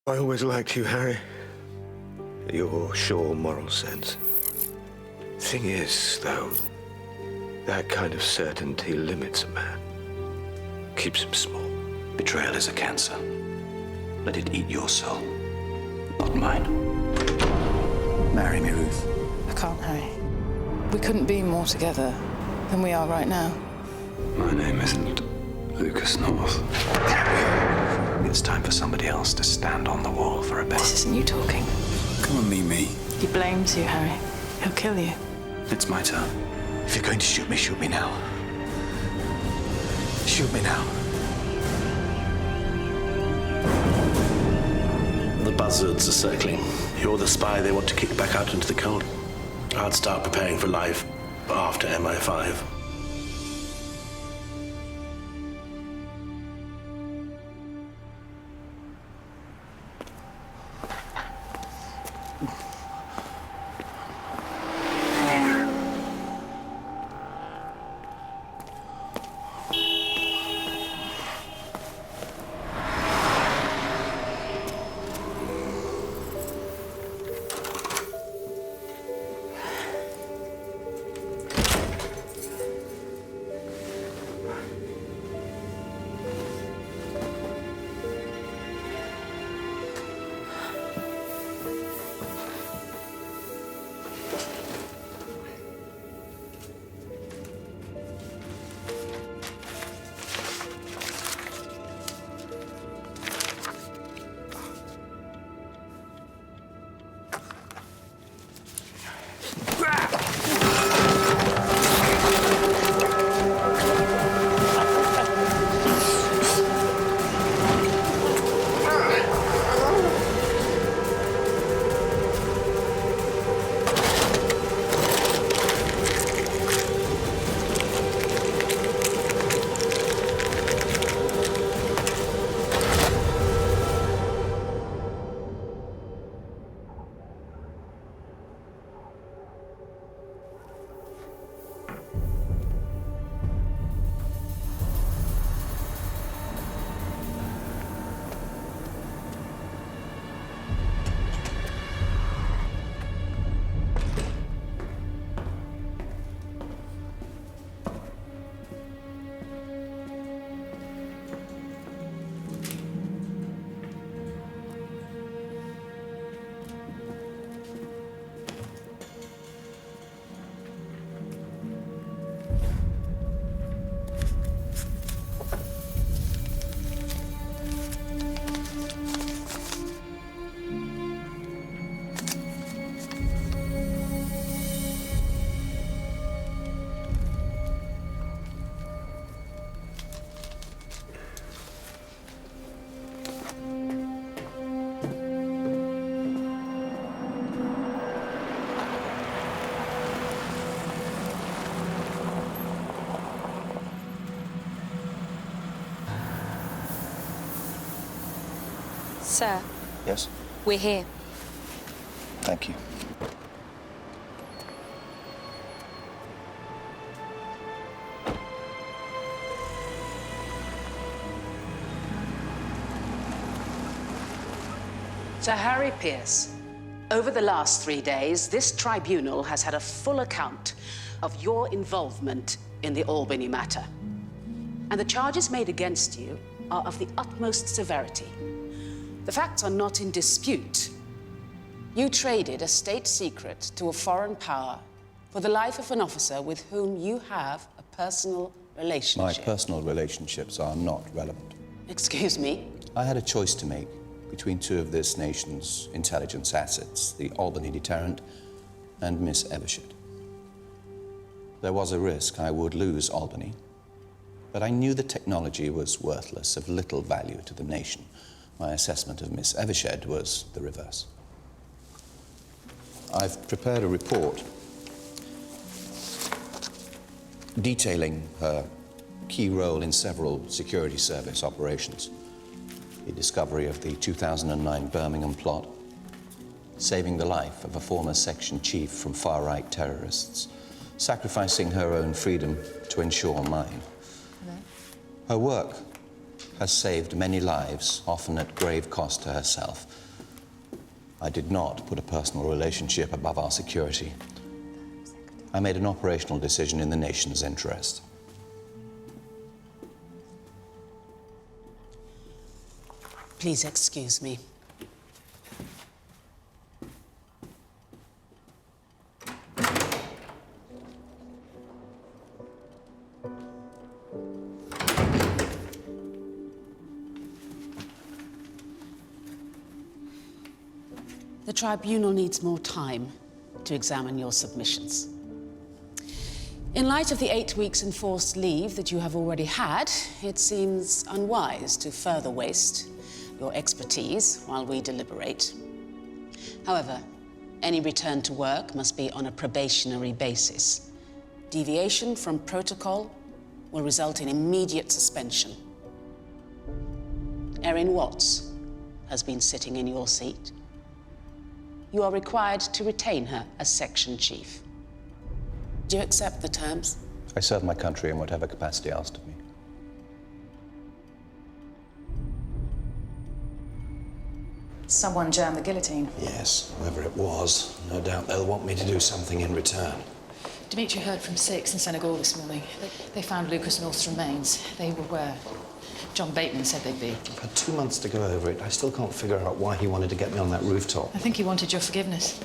I always liked you, Harry. Your sure moral sense. Thing is, though, that kind of certainty limits a man. Keeps him small. Betrayal is a cancer. Let it eat your soul, not mine. Marry me, Ruth. I can't, Harry. We couldn't be more together than we are right now. My name isn't Lucas North. It's time for somebody else to stand on the wall for a bit. This isn't you talking. Come and meet me. He blames you, Harry. He'll kill you. It's my turn. If you're going to shoot me now. Shoot me now. The buzzards are circling. You're the spy they want to kick back out into the cold. I'd start preparing for life after MI5. Sir. Yes? We're here. Thank you. Sir Harry Pierce, over the last 3 days, this tribunal has had a full account of your involvement in the Albany matter. And the charges made against you are of the utmost severity. The facts are not in dispute. You traded a state secret to a foreign power for the life of an officer with whom you have a personal relationship. My personal relationships are not relevant. Excuse me? I had a choice to make between two of this nation's intelligence assets, the Albany deterrent and Miss Evershed. There was a risk I would lose Albany, but I knew the technology was worthless, of little value to the nation. My assessment of Miss Evershed was the reverse. I've prepared a report detailing her key role in several security service operations. The discovery of the 2009 Birmingham plot, saving the life of a former section chief from far-right terrorists, sacrificing her own freedom to ensure mine. Her work has saved many lives, often at grave cost to herself. I did not put a personal relationship above our security. I made an operational decision in the nation's interest. Please excuse me. The tribunal needs more time to examine your submissions. In light of the 8 weeks enforced leave that you have already had, it seems unwise to further waste your expertise while we deliberate. However, any return to work must be on a probationary basis. Deviation from protocol will result in immediate suspension. Erin Watts has been sitting in your seat. You are required to retain her as section chief. Do you accept the terms? I serve my country in whatever capacity asked of me. Someone jammed the guillotine. Yes, whoever it was. No doubt they'll want me to do something in return. Dimitri heard from 6 in Senegal this morning. They found Lucas North's remains. They were where John Bateman said they'd be. I've had 2 months to go over it. I still can't figure out why he wanted to get me on that rooftop. I think he wanted your forgiveness.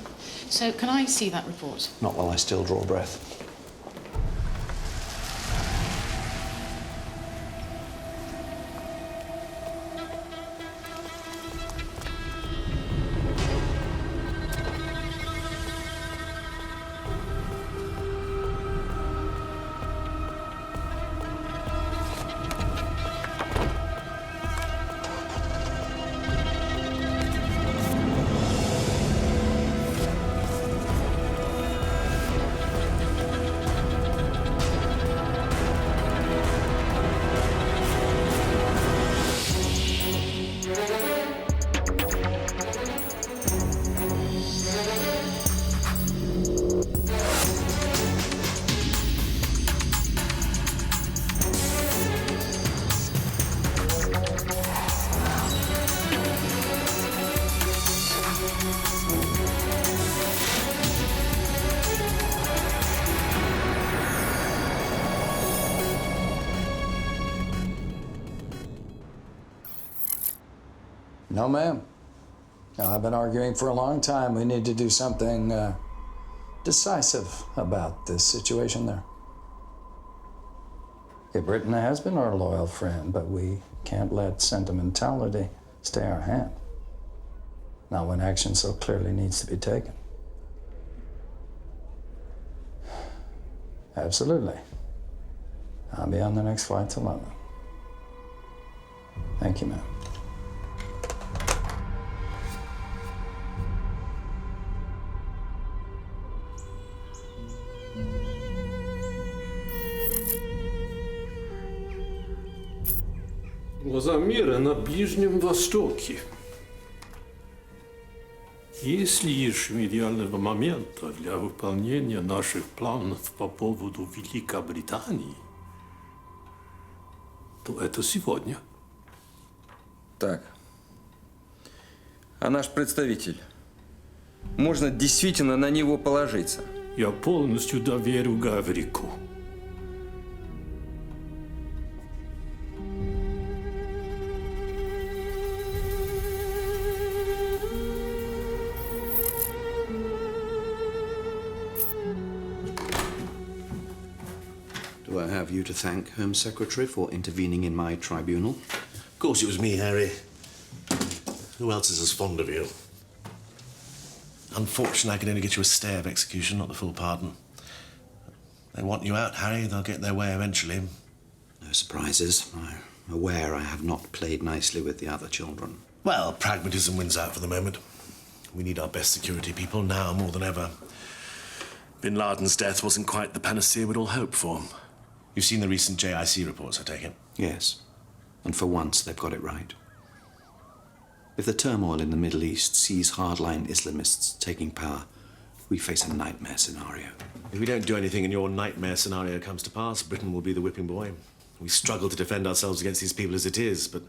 So, can I see that report? Not while I still draw breath. No, ma'am. Now, I've been arguing for a long time. We need to do something decisive about this situation there. Okay, Britain has been our loyal friend, but we can't let sentimentality stay our hand. Not when action so clearly needs to be taken. Absolutely. I'll be on the next flight to London. Thank you, ma'am. Глаза мира на Ближнем Востоке. Есть ли еще идеального момента для выполнения наших планов по поводу Великобритании, то это сегодня. Так. А наш представитель? Можно действительно на него положиться? Я полностью доверю Гаврику. Do I have you to thank, Home Secretary, for intervening in my tribunal? Of course it was me, Harry. Who else is as fond of you? Unfortunately, I can only get you a stay of execution, not the full pardon. They want you out, Harry. They'll get their way eventually. No surprises. I'm aware I have not played nicely with the other children. Well, pragmatism wins out for the moment. We need our best security people now more than ever. Bin Laden's death wasn't quite the panacea we'd all hoped for. You've seen the recent JIC reports, I take it? Yes. And for once, they've got it right. If the turmoil in the Middle East sees hardline Islamists taking power, we face a nightmare scenario. If we don't do anything and your nightmare scenario comes to pass, Britain will be the whipping boy. We struggle to defend ourselves against these people as it is, but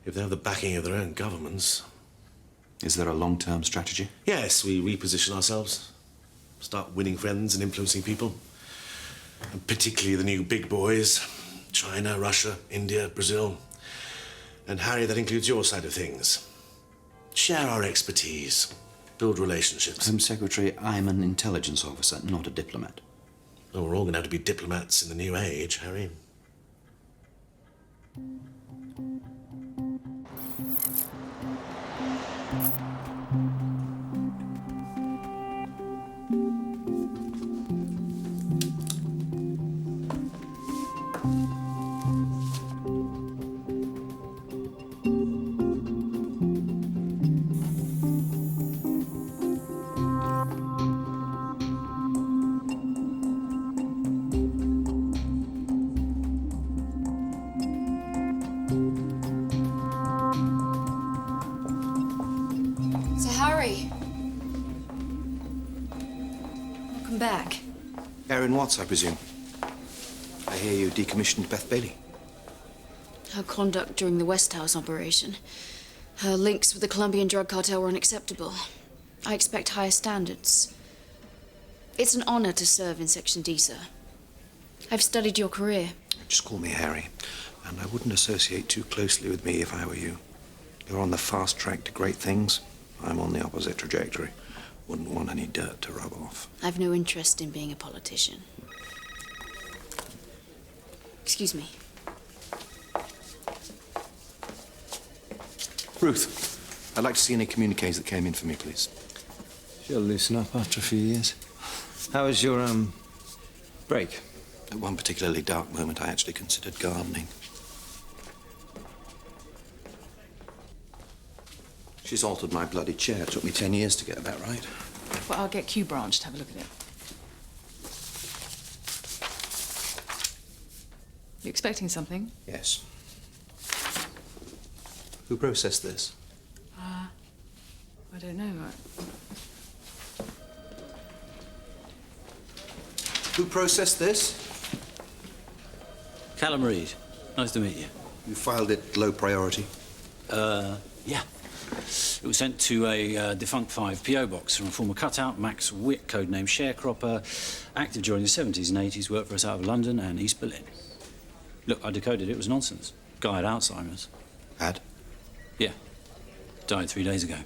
if they have the backing of their own governments... Is there a long-term strategy? Yes, we reposition ourselves. Start winning friends and influencing people. And particularly the new big boys. China, Russia, India, Brazil. And Harry, that includes your side of things. Share our expertise. Build relationships. Home Secretary, I'm an intelligence officer, not a diplomat. Well, we're all going to have to be diplomats in the new age, Harry. Back. Erin Watts, I presume. I hear you decommissioned Beth Bailey. Her conduct during the West House operation. Her links with the Colombian drug cartel were unacceptable. I expect higher standards. It's an honor to serve in Section D, sir. I've studied your career. Just call me Harry. And I wouldn't associate too closely with me if I were you. You're on the fast track to great things. I'm on the opposite trajectory. Wouldn't want any dirt to rub off. I've no interest in being a politician. Excuse me. Ruth, I'd like to see any communiques that came in for me, please. She'll loosen up after a few years. How was your, break? At one particularly dark moment, I actually considered gardening. She's altered my bloody chair. It took me 10 years to get that right. Well, I'll get Q Branch to have a look at it. You expecting something? Yes. Who processed this? I don't know. Who processed this? Callum Reed. Nice to meet you. You filed it low priority? Yeah. It was sent to a defunct 5 PO box from a former cutout, Max Witt, codename Sharecropper, active during the 70s and 80s, worked for us out of London and East Berlin. Look, I decoded it. It was nonsense. Guy had Alzheimer's. Had? Yeah. Died 3 days ago.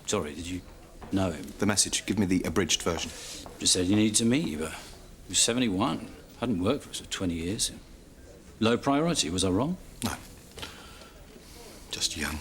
Sorry, did you know him? The message. Give me the abridged version. Just said you needed to meet you, but he was 71. Hadn't worked for us for 20 years. Low priority, was I wrong? No. Just young.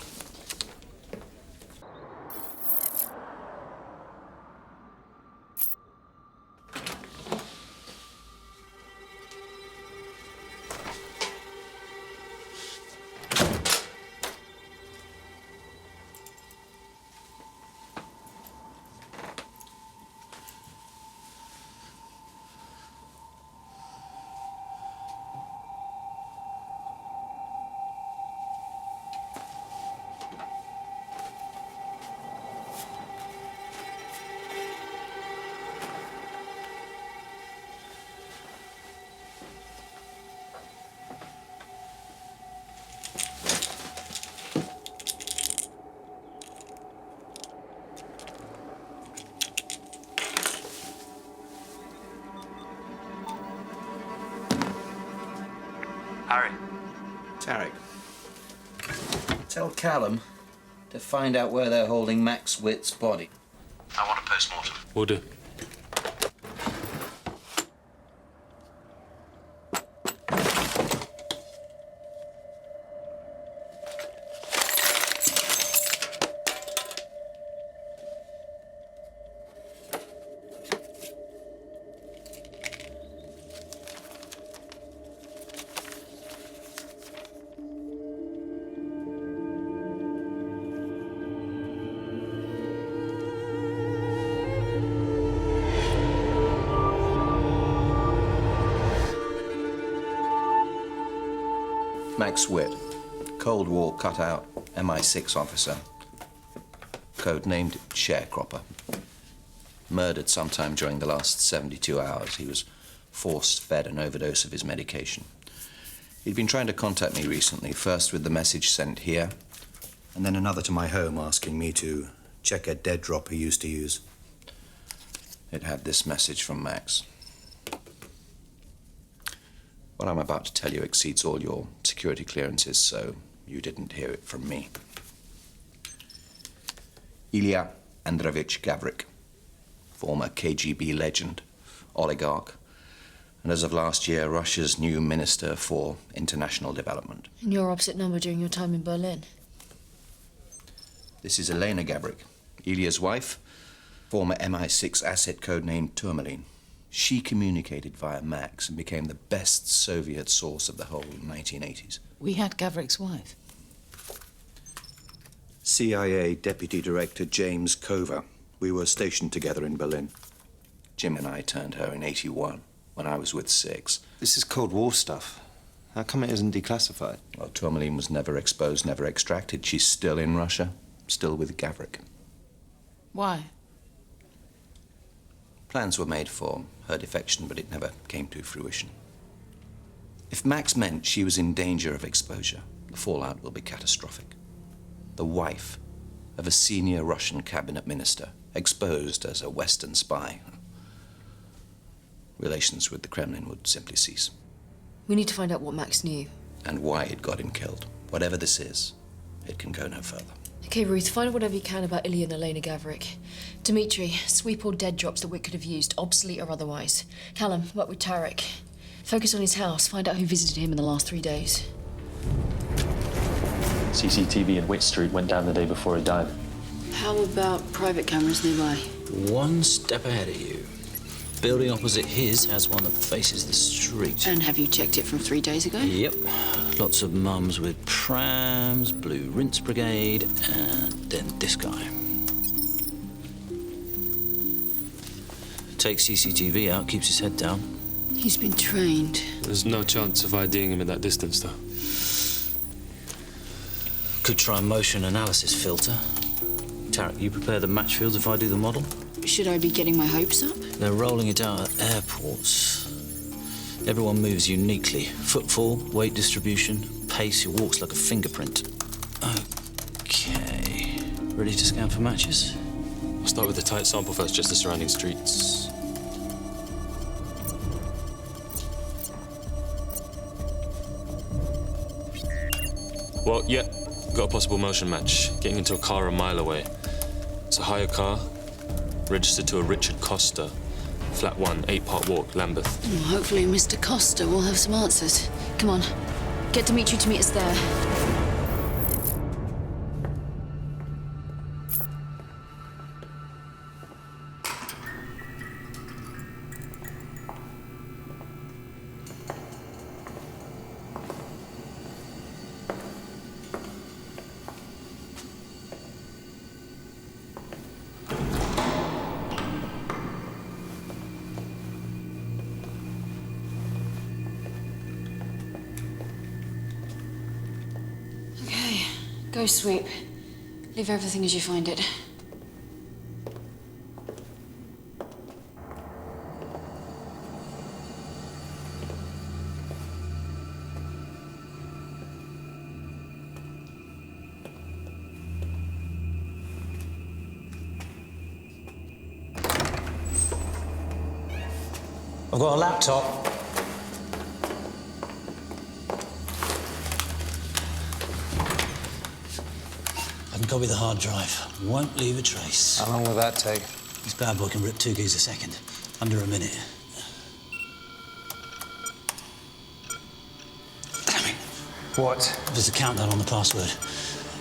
Harry. Tarek. Tell Callum to find out where they're holding Max Witt's body. I want a post-mortem. Will do. Max Witt, Cold War cutout, MI6 officer. Codenamed Sharecropper. Murdered sometime during the last 72 hours. He was force-fed an overdose of his medication. He'd been trying to contact me recently, first with the message sent here, and then another to my home asking me to check a dead drop he used to use. It had this message from Max. What I'm about to tell you exceeds all your security clearances, so you didn't hear it from me. Ilya Andreevich Gavrik, former KGB legend, oligarch, and as of last year, Russia's new Minister for International Development. And your opposite number during your time in Berlin. This is Elena Gavrik, Ilya's wife, former MI6 asset codenamed Tourmaline. She communicated via Max and became the best Soviet source of the whole 1980s. We had Gavrik's wife. CIA Deputy Director James Cover. We were stationed together in Berlin. Jim and I turned her in '81, when I was with Six. This is Cold War stuff. How come it isn't declassified? Well, Tourmaline was never exposed, never extracted. She's still in Russia, still with Gavrik. Why? Plans were made for her defection, but it never came to fruition. If Max meant she was in danger of exposure, the fallout will be catastrophic. The wife of a senior Russian cabinet minister, exposed as a Western spy. Relations with the Kremlin would simply cease. We need to find out what Max knew. And why it got him killed. Whatever this is, it can go no further. Okay, Ruth, find out whatever you can about Ilya and Elena Gavrik. Dmitri, sweep all dead drops that Wick could have used, obsolete or otherwise. Callum, work with Tarek. Focus on his house, find out who visited him in the last 3 days. CCTV in Witt Street went down the day before he died. How about private cameras nearby? One step ahead of you. Building opposite his has one that faces the street. And have you checked it from 3 days ago? Yep. Lots of mums with prams, Blue Rinse Brigade, and then this guy. Takes CCTV out, keeps his head down. He's been trained. There's no chance of IDing him at that distance, though. Could try a motion analysis filter. Tarek, you prepare the match fields if I do the model? Should I be getting my hopes up? They're rolling it out at airports. Everyone moves uniquely. Footfall, weight distribution, pace, your walk's like a fingerprint. Okay. Ready to scan for matches? I'll start with the tight sample first, just the surrounding streets. Well, yeah, got a possible motion match. Getting into a car a mile away. It's a hire car, registered to a Richard Costa. Flat 1, 8-part walk, Lambeth. Well, hopefully Mr. Costa will have some answers. Come on, get Dmitri to meet us there. Go sweep. Leave everything as you find it. I've got a laptop. Copy the hard drive. Won't leave a trace. How long will that take? This bad boy can rip 2 gigs a second. Under a minute. Damn it. What? There's a countdown on the password.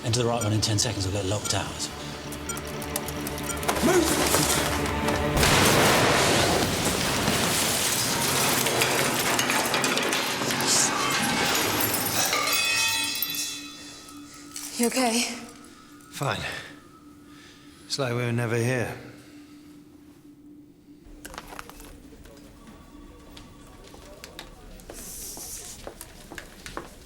Enter the right one in 10 seconds or get locked out. You okay? Fine. It's like we were never here.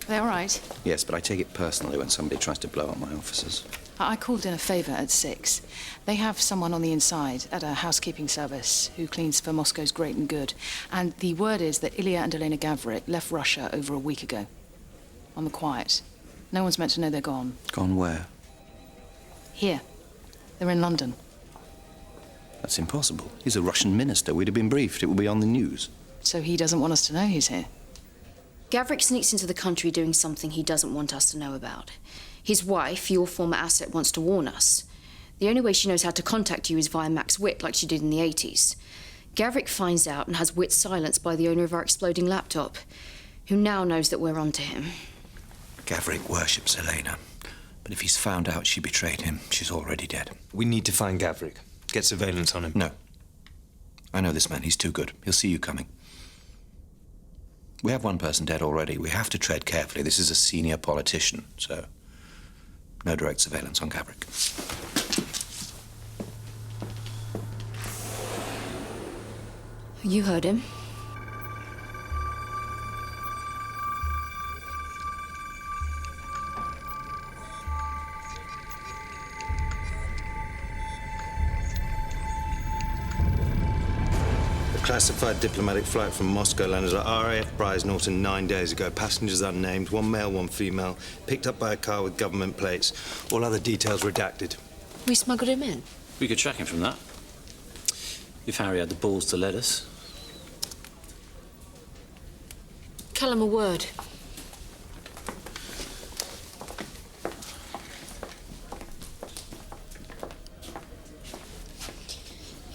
Are they all right? Yes, but I take it personally when somebody tries to blow up my offices. I called in a favour at 6. They have someone on the inside at a housekeeping service who cleans for Moscow's Great and Good. And the word is that Ilya and Elena Gavrik left Russia over a week ago. On the quiet. No one's meant to know they're gone. Gone where? Here. They're in London. That's impossible. He's a Russian minister. We'd have been briefed. It will be on the news. So he doesn't want us to know he's here? Gavrik sneaks into the country doing something he doesn't want us to know about. His wife, your former asset, wants to warn us. The only way she knows how to contact you is via Max Witt, like she did in the 80s. Gavrik finds out and has Witt silenced by the owner of our exploding laptop, who now knows that we're onto him. Gavrik worships Elena. But if he's found out she betrayed him, she's already dead. We need to find Gavrik. Get surveillance on him. No. I know this man. He's too good. He'll see you coming. We have one person dead already. We have to tread carefully. This is a senior politician, so no direct surveillance on Gavrik. You heard him. Classified diplomatic flight from Moscow landed at RAF Prize Norton 9 days ago. Passengers unnamed, one male, one female. Picked up by a car with government plates. All other details redacted. We smuggled him in. We could track him from that. If Harry had the balls to let us. Tell him a word.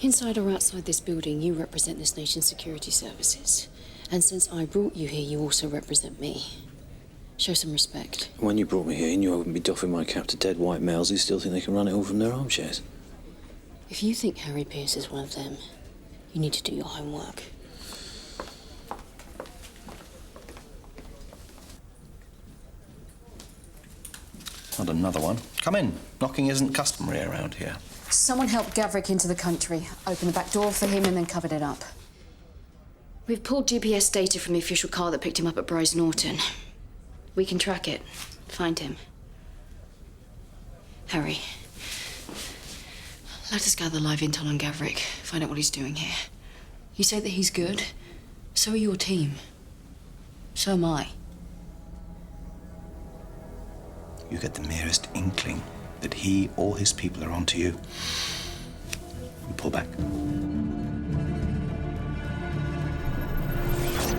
Inside or outside this building, you represent this nation's security services. And since I brought you here, you also represent me. Show some respect. When you brought me here, you knew I wouldn't be doffing my cap to dead white males who still think they can run it all from their armchairs. If you think Harry Pierce is one of them, you need to do your homework. Not another one. Come in. Knocking isn't customary around here. Someone helped Gavrik into the country, opened the back door for him and then covered it up. We've pulled GPS data from the official car that picked him up at Prize Norton. We can track it, find him. Harry, let us gather live intel on Gavrik, find out what he's doing here. You say that he's good, so are your team. So am I. You get the merest inkling that he or his people are onto you. You pull back.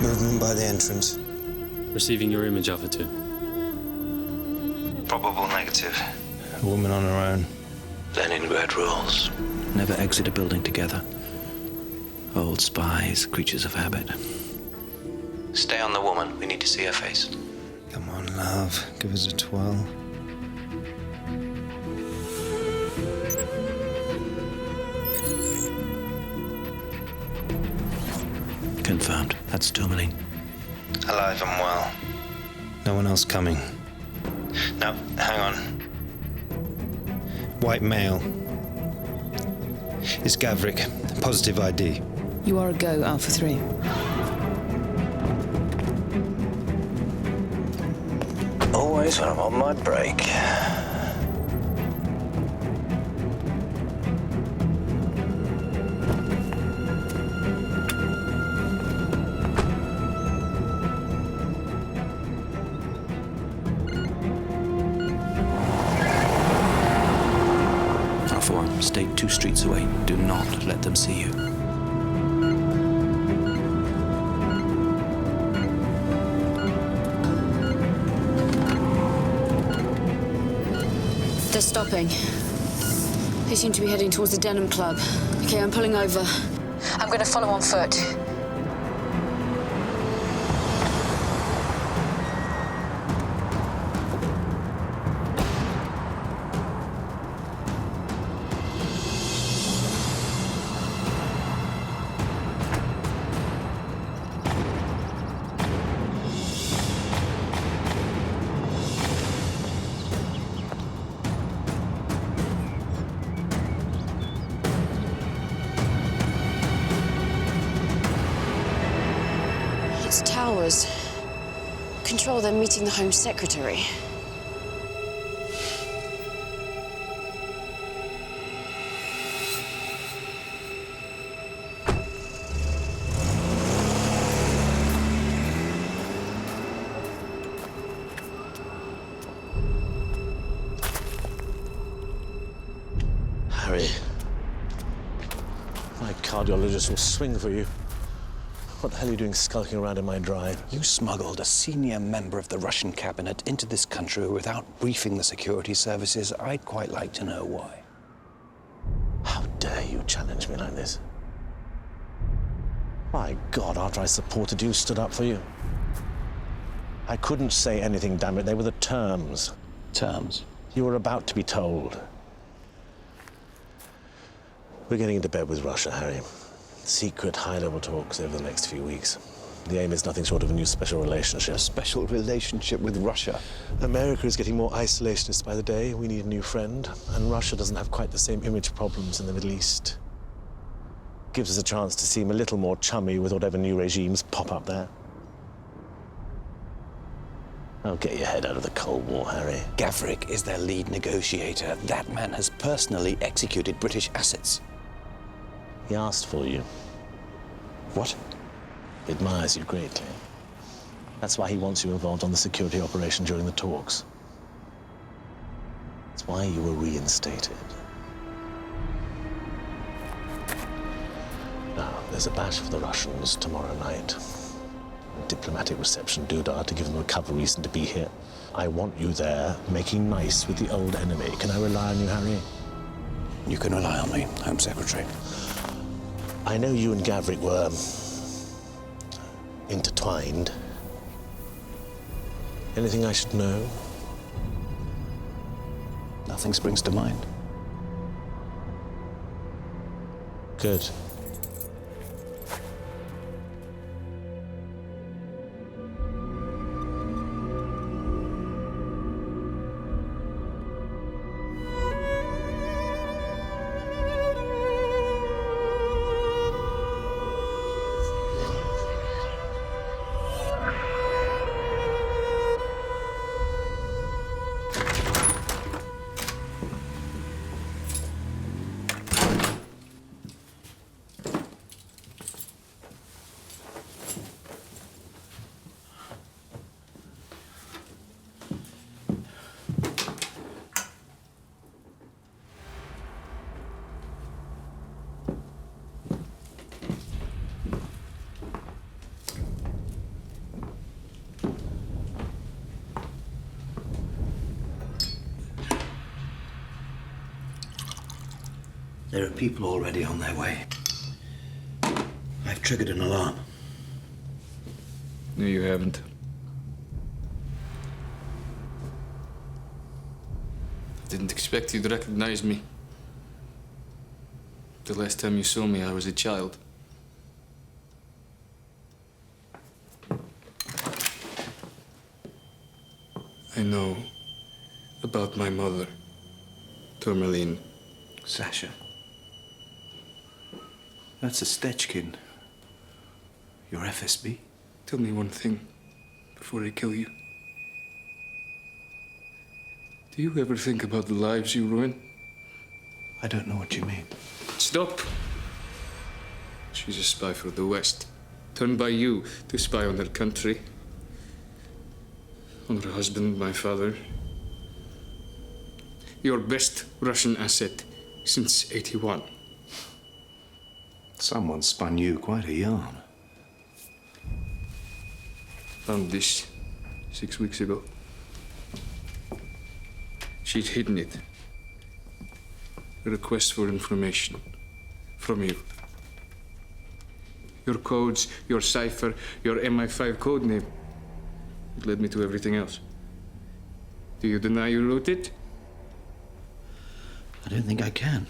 Movement by the entrance. Receiving your image, Alpha 2. Probable negative. A woman on her own. Leningrad rules. Never exit a building together. Old spies, creatures of habit. Stay on the woman. We need to see her face. Come on, love. Give us a twirl. Confirmed. That's Tourmaline. Alive and well. No one else coming. No, hang on. White male. It's Gavrik. Positive ID. You are a go, Alpha 3. Always when I'm on my break. Alpha 1, stay 2 streets away. Do not let them see you. They're stopping. They seem to be heading towards the Denim Club. Okay, I'm pulling over. I'm going to follow on foot. control, they're meeting the Home Secretary. Harry, my cardiologist will swing for you. What the hell are you doing skulking around in my drive? You smuggled a senior member of the Russian cabinet into this country without briefing the security services. I'd quite like to know why. How dare you challenge me like this? My God, after I supported you, stood up for you. I couldn't say anything, damn it. They were the terms. Terms? You were about to be told. We're getting into bed with Russia, Harry. Secret, high-level talks over the next few weeks. The aim is nothing short of a new special relationship. A special relationship with Russia? America is getting more isolationist by the day. We need a new friend. And Russia doesn't have quite the same image problems in the Middle East. Gives us a chance to seem a little more chummy with whatever new regimes pop up there. Oh, get your head out of the Cold War, Harry. Gavrik is their lead negotiator. That man has personally executed British assets. He asked for you. What? He admires you greatly. That's why he wants you involved on the security operation during the talks. That's why you were reinstated. Now, there's a bash for the Russians tomorrow night. A diplomatic reception doodah to give them a cover reason to be here. I want you there, making nice with the old enemy. Can I rely on you, Harry? You can rely on me, Home Secretary. I know you and Gavrik were intertwined. Anything I should know? Nothing springs to mind. Good. There are people already on their way. I've triggered an alarm. No, you haven't. I didn't expect you to recognize me. The last time you saw me, I was a child. I know about my mother, Tourmaline. Sasha. That's a Stechkin. Your FSB? Tell me one thing before I kill you. Do you ever think about the lives you ruin? I don't know what you mean. Stop! She's a spy for the West. Turned by you to spy on her country. On her husband, my father. Your best Russian asset since '81. Someone spun you quite a yarn. Found this 6 weeks ago. She'd hidden it. A request for information from you. Your codes, your cipher, your MI5 code name. It led me to everything else. Do you deny you wrote it? I don't think I can.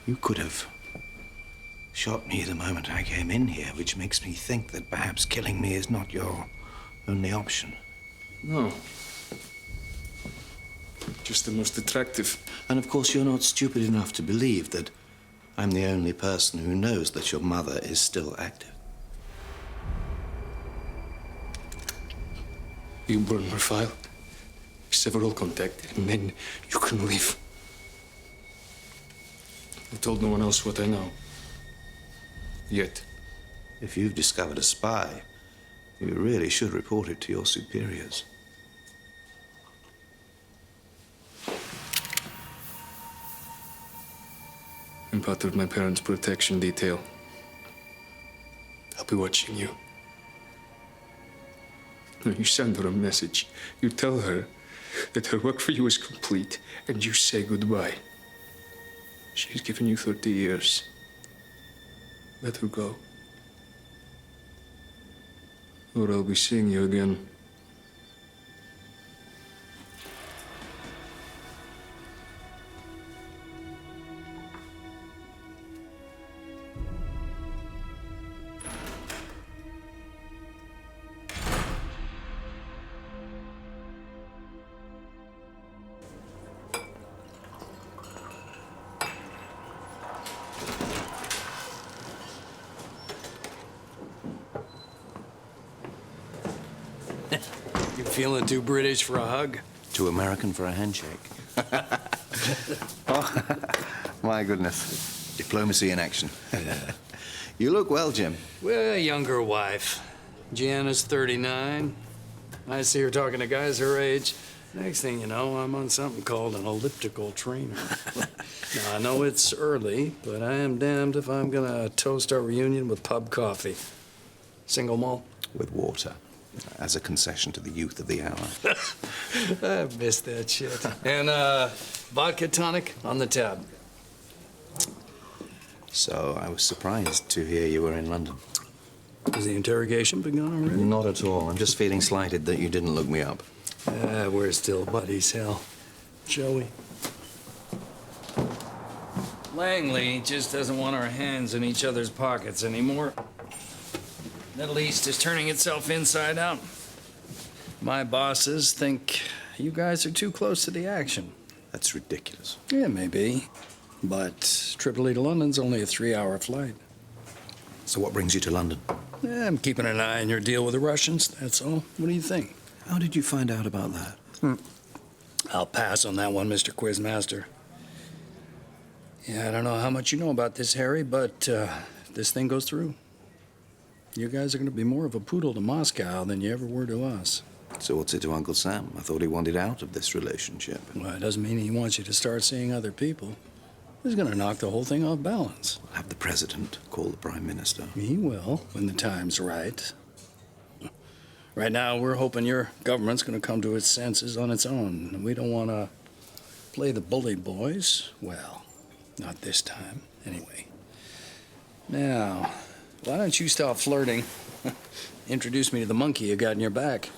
You could have shot me the moment I came in here, which makes me think that perhaps killing me is not your only option. No. Just the most attractive. And of course, you're not stupid enough to believe that I'm the only person who knows that your mother is still active. You burn her file, sever all contact, and then you can leave. I've told no one else what I know. Yet. If you've discovered a spy, you really should report it to your superiors. I'm part of my parents' protection detail. I'll be watching you. When you send her a message, you tell her that her work for you is complete, and you say goodbye. She's given you 30 years. Let her go. Or I'll be seeing you again. You feeling too British for a hug? Too American for a handshake. Oh, my goodness. Diplomacy in action. You look well, Jim. Well, younger wife. Gianna's 39. I see her talking to guys her age. Next thing you know, I'm on something called an elliptical trainer. Now, I know it's early, but I am damned if I'm gonna toast our reunion with pub coffee. Single malt? With water. As a concession to the youth of the hour. I missed that shit. And vodka tonic on the tab. So I was surprised to hear you were in London. Has the interrogation begun already? Not at all. I'm just feeling slighted that you didn't look me up. We're still buddies, hell. Shall we? Langley just doesn't want our hands in each other's pockets anymore. Middle East is turning itself inside out. My bosses think you guys are too close to the action. That's ridiculous. Yeah, maybe. But Tripoli to London's only a 3-hour flight. So what brings you to London? Yeah, I'm keeping an eye on your deal with the Russians, that's all. What do you think? How did you find out about that? I'll pass on that one, Mr. Quizmaster. Yeah, I don't know how much you know about this, Harry, but if this thing goes through, you guys are going to be more of a poodle to Moscow than you ever were to us. So what's it to Uncle Sam? I thought he wanted out of this relationship. Well, it doesn't mean he wants you to start seeing other people. He's going to knock the whole thing off balance. We'll have the president call the prime minister. He will, when the time's right. Right now, we're hoping your government's going to come to its senses on its own. We don't want to play the bully boys. Well, not this time, anyway. Now, why don't you stop flirting? Introduce me to the monkey you got in your back.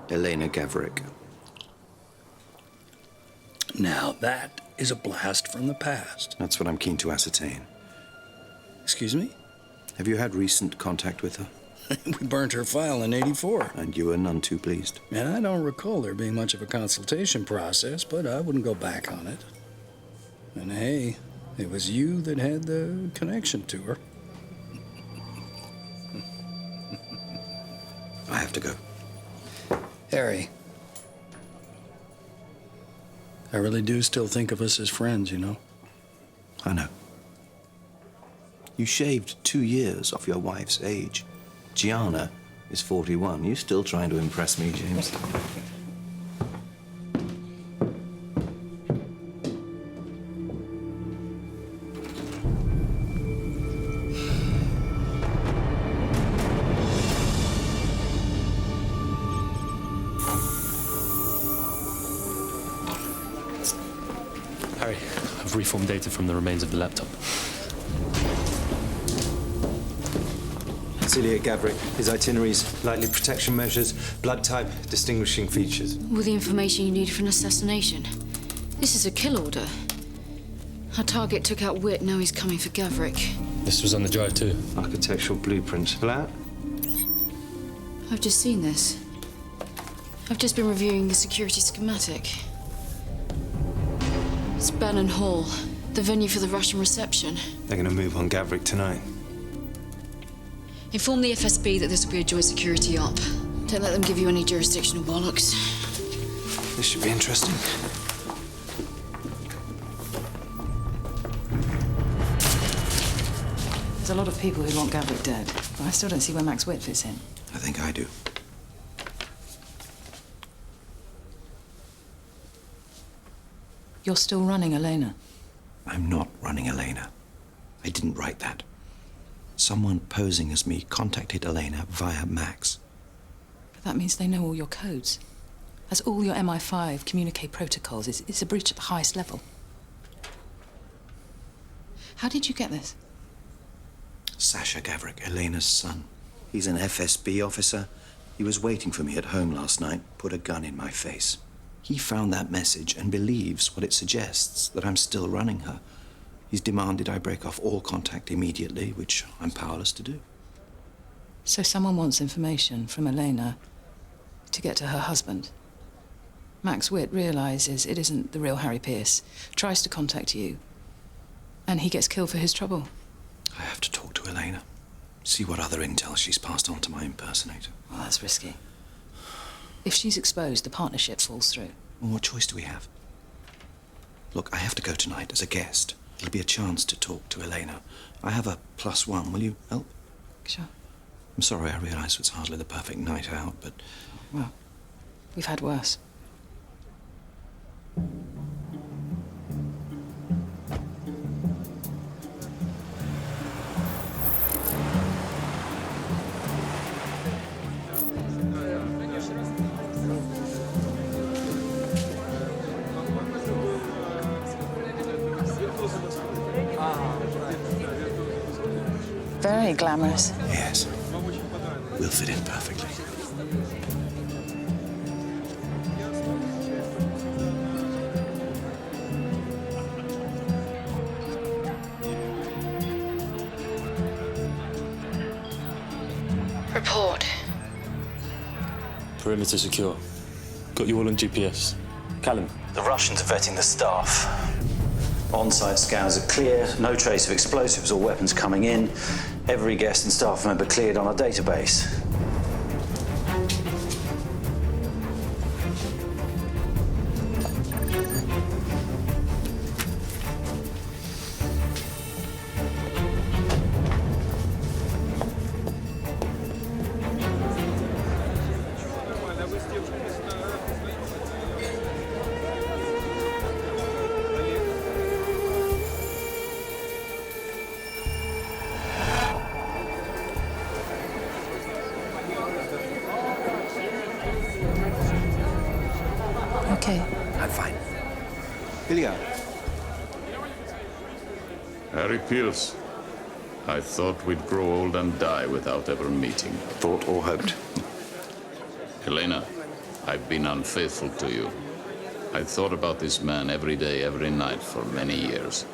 Elena Gavrik. Now, that is a blast from the past. That's what I'm keen to ascertain. Excuse me? Have you had recent contact with her? We burnt her file in '84. And you were none too pleased? And I don't recall there being much of a consultation process, but I wouldn't go back on it. And hey, it was you that had the connection to her. I have to go. Harry, I really do still think of us as friends, you know? I know. You shaved 2 years off your wife's age. Gianna is 41. You still trying to impress me, James? Harry, I've reformed data from the remains of the laptop. Celia Gavrik, his itineraries, likely protection measures, blood type, distinguishing features. All the information you need for an assassination. This is a kill order. Our target took out Witt, now he's coming for Gavrik. This was on the drive too. Architectural blueprint. Flat? I've just seen this. I've just been reviewing the security schematic. It's Bannon Hall, the venue for the Russian reception. They're gonna move on Gavrik tonight. Inform the FSB that this will be a joint security op. Don't let them give you any jurisdictional bollocks. This should be interesting. There's a lot of people who want Gavrik dead, but I still don't see where Max Witt fits in. I think I do. You're still running Elena. I'm not running Elena. I didn't write that. Someone posing as me contacted Elena via Max. But that means they know all your codes. As all your MI5 communique protocols, it's a breach at the highest level. How did you get this? Sasha Gavrik, Elena's son. He's an FSB officer. He was waiting for me at home last night, put a gun in my face. He found that message and believes what it suggests, that I'm still running her. He's demanded I break off all contact immediately, which I'm powerless to do. So someone wants information from Elena to get to her husband. Max Witt realizes it isn't the real Harry Pierce, tries to contact you, and he gets killed for his trouble. I have to talk to Elena, see what other intel she's passed on to my impersonator. Well, that's risky. If she's exposed, the partnership falls through. Well, what choice do we have? Look, I have to go tonight as a guest. It'll be a chance to talk to Elena. I have a +1. Will you help? Sure. I'm sorry, I realise it's hardly the perfect night out, but... Well, we've had worse. Very glamorous. Yes. We'll fit in perfectly. Report. Perimeter secure. Got you all on GPS. Callum. The Russians are vetting the staff. On-site scans are clear, no trace of explosives or weapons coming in. Every guest and staff member cleared on our database. Okay. I'm fine. Ilya. Harry Pierce. I thought we'd grow old and die without ever meeting. Thought or hoped. Elena, I've been unfaithful to you. I thought about this man every day, every night for many years.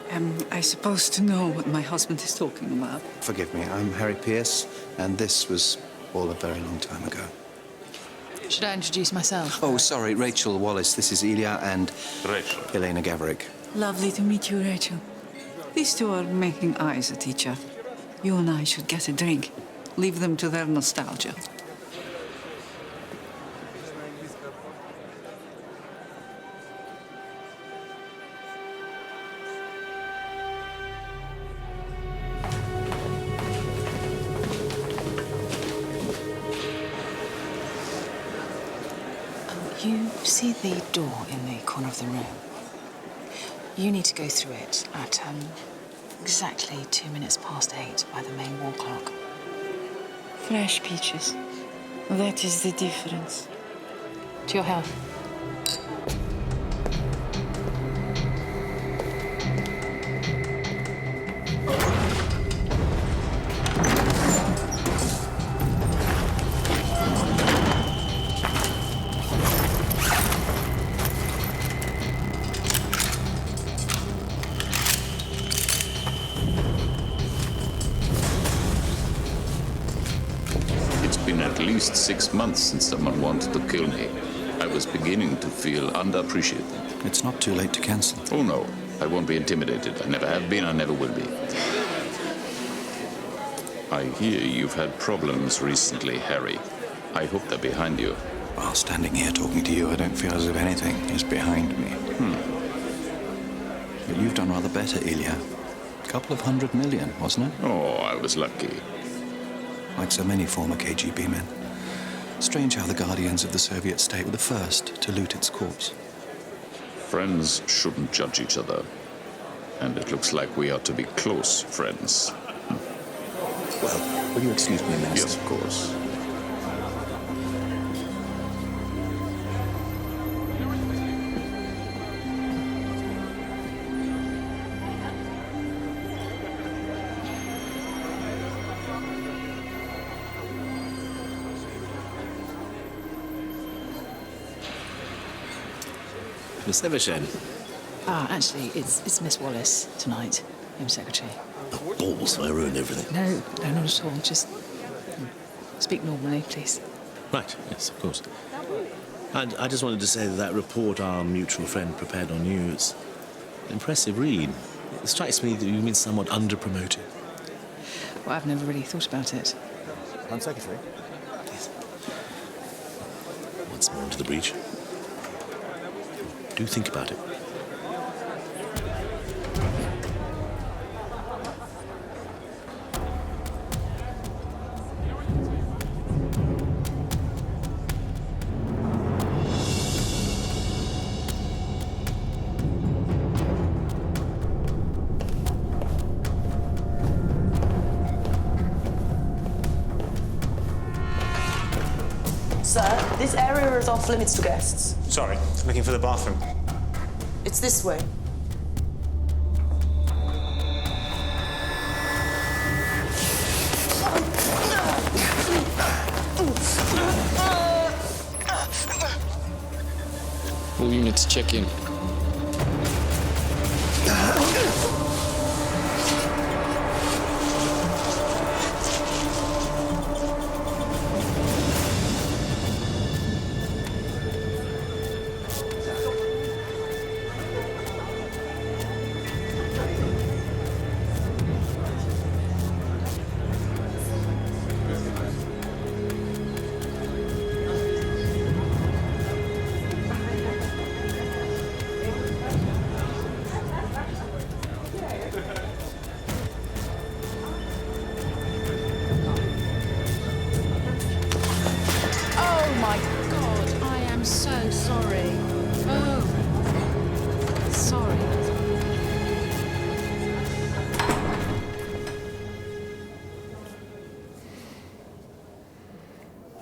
Am I supposed to know what my husband is talking about? Forgive me, I'm Harry Pierce, and this was all a very long time ago. Should I introduce myself? Oh, sorry, Rachel Wallace. This is Ilya and... Rachel. Elena Gavrik. Lovely to meet you, Rachel. These two are making eyes at each other. You and I should get a drink. Leave them to their nostalgia. You see the door in the corner of the room? You need to go through it at exactly 2 minutes past 8 by the main wall clock. Fresh peaches. That is the difference. To your health. At least 6 months since someone wanted to kill me. I was beginning to feel underappreciated. It's not too late to cancel. Oh, no. I won't be intimidated. I never have been, I never will be. I hear you've had problems recently, Harry. I hope they're behind you. While standing here talking to you, I don't feel as if anything is behind me. But you've done rather better, Ilya. A couple of 100 million, wasn't it? Oh, I was lucky. Like so many former KGB men. Strange how the guardians of the Soviet state were the first to loot its corpse. Friends shouldn't judge each other. And it looks like we are to be close friends. Well, will you excuse me a minute? Yes, of course. Miss Evershed. Actually, it's Miss Wallace tonight, Home Secretary. Balls, I ruined everything. No, not at all. Just speak normally, please. Right, yes, of course. I just wanted to say that report our mutual friend prepared on you, it's an impressive read. It strikes me that you've been somewhat under-promoted. Well, I've never really thought about it. Home Secretary? Yes. Once more into the breach. Do think about it. Sir, this area is off limits to guests. Sorry, looking for the bathroom. It's this way. All units check in.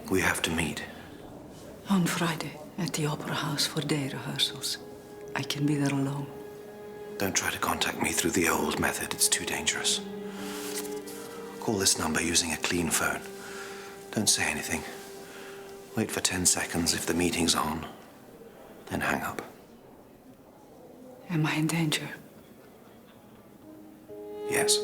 We have to meet. On Friday, at the Opera House for day rehearsals. I can be there alone. Don't try to contact me through the old method. It's too dangerous. Call this number using a clean phone. Don't say anything. Wait for 10 seconds if the meeting's on. Then hang up. Am I in danger? Yes.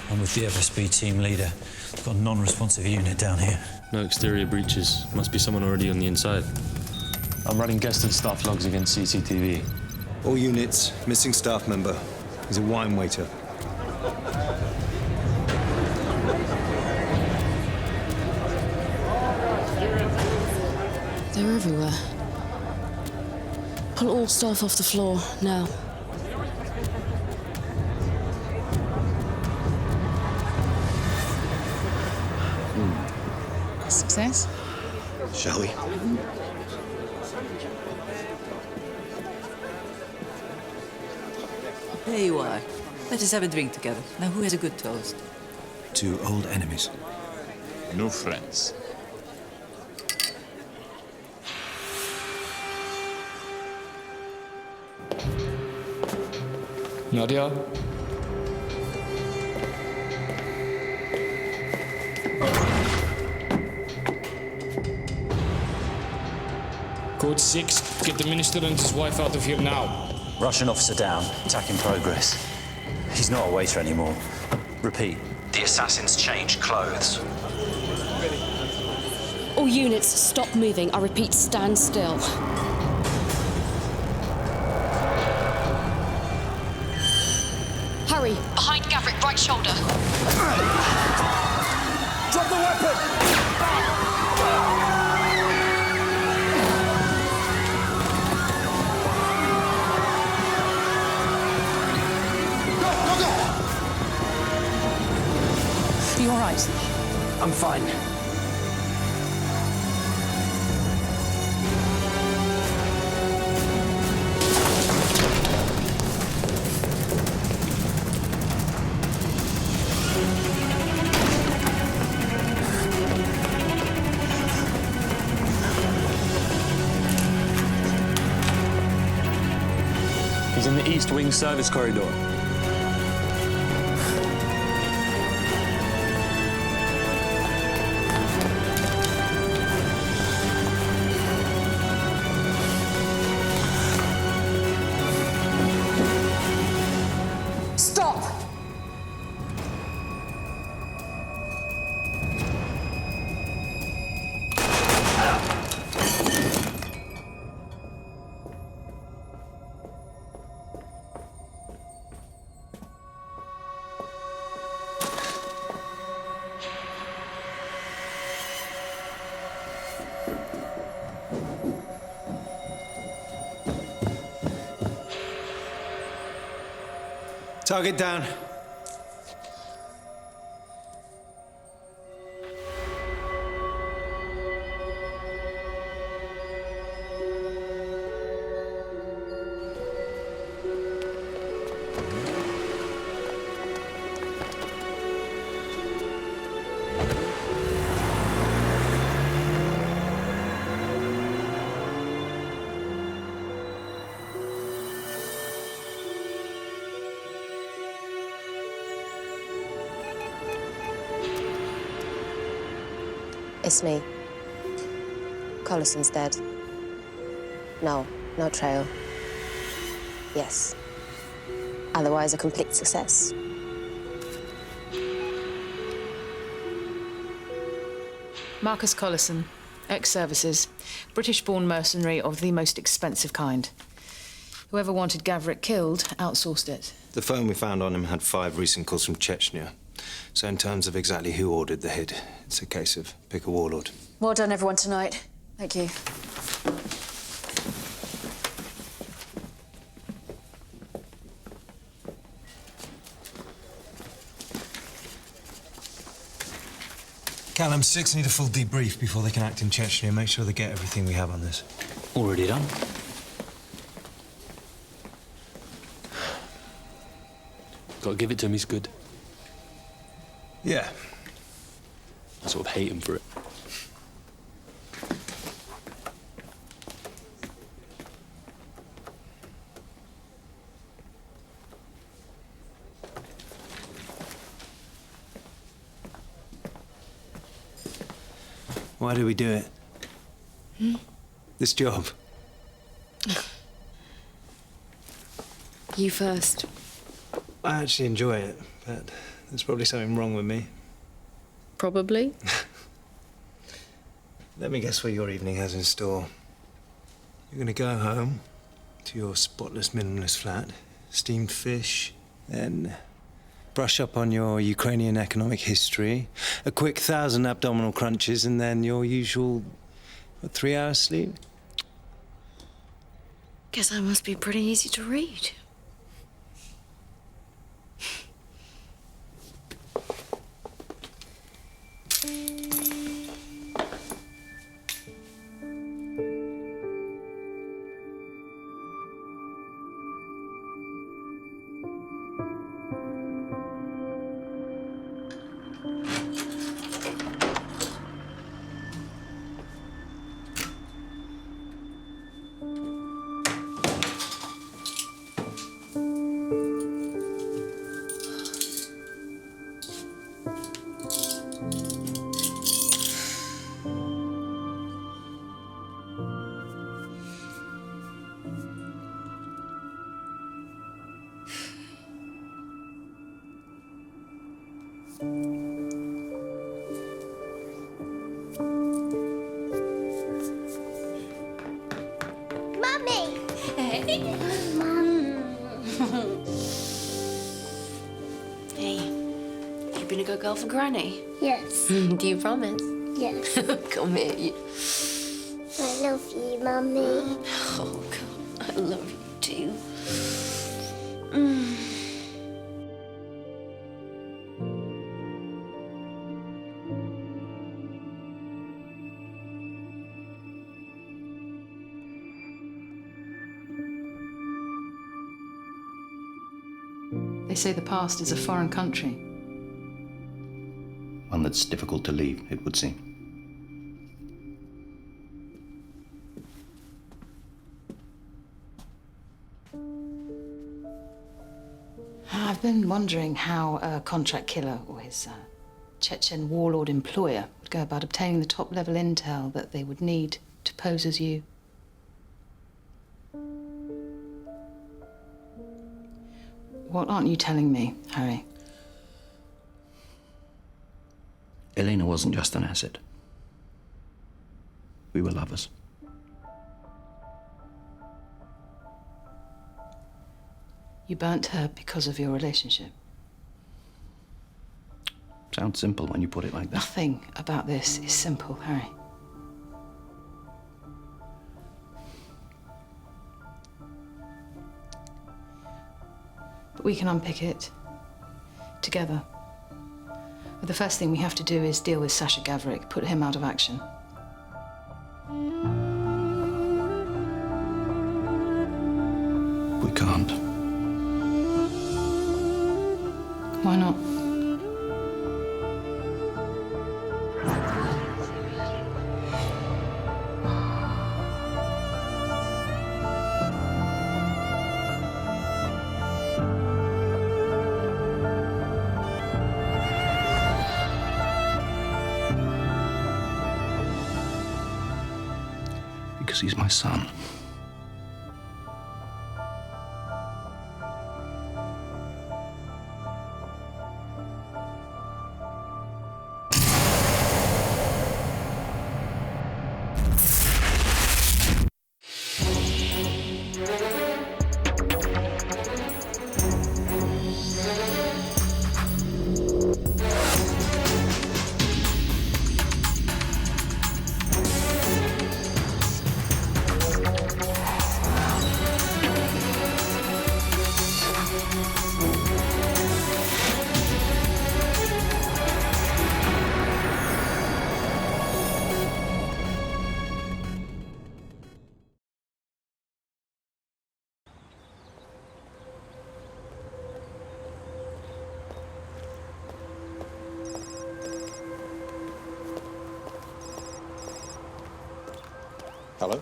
I'm with the FSB team leader. Got a non-responsive unit down here. No exterior breaches. Must be someone already on the inside. I'm running guest and staff logs against CCTV. All units, missing staff member. He's a wine waiter. They're everywhere. Pull all staff off the floor, now. Success? Shall we? There you are. Let us have a drink together. Now, who has a good toast? 2 old enemies. New friends. Nadia? Code 6, get the minister and his wife out of here now. Russian officer down. Attack in progress. He's not a waiter anymore. Repeat, The assassins changed clothes. All units, stop moving. I repeat, stand still. Hurry! Behind Gavrik, right shoulder. Drop the weapon! Are you all right? I'm fine. He's in the East Wing service corridor. Stop! Target down. It's me. Collison's dead. No, no trail. Yes. Otherwise, a complete success. Marcus Collison, ex-services, British-born mercenary of the most expensive kind. Whoever wanted Gavrik killed outsourced it. The phone we found on him had 5 recent calls from Chechnya. So in terms of exactly who ordered the hit, it's a case of pick a warlord. Well done, everyone, tonight. Thank you. Callum, 6 need a full debrief before they can act in Chechnya. Make sure they get everything we have on this. Already done. Gotta give it to him, he's good. Yeah. I sort of hate him for it. Why do we do it? This job. You first. I actually enjoy it, but there's probably something wrong with me. Probably. Let me guess what your evening has in store. You're gonna go home to your spotless, minimalist flat, steamed fish, then brush up on your Ukrainian economic history, a quick 1,000 abdominal crunches, and then your usual, 3 hours sleep? Guess I must be pretty easy to read. Mummy! Hey. Hey, you been a good girl for Granny? Yes. Do you promise? Yes. Come here, you. I love you, Mummy. Oh, God, I love you too. They say the past is a foreign country. One that's difficult to leave, it would seem. I've been wondering how a contract killer or his Chechen warlord employer would go about obtaining the top-level intel that they would need to pose as you. What aren't you telling me, Harry? Elena wasn't just an asset. We were lovers. You burnt her because of your relationship. Sounds simple when you put it like that. Nothing about this is simple, Harry. But we can unpick it together. But the first thing we have to do is deal with Sasha Gavrik, put him out of action. We can't. Why not? Because he's my son. Hello?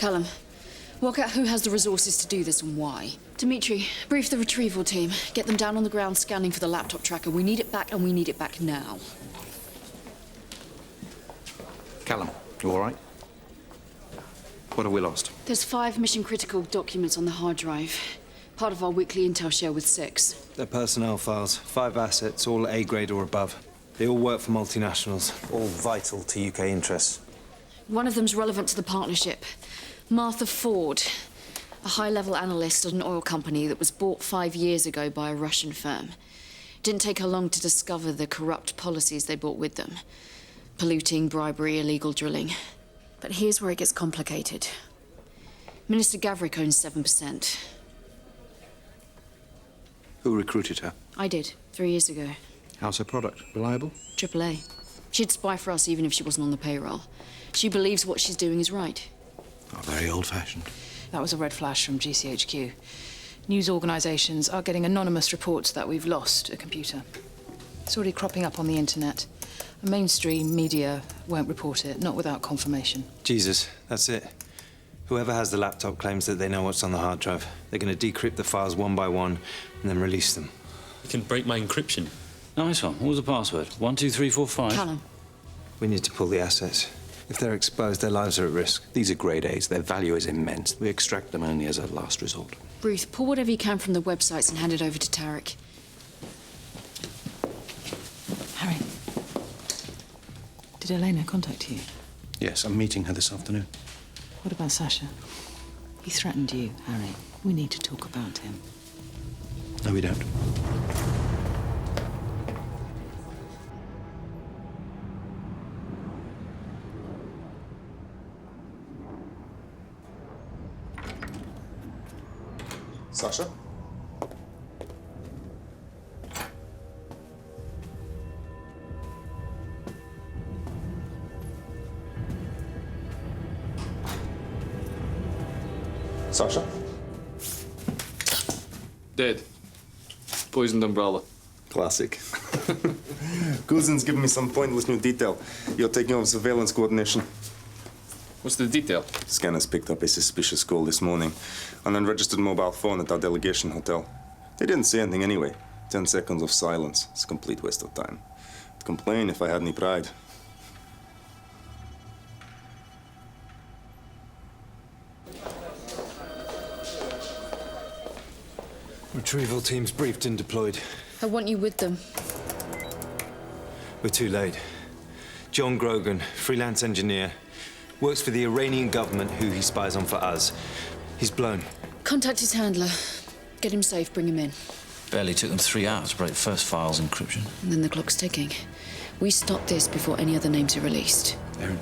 Callum, work out who has the resources to do this and why. Dimitri, brief the retrieval team. Get them down on the ground scanning for the laptop tracker. We need it back, and we need it back now. Callum, you all right? What have we lost? There's 5 mission-critical documents on the hard drive. Part of our weekly intel share with Six. They're personnel files. 5 assets, all A-grade or above. They all work for multinationals. All vital to UK interests. One of them's relevant to the partnership. Martha Ford, a high-level analyst at an oil company that was bought 5 years ago by a Russian firm. Didn't take her long to discover the corrupt policies they brought with them. Polluting, bribery, illegal drilling. But here's where it gets complicated. Minister Gavrik owns 7%. Who recruited her? I did, 3 years ago. How's her product? Reliable? AAA. She'd spy for us even if she wasn't on the payroll. She believes what she's doing is right. Oh, very old-fashioned. That was a red flash from GCHQ. News organisations are getting anonymous reports that we've lost a computer. It's already cropping up on the internet. Mainstream media won't report it, not without confirmation. Jesus, that's it. Whoever has the laptop claims that they know what's on the hard drive. They're going to decrypt the files one by one and then release them. You can break my encryption. Nice one. What was the password? 1, 2, 3, 4, 5? Callum. We need to pull the assets. If they're exposed, their lives are at risk. These are grade A's. Their value is immense. We extract them only as a last resort. Ruth, pull whatever you can from the websites and hand it over to Tarek. Harry, did Elena contact you? Yes, I'm meeting her this afternoon. What about Sasha? He threatened you, Harry. We need to talk about him. No, we don't. Sasha? Sasha? Dead. Poisoned umbrella. Classic. Cousin's giving me some pointless new detail. You're taking over surveillance coordination. What's the detail? Scanners picked up a suspicious call this morning. An unregistered mobile phone at our delegation hotel. They didn't say anything anyway. 10 seconds of silence. It's a complete waste of time. I'd complain if I had any pride. Retrieval teams briefed and deployed. I want you with them. We're too late. John Grogan, freelance engineer, works for the Iranian government who he spies on for us. He's blown. Contact his handler. Get him safe, bring him in. Barely took them 3 hours to break the first files encryption. And then the clock's ticking. We stop this before any other names are released. Erin.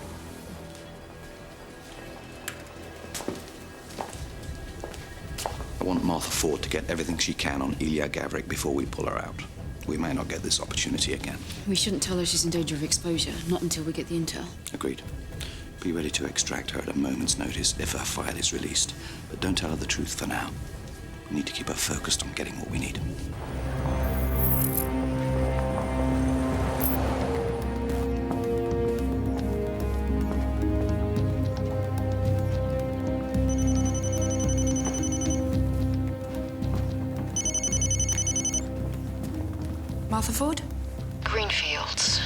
I want Martha Ford to get everything she can on Ilya Gavrik before we pull her out. We may not get this opportunity again. We shouldn't tell her she's in danger of exposure, not until we get the intel. Agreed. Be ready to extract her at a moment's notice if her file is released. But don't tell her the truth for now. We need to keep her focused on getting what we need. Martha Ford? Greenfields.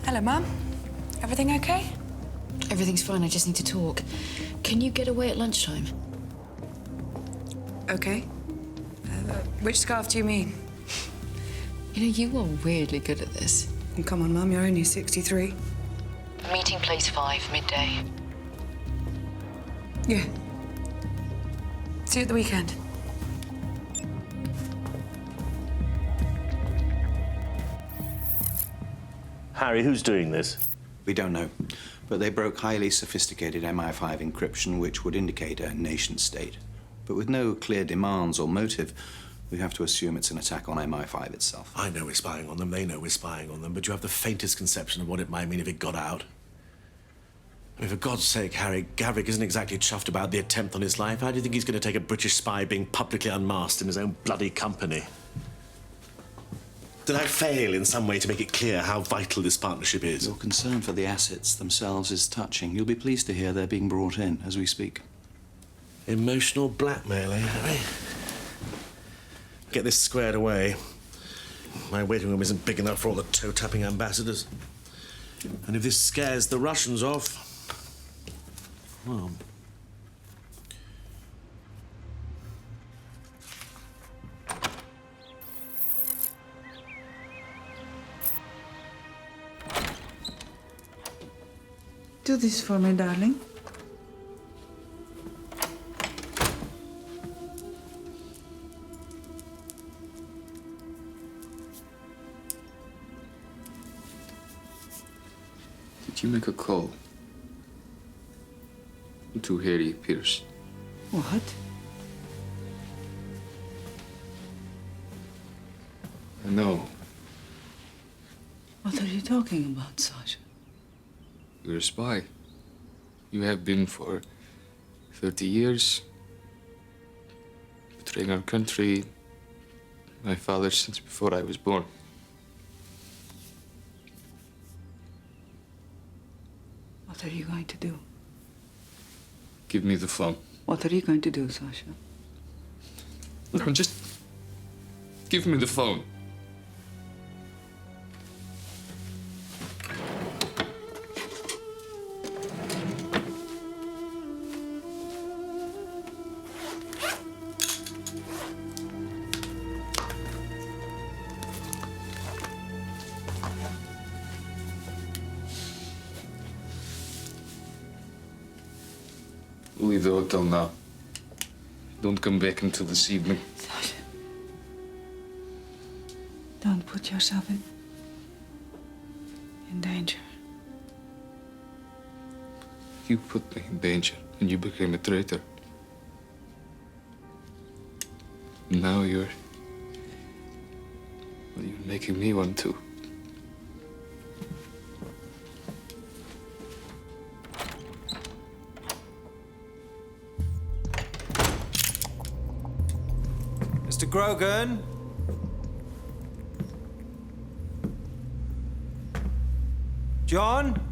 Hello, Mum. Everything okay? Everything's fine, I just need to talk. Can you get away at lunchtime? Okay. Which scarf do you mean? You know, you are weirdly good at this. Oh, come on, Mum, you're only 63. Meeting place 5, midday. Yeah. See you at the weekend. Harry, who's doing this? We don't know, but they broke highly sophisticated MI5 encryption, which would indicate a nation-state. But with no clear demands or motive, we have to assume it's an attack on MI5 itself. I know we're spying on them, they know we're spying on them, but you have the faintest conception of what it might mean if it got out. I mean, for God's sake, Harry, Gavrik isn't exactly chuffed about the attempt on his life. How do you think he's going to take a British spy being publicly unmasked in his own bloody company? Did I fail in some way to make it clear how vital this partnership is? Your concern for the assets themselves is touching. You'll be pleased to hear they're being brought in as we speak. Emotional blackmail, eh? Get this squared away. My waiting room isn't big enough for all the toe-tapping ambassadors. And if this scares the Russians off, well... Do this for me, darling. Did you make a call to Harry Pierce? What? No. What are you talking about, Sasha? You're a spy. You have been for 30 years. Betraying our country, my father, since before I was born. What are you going to do? Give me the phone. What are you going to do, Sasha? No, just give me the phone. Leave the hotel now. Don't come back until this evening. Sasha. Don't put yourself in danger. You put me in danger and you became a traitor. Now you're making me one too. Mr. Grogan? John?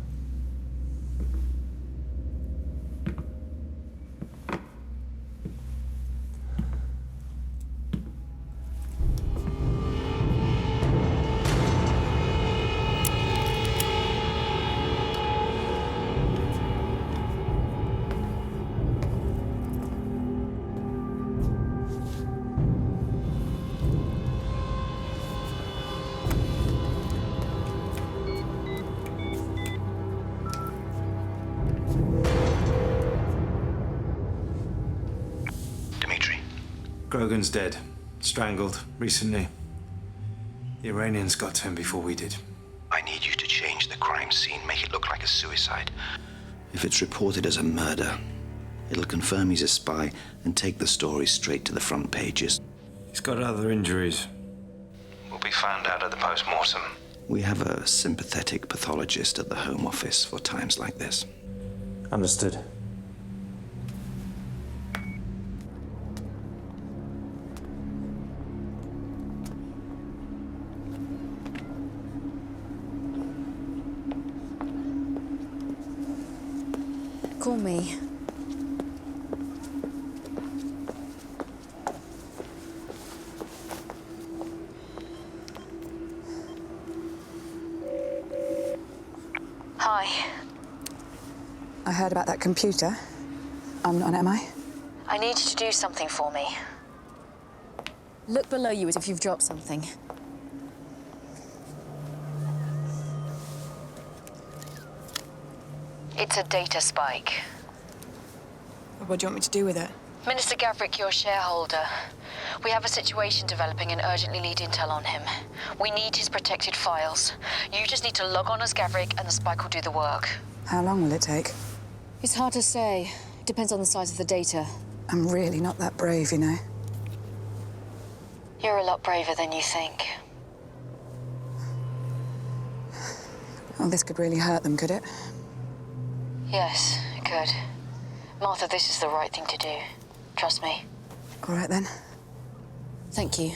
Grogan's dead. Strangled, recently. The Iranians got to him before we did. I need you to change the crime scene, make it look like a suicide. If it's reported as a murder, it'll confirm he's a spy and take the story straight to the front pages. He's got other injuries. Will be found out at the post-mortem. We have a sympathetic pathologist at the Home Office for times like this. Understood. Call me. Hi. I heard about that computer. I'm not an MI. I need you to do something for me. Look below you as if you've dropped something. It's a data spike. What do you want me to do with it? Minister Gavrik, your shareholder. We have a situation developing and urgently need intel on him. We need his protected files. You just need to log on as Gavrik and the spike will do the work. How long will it take? It's hard to say. It depends on the size of the data. I'm really not that brave, you know. You're a lot braver than you think. Oh, this could really hurt them, could it? Yes, it could. Martha, this is the right thing to do. Trust me. All right, then. Thank you.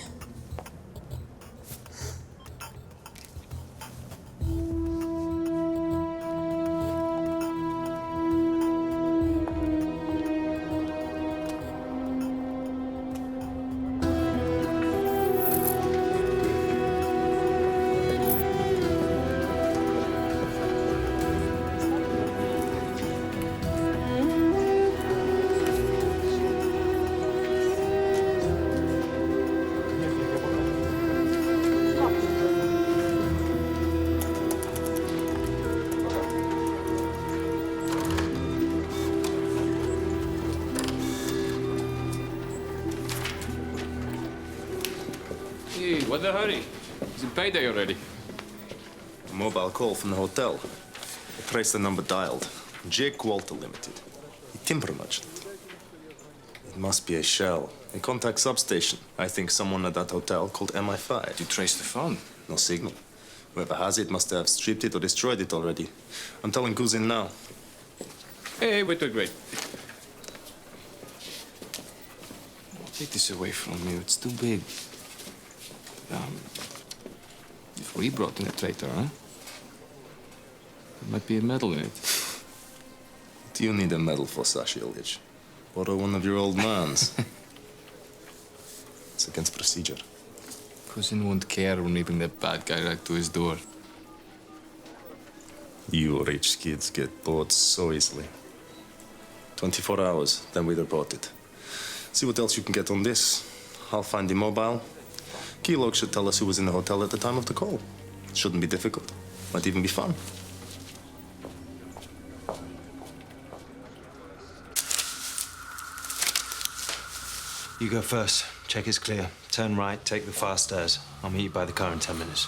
What's the hurry? Is it payday already? A mobile call from the hotel. I traced the number dialed. Jake Walter Limited. A timber merchant. It must be a shell. A contact substation. I think someone at that hotel called MI5. You traced the phone? No signal. Whoever has it must have stripped it or destroyed it already. I'm telling Kuzin now. Hey, wait. Take this away from you. It's too big. If we brought in a traitor, huh? There might be a medal in it. Do you need a medal for Sasha Ilyich? Borrow one of your old man's. It's against procedure. Cousin won't care when we bring that bad guy right to his door. You rich kids get bored so easily. 24 hours, then we report it. See what else you can get on this. I'll find the mobile. Keylog should tell us who was in the hotel at the time of the call. Shouldn't be difficult. Might even be fun. You go first. Check it's clear. Turn right, take the fast stairs. I'll meet you by the car in 10 minutes.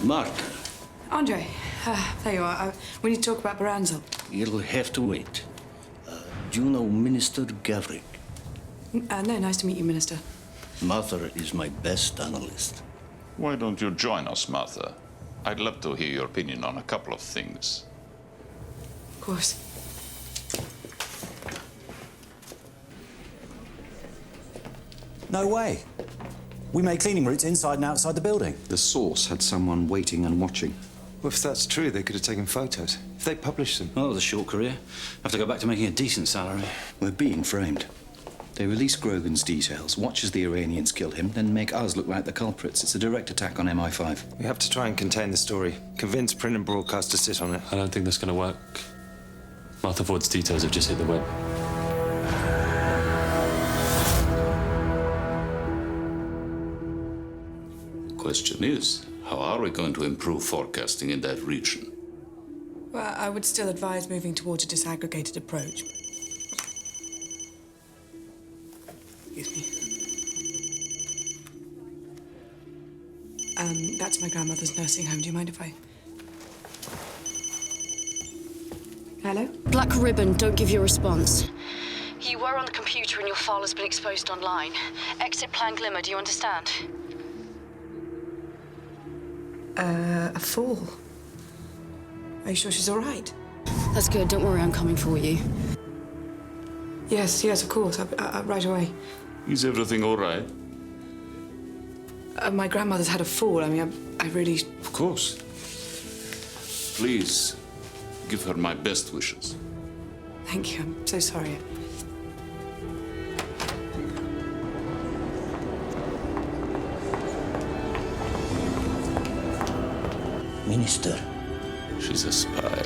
Martha, Andre, there you are. We need to talk about Baranzo. you'll have to wait. Do you know Minister Gavrik? No, nice to meet you, Minister. Martha is my best analyst. Why don't you join us, Martha? I'd love to hear your opinion on a couple of things. Of course. No way. We made cleaning routes inside and outside the building. The source had someone waiting and watching. Well, if that's true, they could have taken photos. If they published them. Oh, it was a short career. Have to go back to making a decent salary. We're being framed. They release Grogan's details, watch as the Iranians kill him, then make us look like the culprits. It's a direct attack on MI5. We have to try and contain the story. Convince print and broadcast to sit on it. I don't think that's going to work. Martha Ford's details have just hit the web. Question is, how are we going to improve forecasting in that region? Well, I would still advise moving towards a disaggregated approach. Excuse me. That's my grandmother's nursing home. Do you mind if I... Hello? Black ribbon, don't give your response. You were on the computer and your file has been exposed online. Exit plan glimmer, do you understand? A fool. Are you sure she's all right? That's good, don't worry, I'm coming for you. Yes, of course. Right away. Is everything all right? My grandmother's had a fall. I mean, I really... Of course. Please, give her my best wishes. Thank you. I'm so sorry. Minister. She's a spy.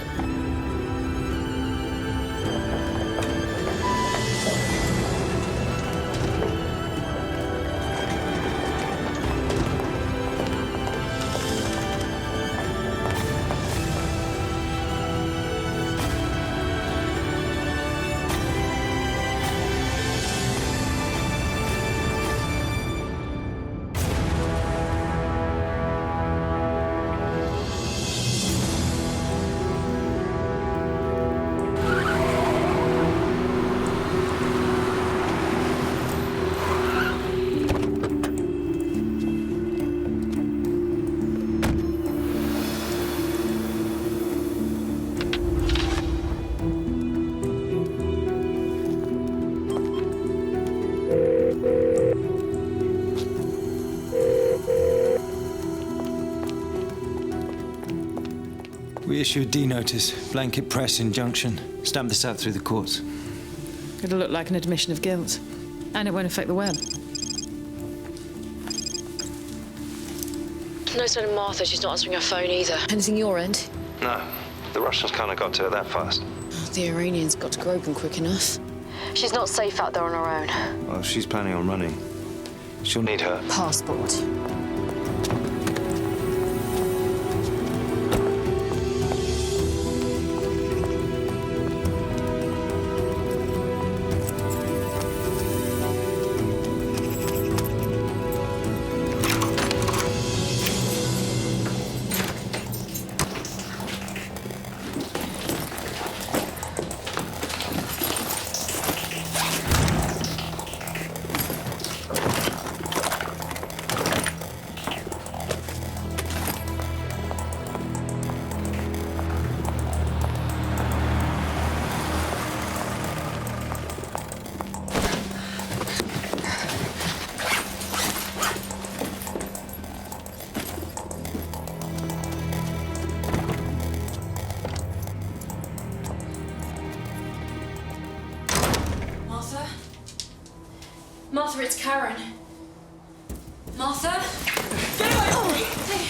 issue a D notice, blanket press injunction. Stamp this out through the courts. It'll look like an admission of guilt. And it won't affect the web. No sign of Martha. She's not answering her phone either. Anything your end? No, the Russians kind of got to her that fast. The Iranians got to Grogan quick enough. She's not safe out there on her own. Well, she's planning on running. She'll need her passport. Martha, it's Karen. Martha? Get away from me!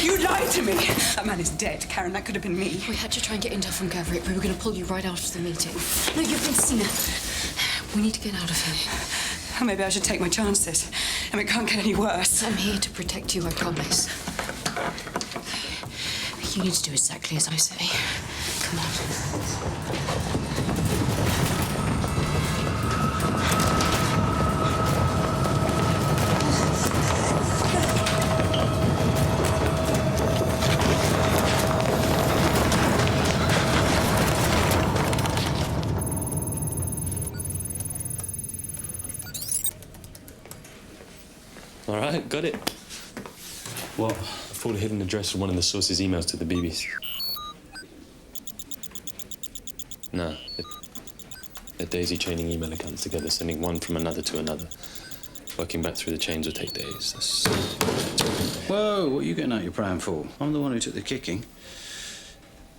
You lied to me! That man is dead, Karen. That could have been me. We had to try and get intel from Gavrik. We were going to pull you right after the meeting. No, you've been seen. We need to get out of here. Maybe I should take my chances. It can't get any worse. I'm here to protect you, I promise. You need to do exactly as I say. Come on. All right, got it. What? I found a hidden address from one of the source's emails to the BBC. No, they're daisy chaining email accounts together, sending one from another to another. Working back through the chains will take days. That's... Whoa, what are you getting out your pram for? I'm the one who took the kicking.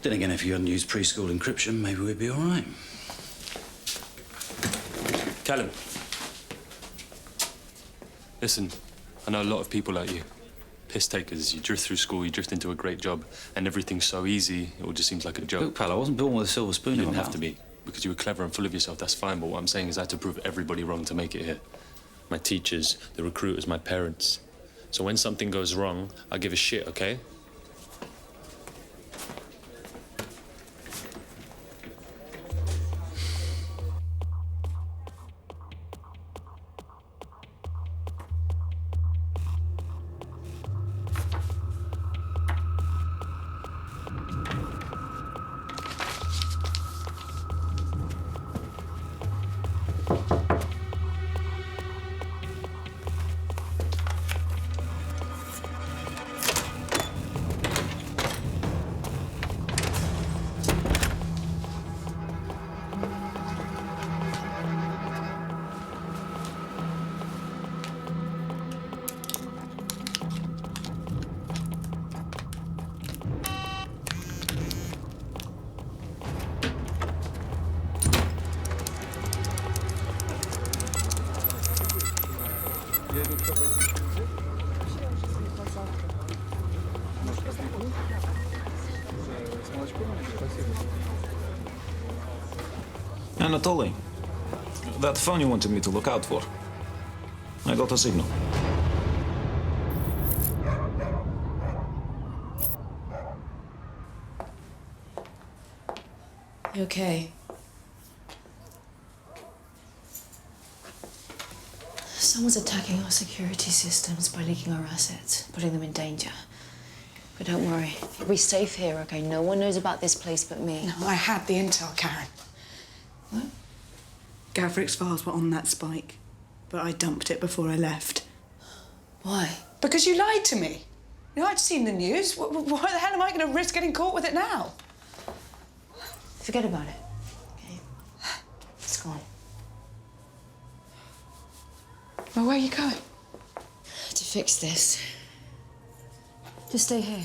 Then again, if you hadn't used preschool encryption, maybe we'd be all right. Callum. Listen, I know a lot of people like you. Piss takers. You drift through school, you drift into a great job, and everything's so easy, it all just seems like a joke. Look, pal, I wasn't born with a silver spoon You in my didn't mouth. have to be. Because you were clever and full of yourself, that's fine, but what I'm saying is I had to prove everybody wrong to make it here. My teachers, the recruiters, my parents. So when something goes wrong, I give a shit, okay? Anatoly, that phone you wanted me to look out for. I got a signal. You okay? Someone's attacking our security systems by leaking our assets, putting them in danger. But don't worry, you'll be safe here, okay? No one knows about this place but me. No, I had the intel, Karen. What? Gavrik's files were on that spike, but I dumped it before I left. Why? Because you lied to me. You know, I'd seen the news. Why the hell am I going to risk getting caught with it now? Forget about it, okay? It's gone. Well, where are you going? To fix this. Just stay here.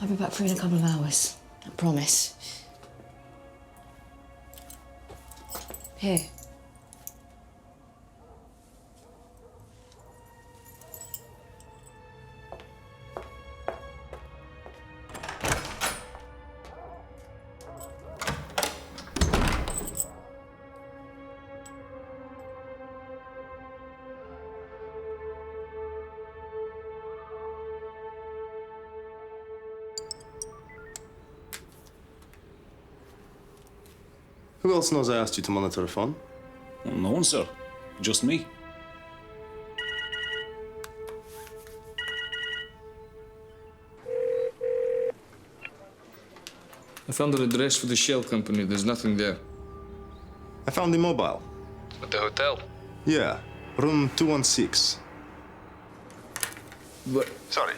I'll be back for you in a couple of hours. I promise. Here. Who else knows I asked you to monitor a phone? Well, no one, sir. Just me. I found an address for the shell company. There's nothing there. I found the mobile. At the hotel? Yeah, room 216. What? Sorry.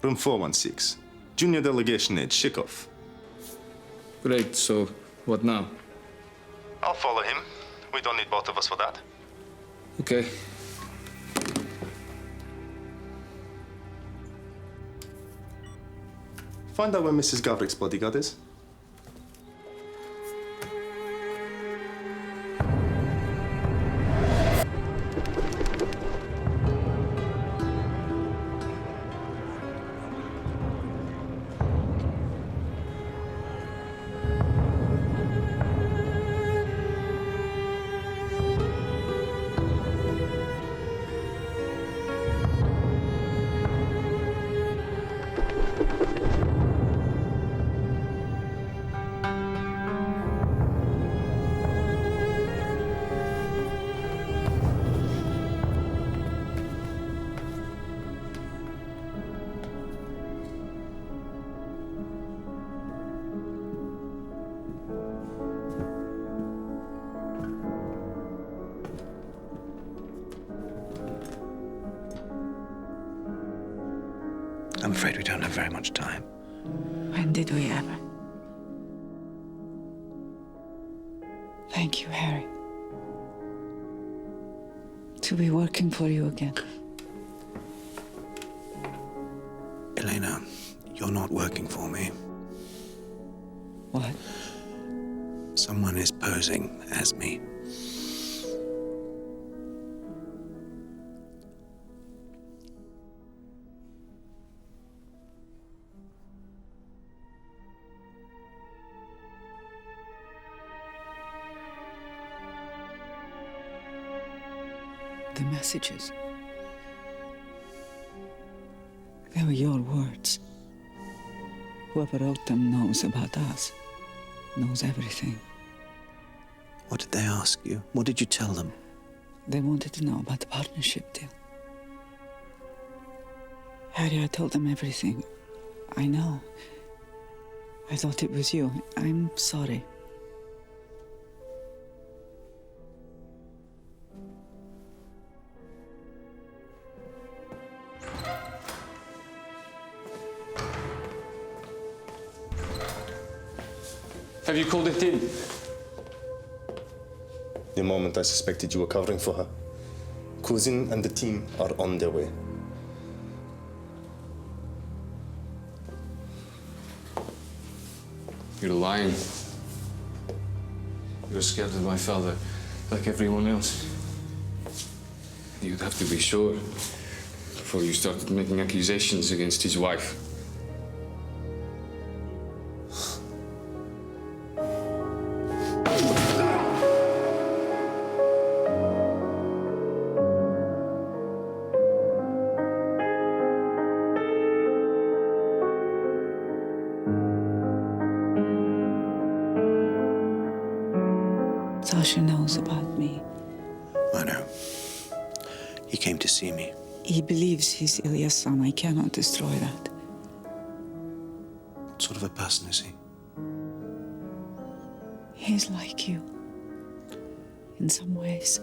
Room 416. Junior delegation aide, Shikov. Great, so what now? I'll follow him. We don't need both of us for that. Okay. Find out where Mrs. Gavrik's bodyguard is. I'm afraid we don't have very much time. When did we ever? Thank you, Harry. To be working for you again. Elena, you're not working for me. What? Someone is posing as me. The messages. They were your words. Whoever wrote them knows about us, knows everything. What did they ask you? What did you tell them? They wanted to know about the partnership deal. Harry, I told them everything. I know. I thought it was you. I'm sorry. Have you called it in? The moment I suspected you were covering for her. Cousin and the team are on their way. You're lying. You're scared of my father, like everyone else. You'd have to be sure before you started making accusations against his wife. Sasha knows about me. I know. He came to see me. He believes he's Ilya's son. I cannot destroy that. What sort of a person is he? He's like you. In some ways.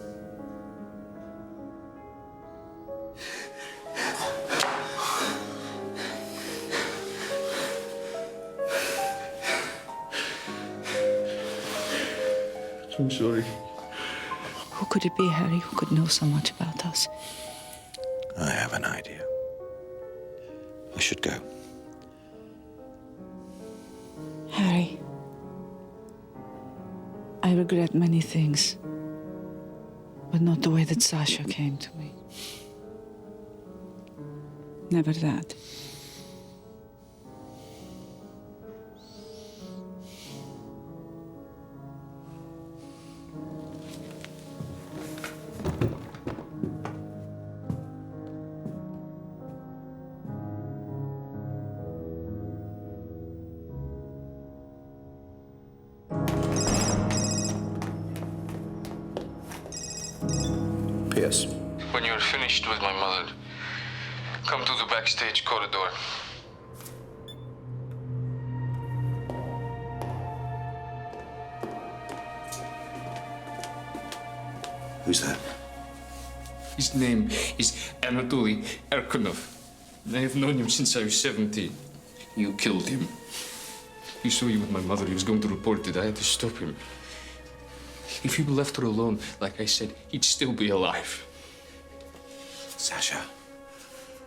I'm sorry. Who could it be, Harry, who could know so much about us? I have an idea. I should go. Harry, I regret many things, but not the way that Sasha came to me. Never that. Yes. When you're finished with my mother, come to the backstage corridor. Who's that? His name is Anatoly Erkunov. I have known him since I was 17. You killed him. He saw you with my mother. He was going to report it. I had to stop him. If you left her alone, like I said, he'd still be alive. Sasha,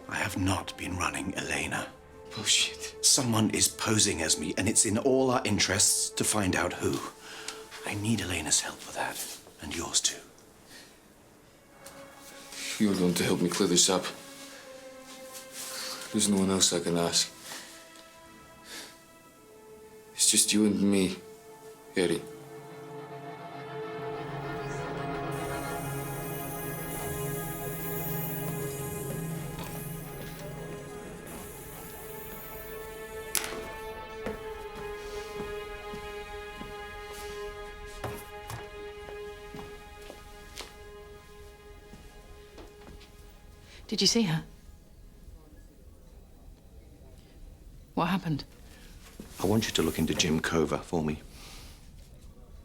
I have not been running Elena. Bullshit. Someone is posing as me, and it's in all our interests to find out who. I need Elena's help for that, and yours too. You're going to help me clear this up. There's no one else I can ask. It's just you and me, Harry. Did you see her? What happened? I want you to look into Jim Cover for me.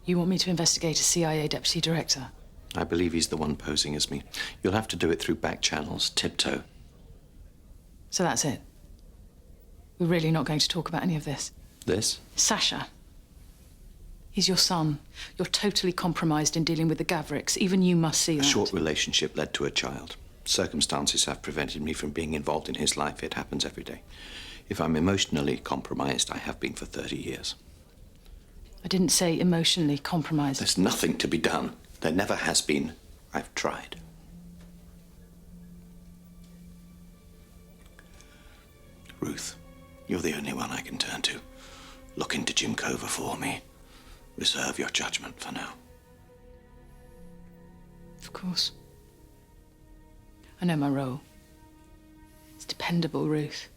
You want me to investigate a CIA deputy director? I believe he's the one posing as me. You'll have to do it through back channels, tiptoe. So that's it? We're really not going to talk about any of this? This? Sasha. He's your son. You're totally compromised in dealing with the Gavriks. Even you must see that. A short relationship led to a child. Circumstances have prevented me from being involved in his life. It happens every day. If I'm emotionally compromised, I have been for 30 years. I didn't say emotionally compromised. There's nothing to be done. There never has been. I've tried. Ruth, you're the only one I can turn to. Look into Jim Cover for me. Reserve your judgment for now. Of course. I know my role. It's dependable, Ruth.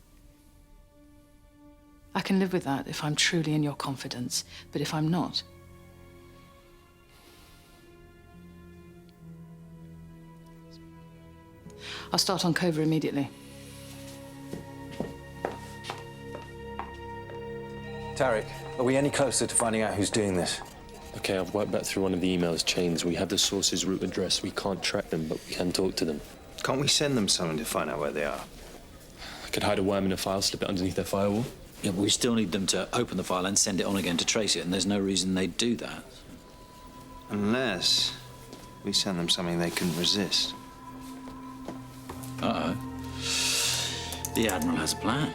I can live with that if I'm truly in your confidence, but if I'm not... I'll start on Cover immediately. Tarek, are we any closer to finding out who's doing this? Okay, I've worked back through one of the emails chains. We have the source's root address. We can't track them, but we can talk to them. Can't we send them something to find out where they are? I could hide a worm in a file, slip it underneath their firewall. Yeah, but we still need them to open the file and send it on again to trace it, and there's no reason they'd do that. Unless we send them something they can resist. Uh-oh. The Admiral has a plan.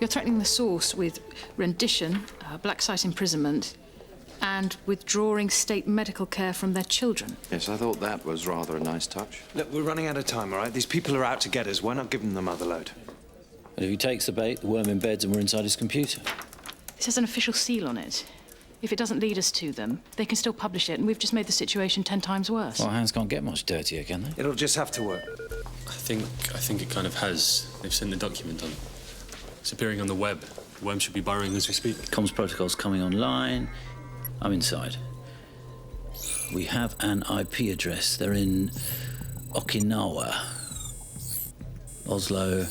You're threatening the source with rendition, black site imprisonment, and withdrawing state medical care from their children. Yes, I thought that was rather a nice touch. Look, we're running out of time, all right? These people are out to get us. Why not give them the mother load? And if he takes the bait, the worm embeds and we're inside his computer. This has an official seal on it. If it doesn't lead us to them, they can still publish it, and we've just made the situation 10 times worse. Well, hands can't get much dirtier, can they? It'll just have to work. I think it kind of has. They've sent the document on. It's appearing on the web. The worm should be burrowing as we speak. Comms protocol's coming online. I'm inside. We have an IP address. They're in Okinawa, Oslo,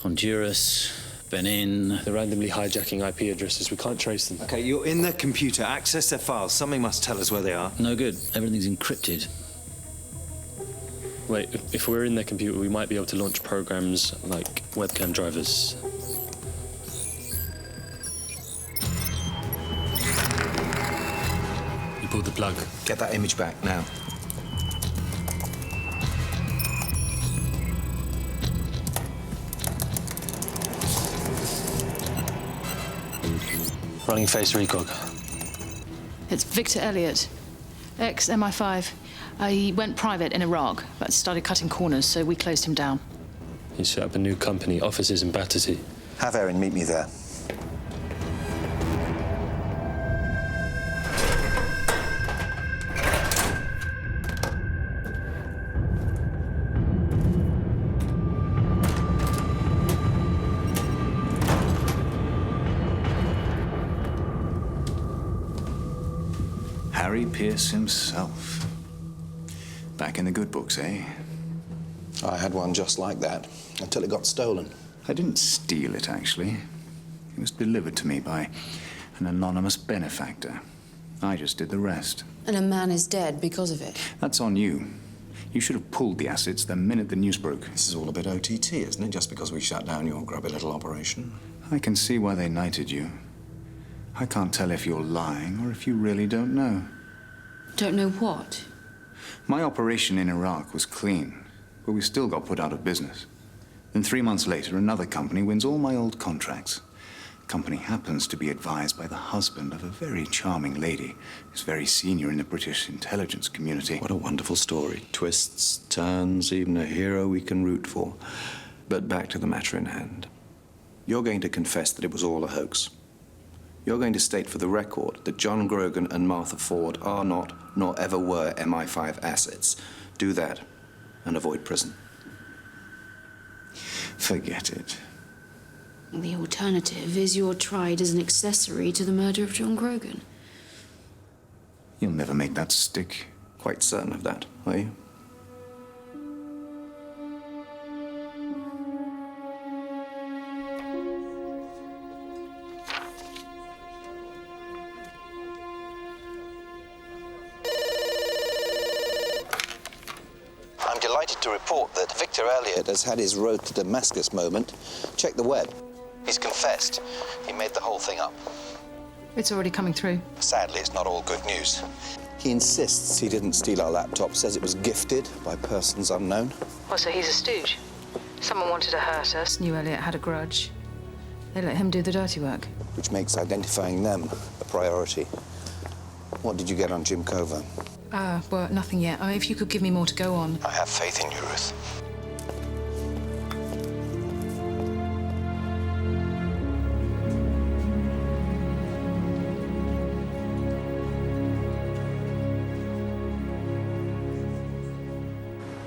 Honduras, Benin. They're randomly hijacking IP addresses. We can't trace them. Okay, you're in the computer. Access their files. Something must tell us where they are. No good. Everything's encrypted. Wait, if we're in their computer, we might be able to launch programs like webcam drivers. You pulled the plug. Get that image back now. Running face recog. It's Victor Elliott, ex-MI5. He went private in Iraq, but started cutting corners, so we closed him down. He set up a new company, offices in Battersea. Have Erin meet me there. Harry Pierce himself. Back in the good books, eh? I had one just like that, until it got stolen. I didn't steal it, actually. It was delivered to me by an anonymous benefactor. I just did the rest. And a man is dead because of it. That's on you. You should have pulled the assets the minute the news broke. This is all a bit OTT, isn't it? Just because we shut down your grubby little operation. I can see why they knighted you. I can't tell if you're lying or if you really don't know. Don't know what? My operation in Iraq was clean, but we still got put out of business. Then 3 months later, another company wins all my old contracts. The company happens to be advised by the husband of a very charming lady who's very senior in the British intelligence community. What a wonderful story. Twists, turns, even a hero we can root for. But back to the matter in hand. You're going to confess that it was all a hoax. You're going to state for the record that John Grogan and Martha Ford are not, nor ever were, MI5 assets. Do that, and avoid prison. Forget it. The alternative is you're tried as an accessory to the murder of John Grogan. You'll never make that stick. Quite certain of that, are you? I'm delighted to report that Victor Elliott has had his road to Damascus moment. Check the web. He's confessed. He made the whole thing up. It's already coming through. Sadly, it's not all good news. He insists he didn't steal our laptop, says it was gifted by persons unknown. Well, so he's a stooge. Someone wanted to hurt us, knew Elliot had a grudge. They let him do the dirty work. Which makes identifying them a priority. What did you get on Jim Cover? Well, nothing yet. If you could give me more to go on. I have faith in you, Ruth.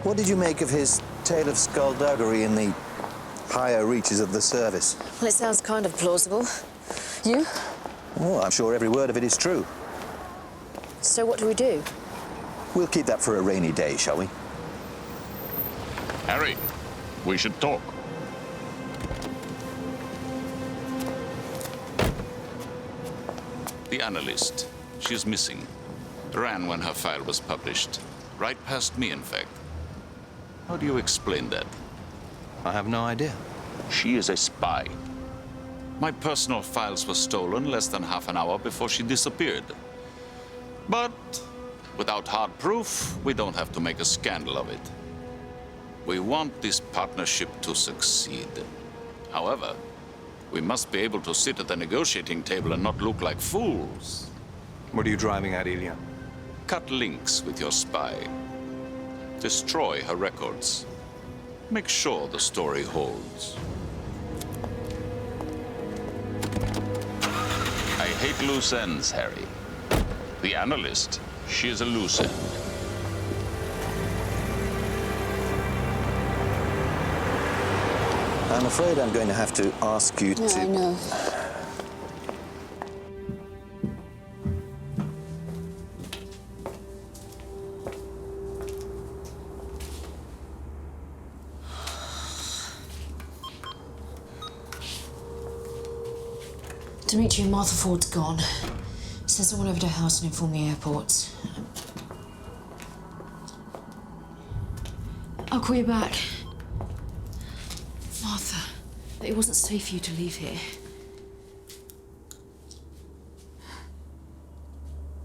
What did you make of his tale of skullduggery in the higher reaches of the service? Well, it sounds kind of plausible. You? Oh, I'm sure every word of it is true. So what do we do? We'll keep that for a rainy day, shall we? Harry, we should talk. The analyst. She's missing. Ran when her file was published. Right past me, in fact. How do you explain that? I have no idea. She is a spy. My personal files were stolen less than half an hour before she disappeared. But without hard proof, we don't have to make a scandal of it. We want this partnership to succeed. However, we must be able to sit at the negotiating table and not look like fools. What are you driving at, Ilya? Cut links with your spy. Destroy her records. Make sure the story holds. I hate loose ends, Harry. The analyst, she is a loose end. I'm afraid I'm going to have to ask you to... I know. Dimitri, Martha Ford's gone. Send someone over to her house and inform the airport. I'll call you back. Martha, it wasn't safe for you to leave here.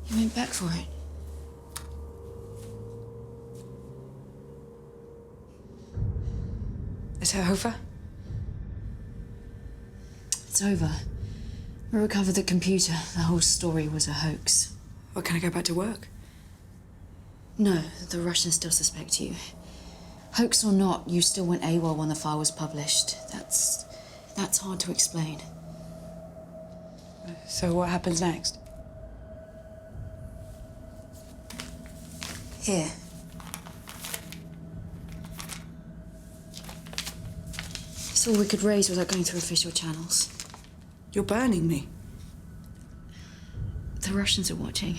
You went back for it. Is it over? It's over. We recovered the computer. The whole story was a hoax. Well, can I go back to work? No, the Russians still suspect you. Hoax or not, you still went AWOL when the file was published. That's hard to explain. So what happens next? Here. It's all we could raise without going through official channels. You're burning me. The Russians are watching.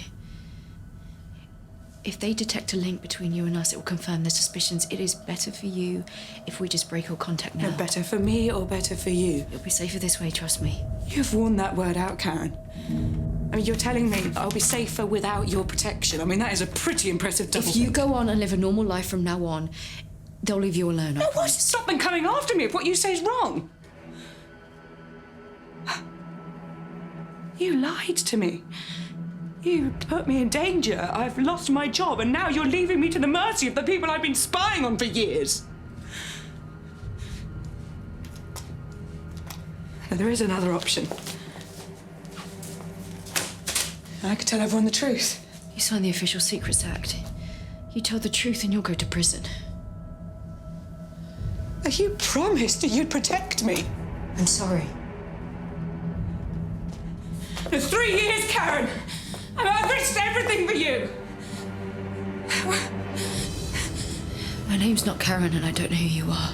If they detect a link between you and us, it will confirm their suspicions. It is better for you if we just break all contact now. No, better for me or better for you? You'll be safer this way, trust me. You've worn that word out, Karen. I mean, you're telling me I'll be safer without your protection. I mean, that is a pretty impressive double If you think. go on and live a normal life from now on, they'll leave you alone. No, what's to stop them coming after me if what you say is wrong? You lied to me. You put me in danger. I've lost my job, and now you're leaving me to the mercy of the people I've been spying on for years. Now, there is another option. I could tell everyone the truth. You signed the Official Secrets Act. You tell the truth and you'll go to prison. You promised you'd protect me. I'm sorry. For 3 years, Karen! I've risked everything for you! My name's not Karen and I don't know who you are.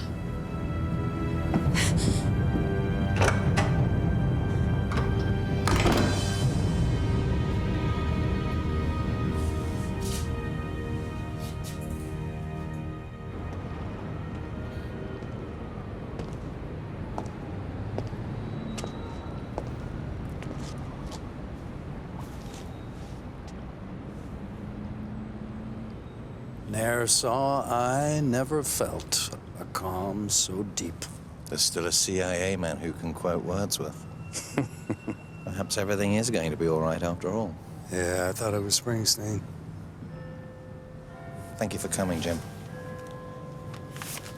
Ne'er saw I, never felt a calm so deep. There's still a CIA man who can quote Wordsworth. Perhaps everything is going to be all right after all. Yeah, I thought it was Springsteen. Thank you for coming, Jim.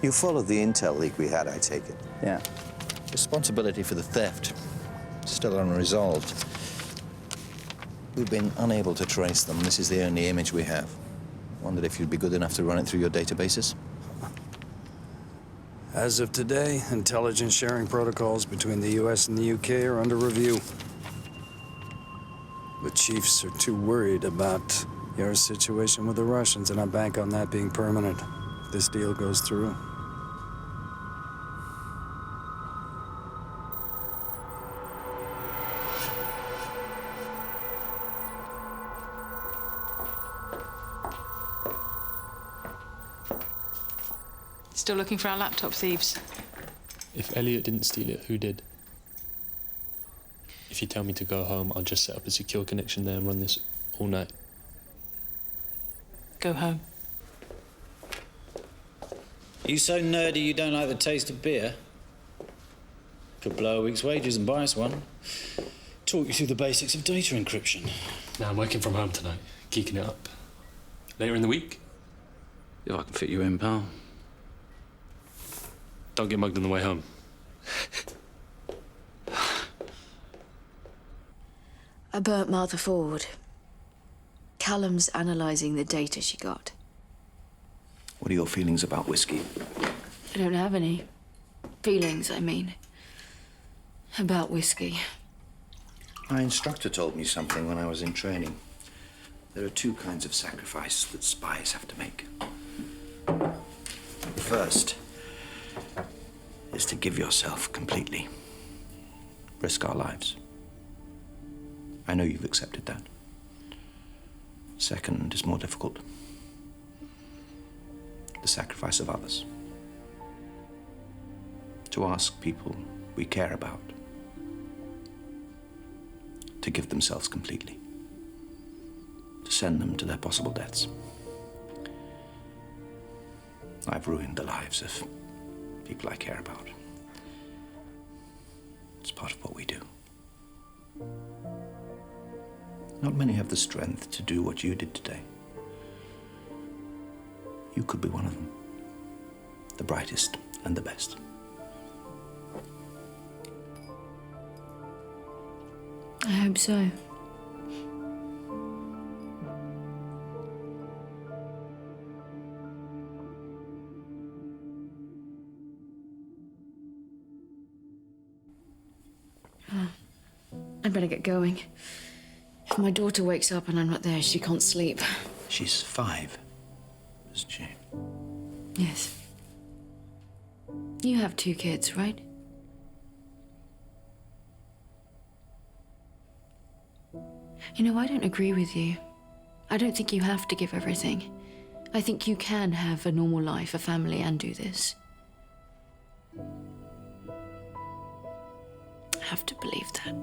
You followed the intel leak we had, I take it? Yeah. Responsibility for the theft still unresolved. We've been unable to trace them. This is the only image we have. Wondered if you'd be good enough to run it through your databases? As of today, intelligence sharing protocols between the US and the UK are under review. The chiefs are too worried about your situation with the Russians, and I bank on that being permanent if this deal goes through. Still looking for our laptop thieves? If Elliot didn't steal it, who did? If you tell me to go home, I'll just set up a secure connection there and run this all night. Go home. You so nerdy you don't like the taste of beer? Could blow a week's wages and buy us one. Talk you through the basics of data encryption. Now I'm working from home tonight, geeking it up. Later in the week? If I can fit you in, pal. Don't get mugged on the way home. I burnt Martha Ford. Callum's analysing the data she got. What are your feelings about whiskey? I don't have any. Feelings, I mean. About whiskey. My instructor told me something when I was in training. There are two kinds of sacrifice that spies have to make. The first is to give yourself completely. Risk our lives. I know you've accepted that. Second is more difficult. The sacrifice of others. To ask people we care about to give themselves completely, to send them to their possible deaths. I've ruined the lives of people I care about. It's part of what we do. Not many have the strength to do what you did today. You could be one of them. The brightest and the best. I hope so. I'd better get going. If my daughter wakes up and I'm not there, she can't sleep. She's 5, isn't she? Yes. You have 2 kids, right? You know, I don't agree with you. I don't think you have to give everything. I think you can have a normal life, a family, and do this. I have to believe that.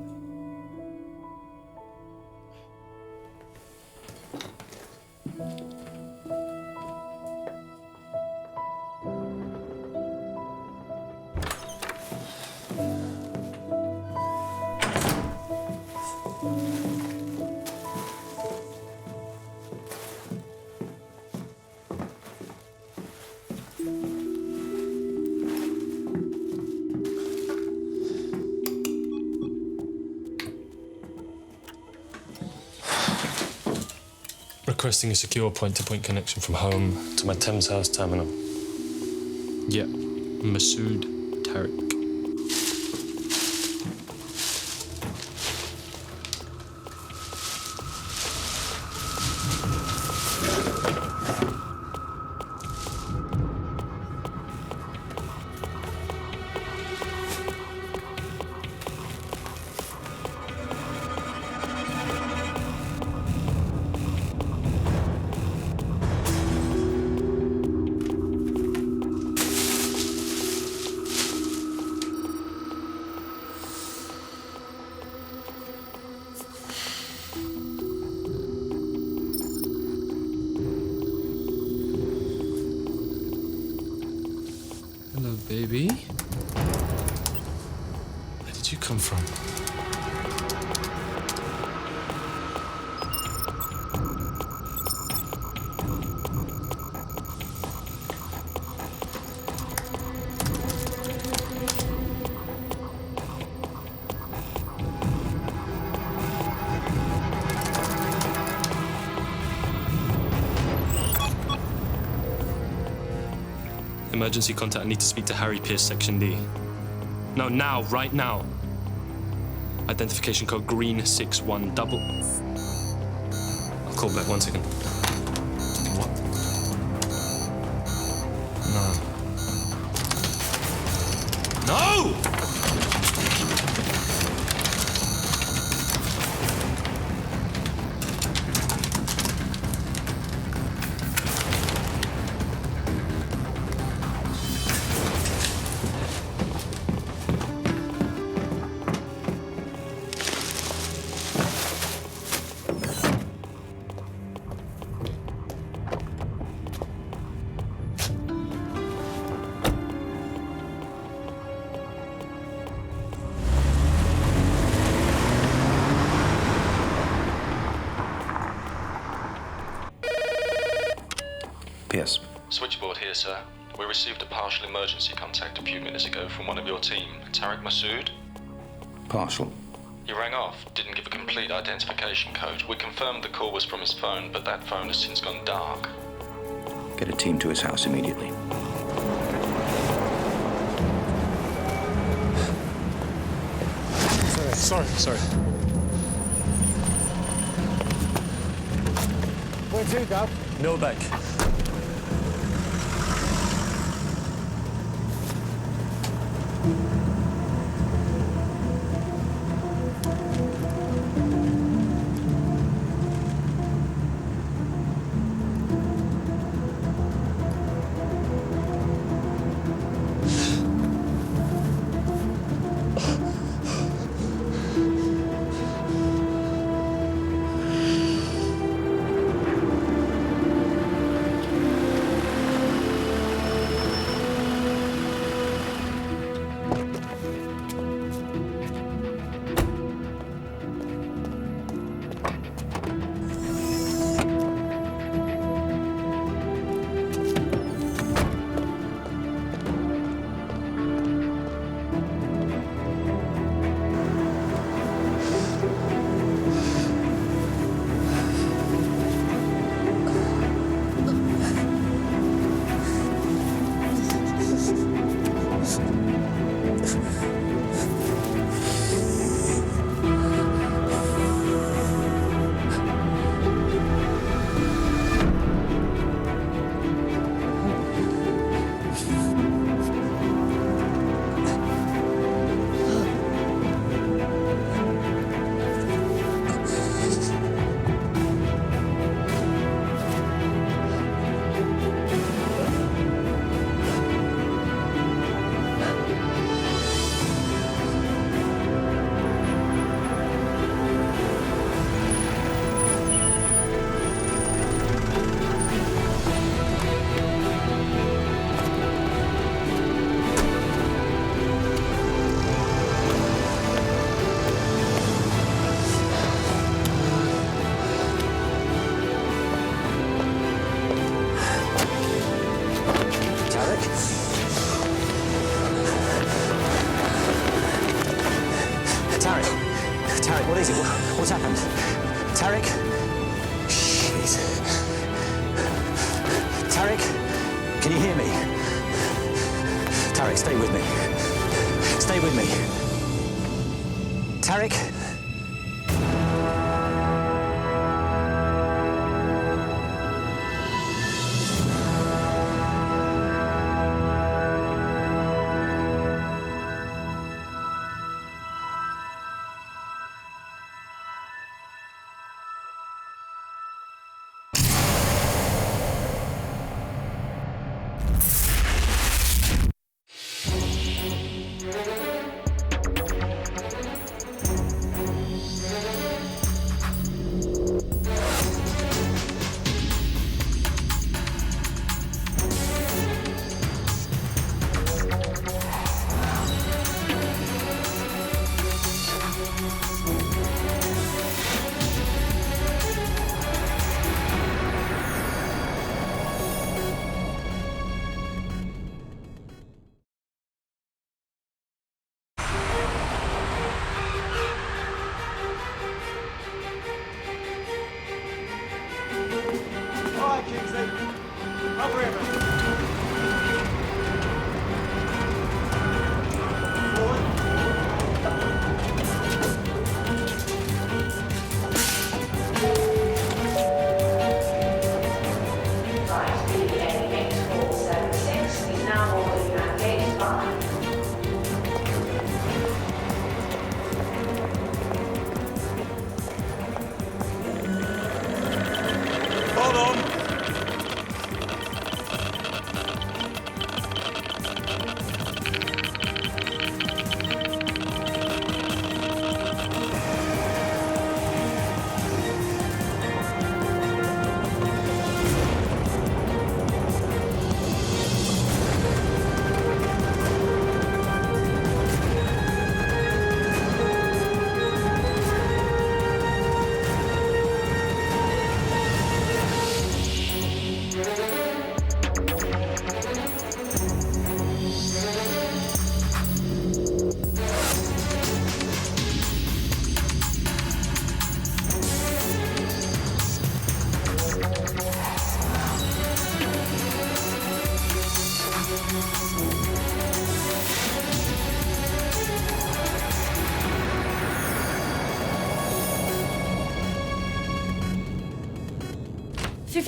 Requesting a secure point-to-point connection from home to my Thames House terminal. Yep, Masood Tariq. Baby? Where did you come from? Emergency contact. I need to speak to Harry Pierce, Section D. No, now, right now. Identification code green 61 double. I'll call back, 1 second. What? No. No! Pierce. Switchboard here, sir. We received a partial emergency contact a few minutes ago from one of your team, Tariq Masood. Partial. He rang off, didn't give a complete identification code. We confirmed the call was from his phone, but that phone has since gone dark. Get a team to his house immediately. Sorry. Where to, Gav? No back. Tarek! Tarek, what is it? What's happened? Tarek? Shit. Tarek? Can you hear me? Tarek, stay with me. Stay with me. Tarek?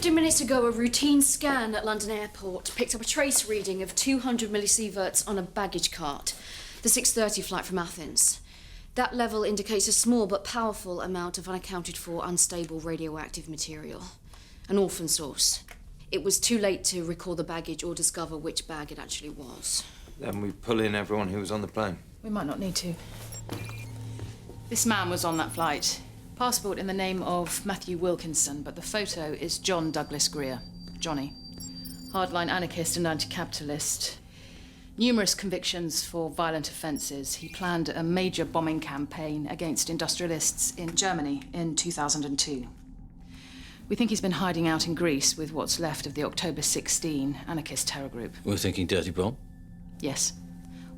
Minutes ago, a routine scan at London Airport picked up a trace reading of 200 millisieverts on a baggage cart, the 6:30 flight from Athens. That level indicates a small but powerful amount of unaccounted for unstable radioactive material, an orphan source. It was too late to recall the baggage or discover which bag it actually was. Then we pull in everyone who was on the plane. We might not need to. This man was on that flight. Passport in the name of Matthew Wilkinson, but the photo is John Douglas Greer, Johnny. Hardline anarchist and anti-capitalist. Numerous convictions for violent offences. He planned a major bombing campaign against industrialists in Germany in 2002. We think he's been hiding out in Greece with what's left of the October 16 anarchist terror group. We're thinking dirty bomb? Yes.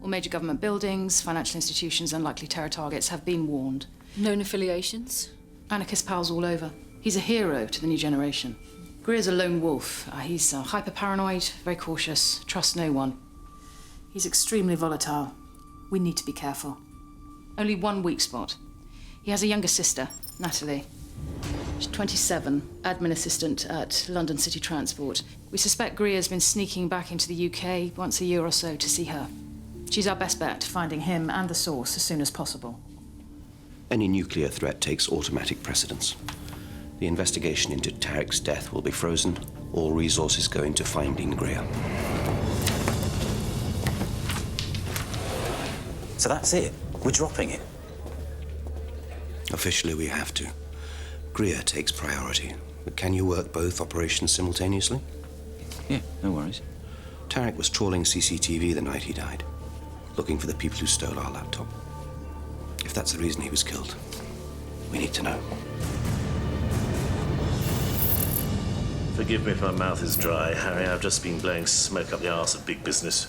All major government buildings, financial institutions, and likely terror targets have been warned. Known affiliations? Anarchist pals all over. He's a hero to the new generation. Greer's a lone wolf. He's hyper-paranoid, very cautious, trusts no one. He's extremely volatile. We need to be careful. Only one weak spot. He has a younger sister, Natalie. She's 27, admin assistant at London City Transport. We suspect Greer's been sneaking back into the UK once a year or so to see her. She's our best bet, finding him and the source as soon as possible. Any nuclear threat takes automatic precedence. The investigation into Tarek's death will be frozen, all resources going to finding Greer. So that's it? We're dropping it? Officially, we have to. Greer takes priority. But can you work both operations simultaneously? Yeah, no worries. Tarek was trawling CCTV the night he died, looking for the people who stole our laptop. If that's the reason he was killed, we need to know. Forgive me if my mouth is dry, Harry. I've just been blowing smoke up the arse of big business.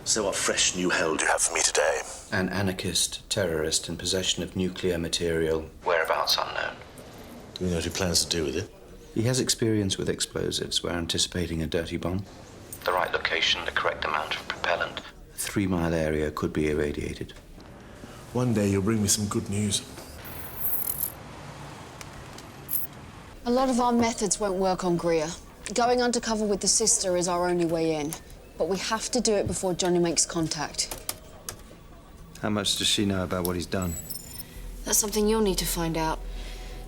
So what fresh new hell do you have for me today? An anarchist terrorist in possession of nuclear material, whereabouts unknown. Do we know what he plans to do with it? He has experience with explosives. We're anticipating a dirty bomb. The right location, the correct amount of propellant. A 3-mile area could be irradiated. One day you'll bring me some good news. A lot of our methods won't work on Greer. Going undercover with the sister is our only way in. But we have to do it before Johnny makes contact. How much does she know about what he's done? That's something you'll need to find out.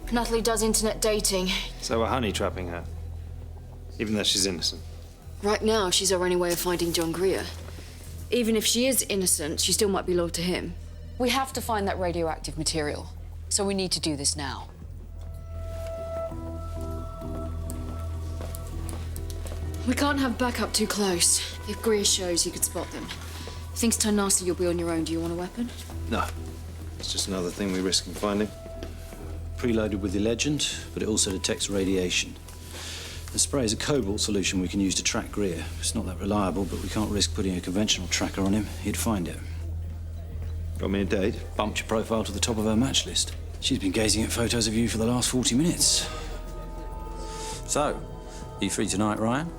Natalie does internet dating. So we're honey trapping her, even though she's innocent. Right now, she's our only way of finding John Greer. Even if she is innocent, she still might be loyal to him. We have to find that radioactive material, so we need to do this now. We can't have backup too close. If Greer shows, he could spot them. If things turn nasty, you'll be on your own. Do you want a weapon? No. It's just another thing we risk finding. Preloaded with the legend, but it also detects radiation. The spray is a cobalt solution we can use to track Greer. It's not that reliable, but we can't risk putting a conventional tracker on him. He'd find it. Got me a date? Bumped your profile to the top of her match list. She's been gazing at photos of you for the last 40 minutes. So, are you free tonight, Ryan?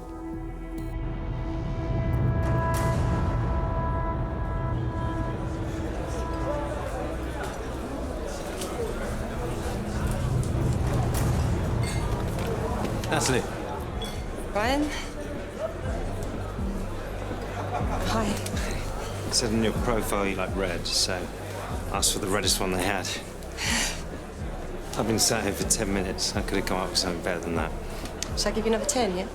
Natalie. Ryan? Hi. It said in your profile you like red, so asked for the reddest one they had. I've been sat here for 10 minutes. I could have come up with something better than that. Shall I give you another 10, yeah?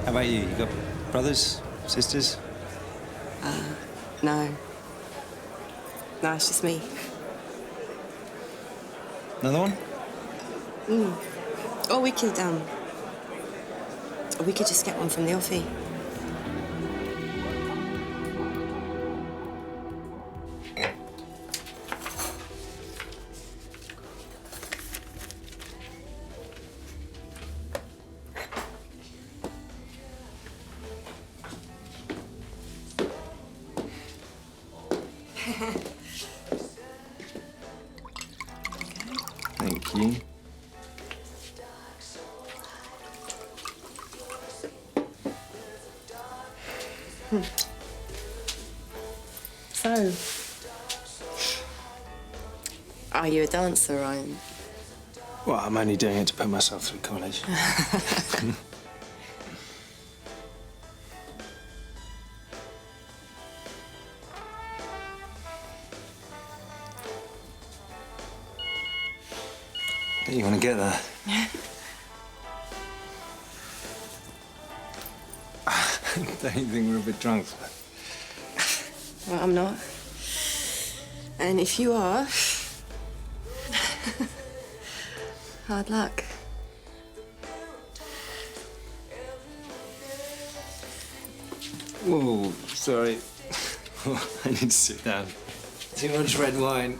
How about you? You got brothers, sisters? No. No, it's just me. Another one? Or we could just get one from the offie. Thank you. So, are you a dancer, Ryan? Well, I'm only doing it to put myself through college. You want to get there? Don't you think we're a bit drunk? Well, I'm not. And if you are, hard luck. Whoa, sorry. I need to sit down. Too much red wine.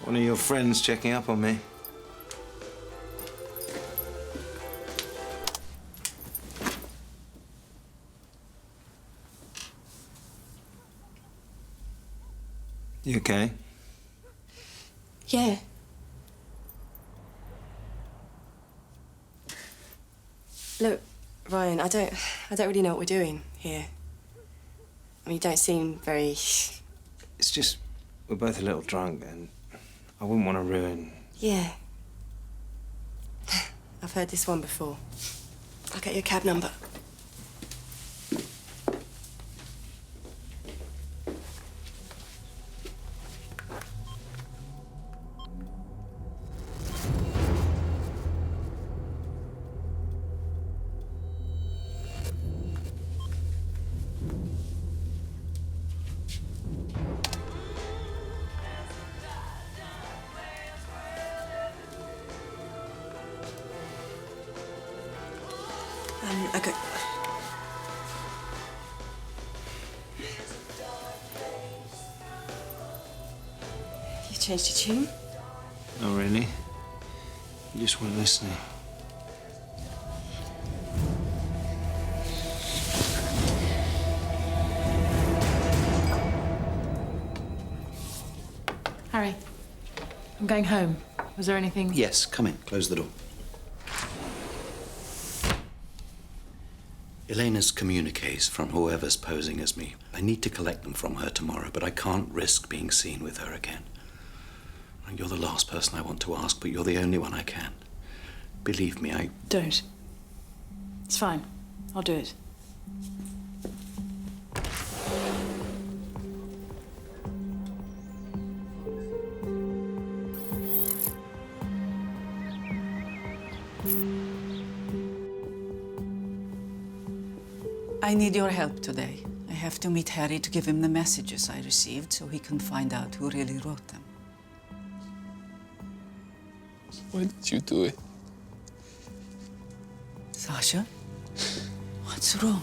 One of your friends checking up on me. You okay? Yeah. Look, Ryan, I don't really know what we're doing here. I mean, you don't seem very... It's just, we're both a little drunk and I wouldn't want to ruin... Yeah. I've heard this one before. I'll get your cab number. Okay. You changed your tune? Not really. You just weren't listening. Harry, I'm going home. Was there anything? Yes, come in. Close the door. Elena's communiques from whoever's posing as me. I need to collect them from her tomorrow, but I can't risk being seen with her again. You're the last person I want to ask, but you're the only one I can. Believe me, I... Don't. It's fine. I'll do it. I need your help today. I have to meet Harry to give him the messages I received so he can find out who really wrote them. Why did you do it? Sasha? What's wrong?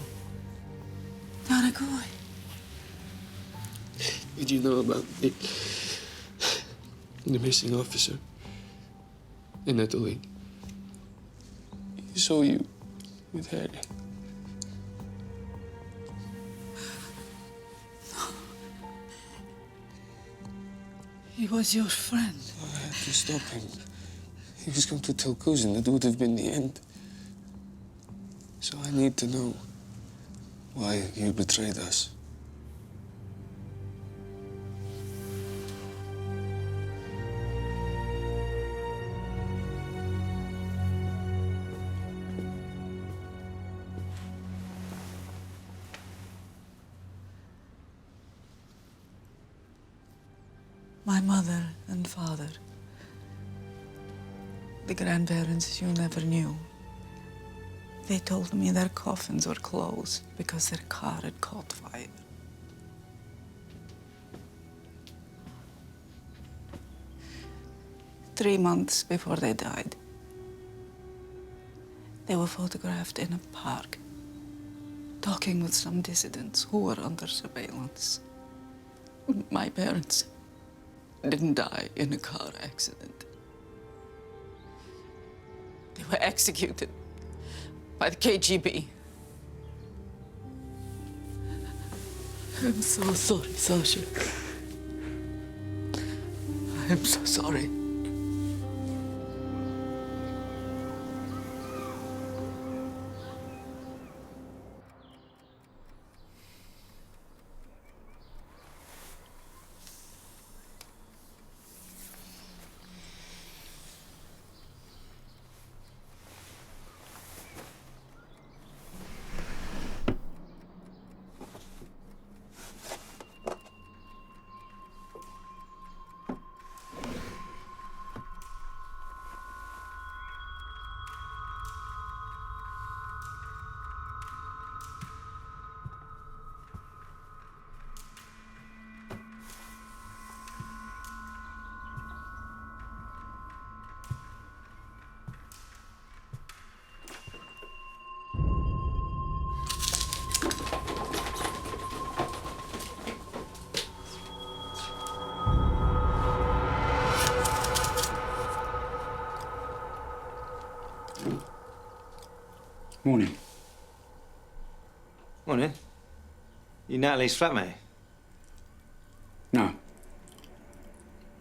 Dangling. Did you know about the missing officer in Italy? He saw you with Harry. He was your friend. I had to stop him. He was going to tell cousin. That would have been the end. So I need to know why you betrayed us. My mother and father, the grandparents you never knew, they told me their coffins were closed because their car had caught fire. Three months before they died, they were photographed in a park, talking with some dissidents who were under surveillance. My parents didn't die in a car accident. They were executed by the KGB. I'm so sorry, Sasha. I'm so sorry. Morning. Morning. You Natalie's flatmate? No.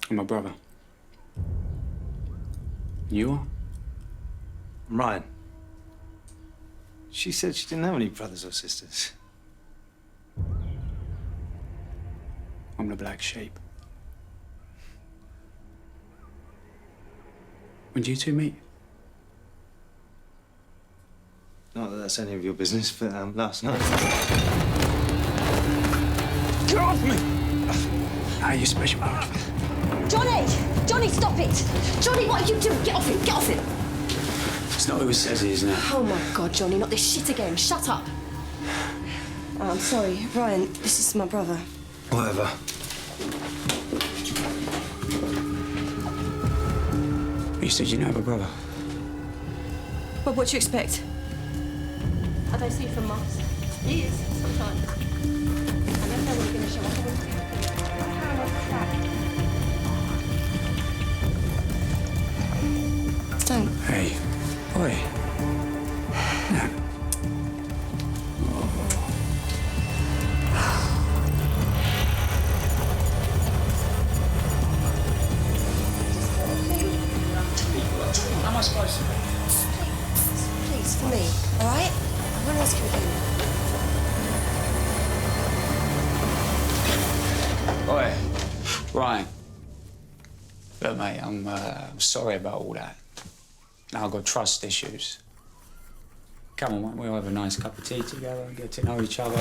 I'm my brother. You are? I'm Ryan. She said she didn't have any brothers or sisters. I'm the black sheep. When did you two meet? Not that that's any of your business, but last night. Get off me! Ah, you special moment. Johnny! Johnny, stop it! Johnny, what are you doing? Get off him! Get off him! It's not who it says he is now. Oh my God, Johnny, not this shit again. Shut up! I'm sorry, Ryan. This is my brother. Whatever. You said you know have a brother. Well, what do you expect? I don't see from Mars. He is, sometimes. I never know when you're going to show up. Don't. Hey, boy. Yeah. How am I supposed to? Please, for me, all right? What else can we do? Oi, Ryan. Look, mate, I'm sorry about all that. Now I've got trust issues. Come on, we'll have a nice cup of tea together and get to know each other.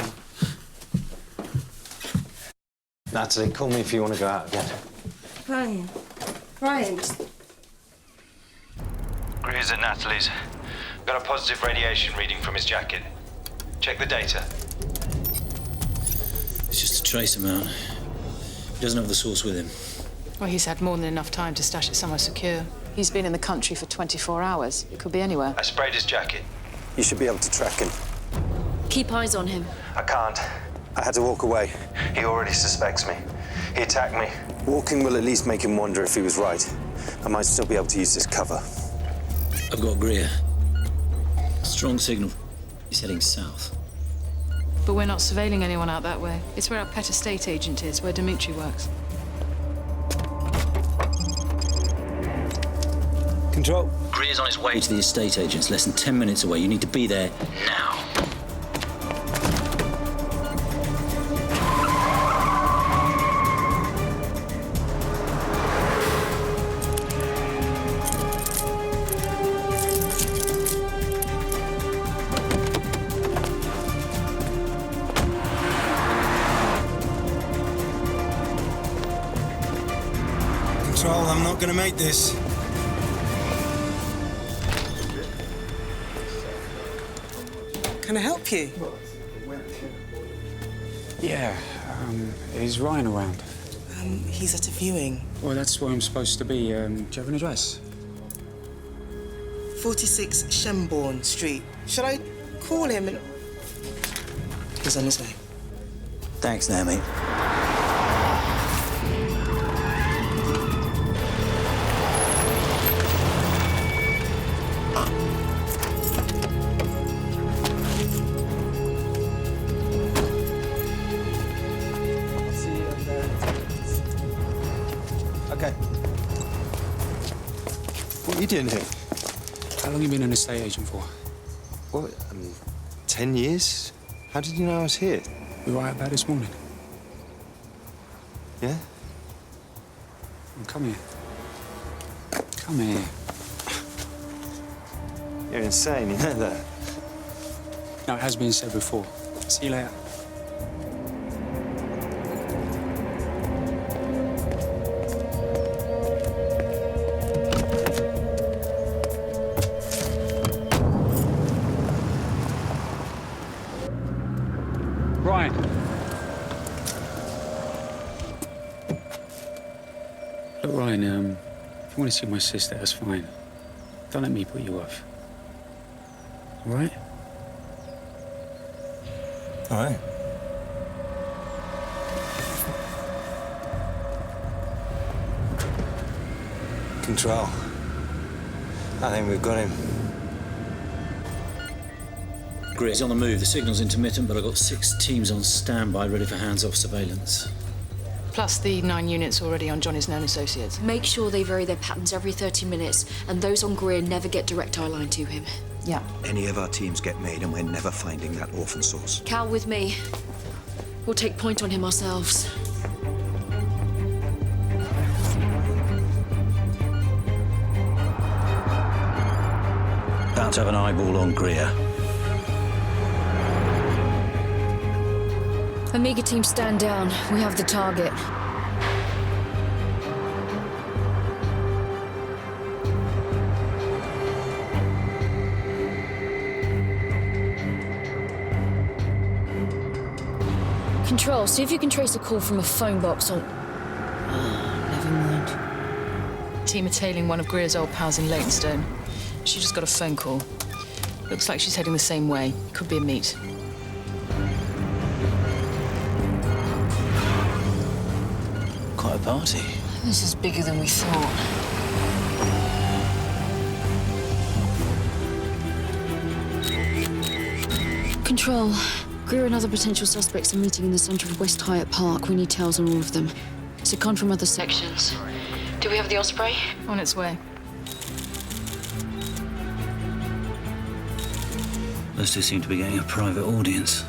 Natalie, call me if you want to go out again. Ryan. Ryan. Greer's at Natalie's. Got a positive radiation reading from his jacket. Check the data. It's just a trace amount. He doesn't have the source with him. Well, he's had more than enough time to stash it somewhere secure. He's been in the country for 24 hours. It could be anywhere. I sprayed his jacket. You should be able to track him. Keep eyes on him. I can't. I had to walk away. He already suspects me. He attacked me. Walking will at least make him wonder if he was right. I might still be able to use this cover. I've got Greer. Strong signal. He's heading south. But we're not surveilling anyone out that way. It's where our pet estate agent is, where Dimitri works. Control. Greer's on his way to the estate agents, less than 10 minutes away. You need to be there now. Control, I'm not gonna make this. Can I help you? Yeah, is Ryan around? He's at a viewing. Well, that's where I'm supposed to be. Do you have an address? 46 Shenbourne Street. Shall I call him and... He's on his way. Thanks, Naomi. Okay. What are you doing here? How long have you been an estate agent for? What, 10 years? How did you know I was here? We were out about this morning. Yeah? Come here. Come here. You're insane, you know that? No, it has been said before. See you later. Ryan. Look, Ryan, if you want to see my sister, that's fine. Don't let me put you off. All right? All right. Control. I think we've got him. Greer's on the move. The signal's intermittent, but I've got 6 teams on standby ready for hands-off surveillance. Plus the 9 units already on Johnny's known associates. Make sure they vary their patterns every 30 minutes, and those on Greer never get direct eye line to him. Yeah. Any of our teams get made, and we're never finding that orphan source. Cal with me. We'll take point on him ourselves. Bound to have an eyeball on Greer. Amiga team, stand down. We have the target. Control, see if you can trace a call from a phone box on... never mind. Team are tailing one of Greer's old pals in Leytonstone. She just got a phone call. Looks like she's heading the same way. Could be a meet. Quite a party. This is bigger than we thought. Control. Greer and other potential suspects are meeting in the centre of West Hyatt Park. We need tails on all of them. Second from other sections. Do we have the Osprey? On its way. Those two seem to be getting a private audience.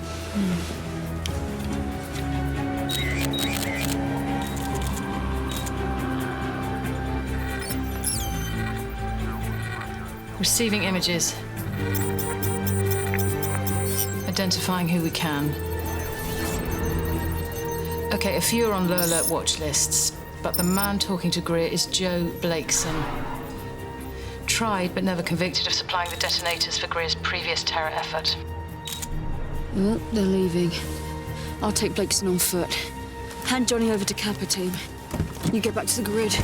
Receiving images. Identifying who we can. Okay, a few are on low alert watch lists, but the man talking to Greer is Joe Blakeson. Tried but never convicted of supplying the detonators for Greer's previous terror effort. Oh, they're leaving. I'll take Blakeson on foot. Hand Johnny over to Kappa team. You get back to the grid.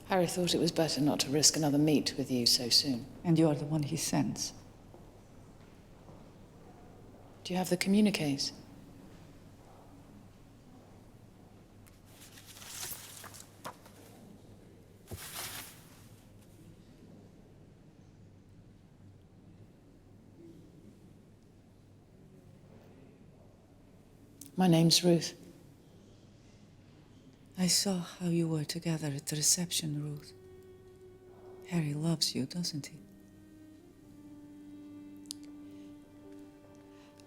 Harry thought it was better not to risk another meet with you so soon. And you're the one he sends. Do you have the communiques? My name's Ruth. I saw how you were together at the reception, Ruth. Harry loves you, doesn't he?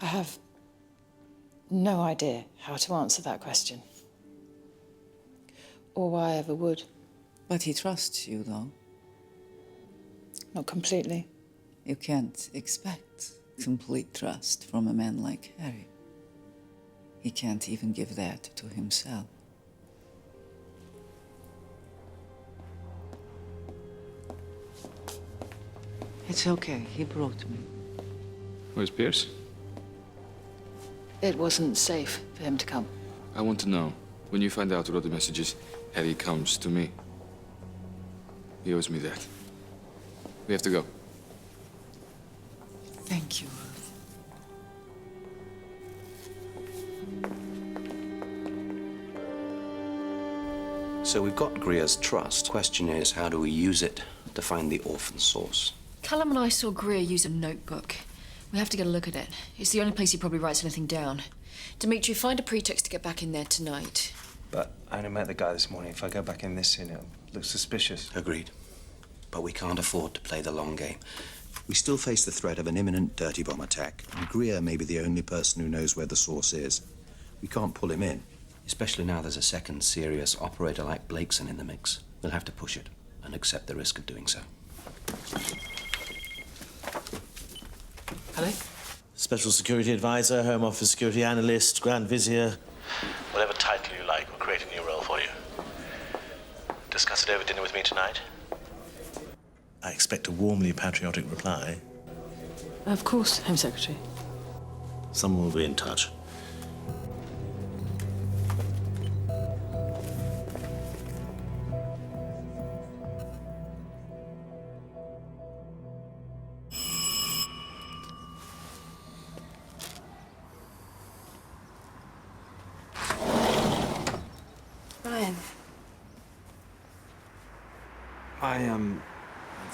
I have no idea how to answer that question. Or why I ever would. But he trusts you, though. Not completely. You can't expect complete trust from a man like Harry. He can't even give that to himself. It's okay. He brought me. Where's Pierce? It wasn't safe for him to come. I want to know, when you find out about the messages, Harry comes to me. He owes me that. We have to go. Thank you. So we've got Greer's trust. Question is, how do we use it to find the orphan source? Callum and I saw Greer use a notebook. We have to get a look at it. It's the only place he probably writes anything down. Dimitri, find a pretext to get back in there tonight. But I only met the guy this morning. If I go back in this soon, it'll look suspicious. Agreed. But we can't afford to play the long game. We still face the threat of an imminent dirty bomb attack, and Greer may be the only person who knows where the source is. We can't pull him in, especially now there's a second serious operator like Blakeson in the mix. We'll have to push it and accept the risk of doing so. Hello? Special Security Advisor, Home Office Security Analyst, Grand Vizier, whatever title you like, we'll create a new role for you. Discuss it over dinner with me tonight? I expect a warmly patriotic reply. Of course, Home Secretary. Someone will be in touch. Ryan.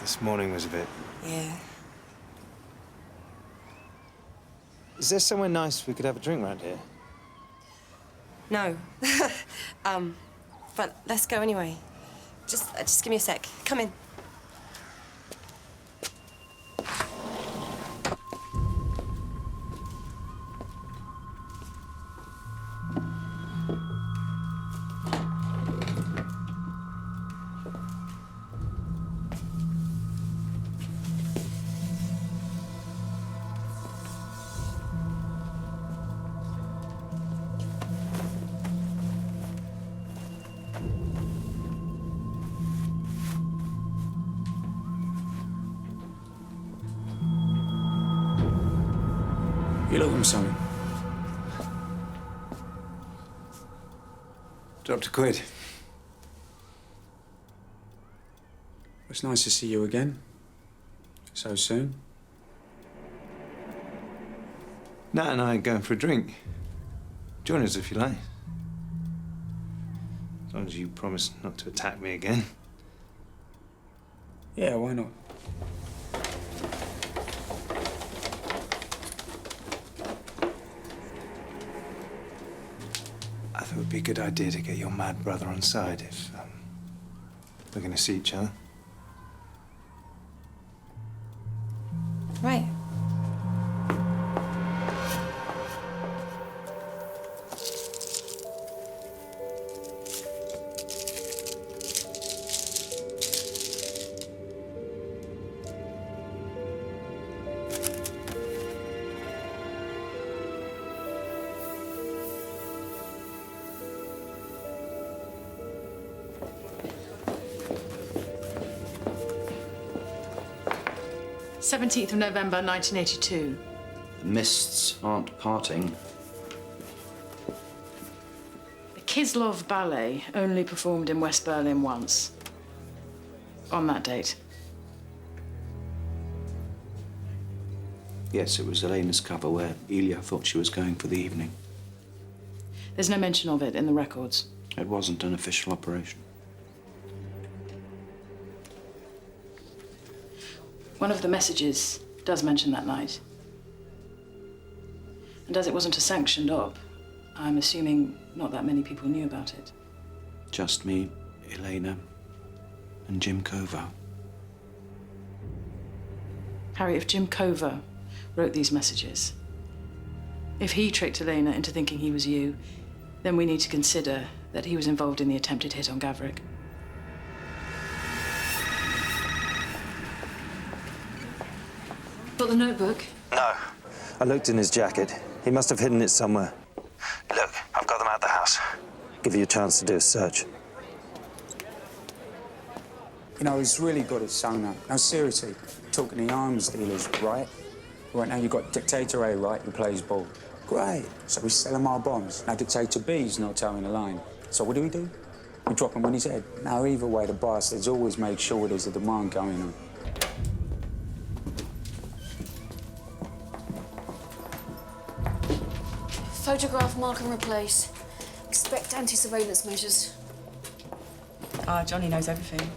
This morning was a bit... Yeah. Is there somewhere nice we could have a drink around here? No. But let's go anyway. Just give me a sec. Come in. You looking for something? Dropped a quid. It's nice to see you again. So soon. Nat and I are going for a drink. Join us if you like. As long as you promise not to attack me again. Yeah, why not? I thought it would be a good idea to get your mad brother on side if we're going to see each other. Right. Seventeenth of November, 1982. The mists aren't parting. The Kislov Ballet only performed in West Berlin once. On that date. Yes, it was Elena's cover where Ilya thought she was going for the evening. There's no mention of it in the records. It wasn't an official operation. One of the messages does mention that night. And as it wasn't a sanctioned op, I'm assuming not that many people knew about it. Just me, Elena, and Jim Cover. Harry, if Jim Cover wrote these messages, if he tricked Elena into thinking he was you, then we need to consider that he was involved in the attempted hit on Gavrik. Got the notebook? No. I looked in his jacket. He must have hidden it somewhere. Look, I've got them out the house. Give you a chance to do a search. You know, he's really got his sonar. Now, seriously, talking to the arms dealers, right? Right now, you've got Dictator A, right, who plays ball. Great. So we sell him our bombs. Now, Dictator B's not towing the line. So what do? We drop him on his head. Now, either way, the bastards always make sure there's a demand going on. Photograph, mark and replace. Expect anti-surveillance measures. Ah, Johnny knows everything.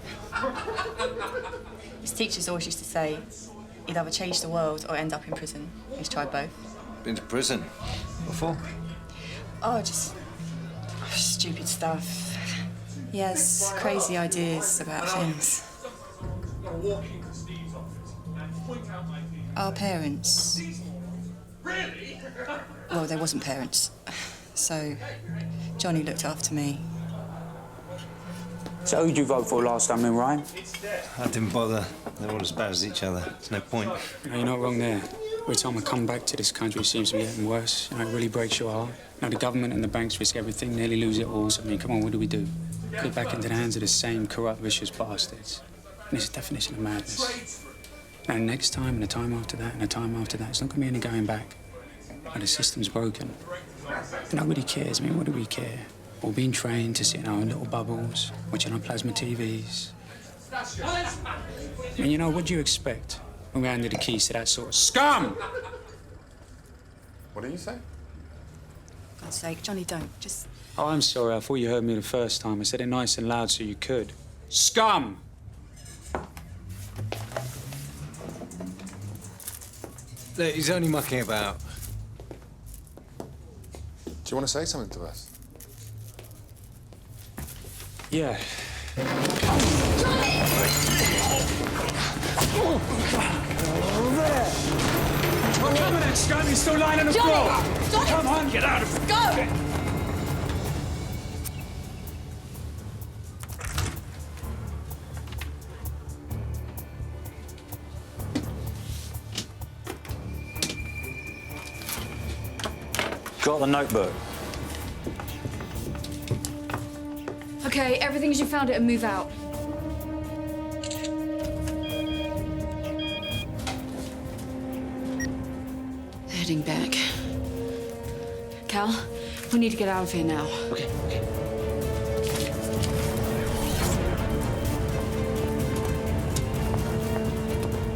His teachers always used to say he'd either change the world or end up in prison. He's tried both. Been to prison? Before? Oh, just stupid stuff. He has crazy ideas about things. Our parents... Well, there wasn't parents. So, Johnny looked after me. So who'd you vote for last time then, Ryan? I didn't bother. They're all as bad as each other. There's no point. No, you're not wrong there. Every time I come back to this country, it seems to be getting worse. You know, it really breaks your heart. You know, the government and the banks risk everything, nearly lose it all. So, I mean, come on, what do we do? Put it back into the hands of the same corrupt, vicious bastards. And it's a definition of madness. Now, next time, and the time after that, and the time after that, it's not going to be any going back. But the system's broken. Nobody cares. I mean, what do we care? We're being trained to sit in our own little bubbles, watching our plasma TVs. I mean, you know, what do you expect when we handed the keys to that sort of scum? What did you say? For God's sake, Johnny, don't. Just... Oh, I'm sorry. I thought you heard me the first time. I said it nice and loud so you could. Scum! Look, he's only mucking about. Do you want to say something to us? Yeah. Johnny! Come on, scum! He's still lying on the floor! Johnny! Come on, get out of it! Go! Got the notebook. Okay, everything as you found it and move out. Heading back. Cal, we need to get out of here now. Okay.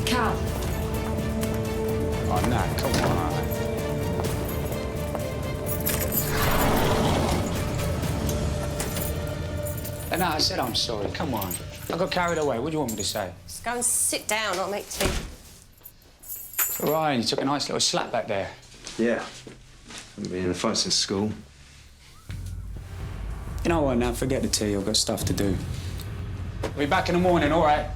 Cal. Oh, nah, come on. No, I said I'm sorry. Come on. I got carried away. What do you want me to say? Just go and sit down, I'll make tea. Ryan, you took a nice little slap back there. Yeah. Haven't been in a fight since school. You know what, now, forget the tea. I've got stuff to do. We'll be back in the morning, all right?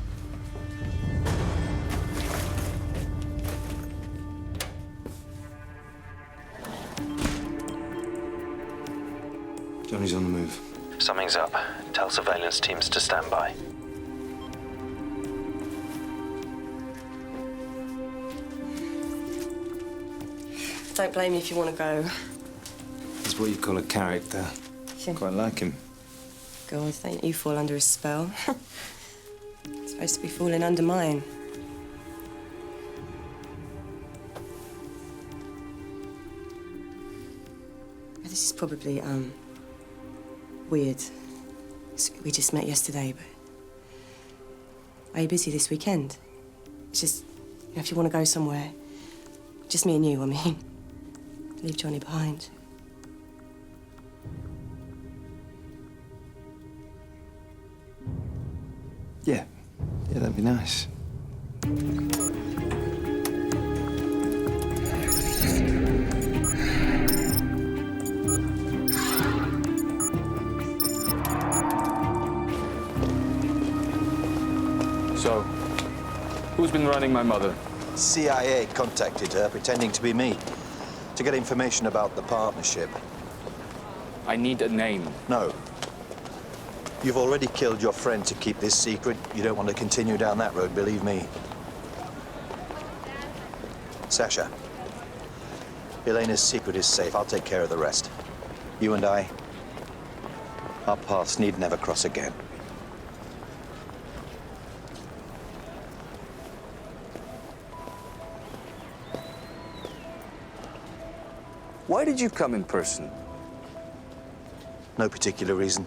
Johnny's on the move. Something's up. Tell surveillance teams to stand by. Don't blame me if you want to go. He's what you call a character. Quite like him. God, don't you fall under his spell. Supposed to be falling under mine. This is probably, weird. We just met yesterday, but... Are you busy this weekend? It's just, you know, if you want to go somewhere, just me and you, I mean. Leave Johnny behind. Yeah. Yeah, that'd be nice. So, who's been running my mother? CIA contacted her, pretending to be me, to get information about the partnership. I need a name. No. You've already killed your friend to keep this secret. You don't want to continue down that road, believe me. Sasha, Elena's secret is safe. I'll take care of the rest. You and I, our paths need never cross again. Why did you come in person? No particular reason.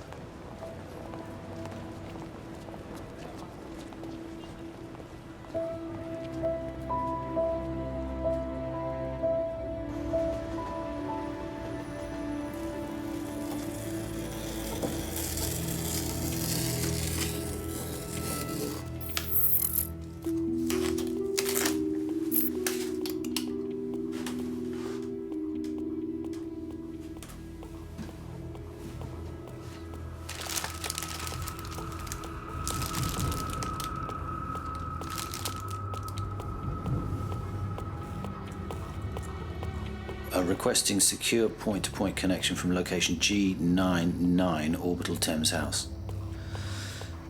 Requesting secure point-to-point connection from location G99 orbital Thames House.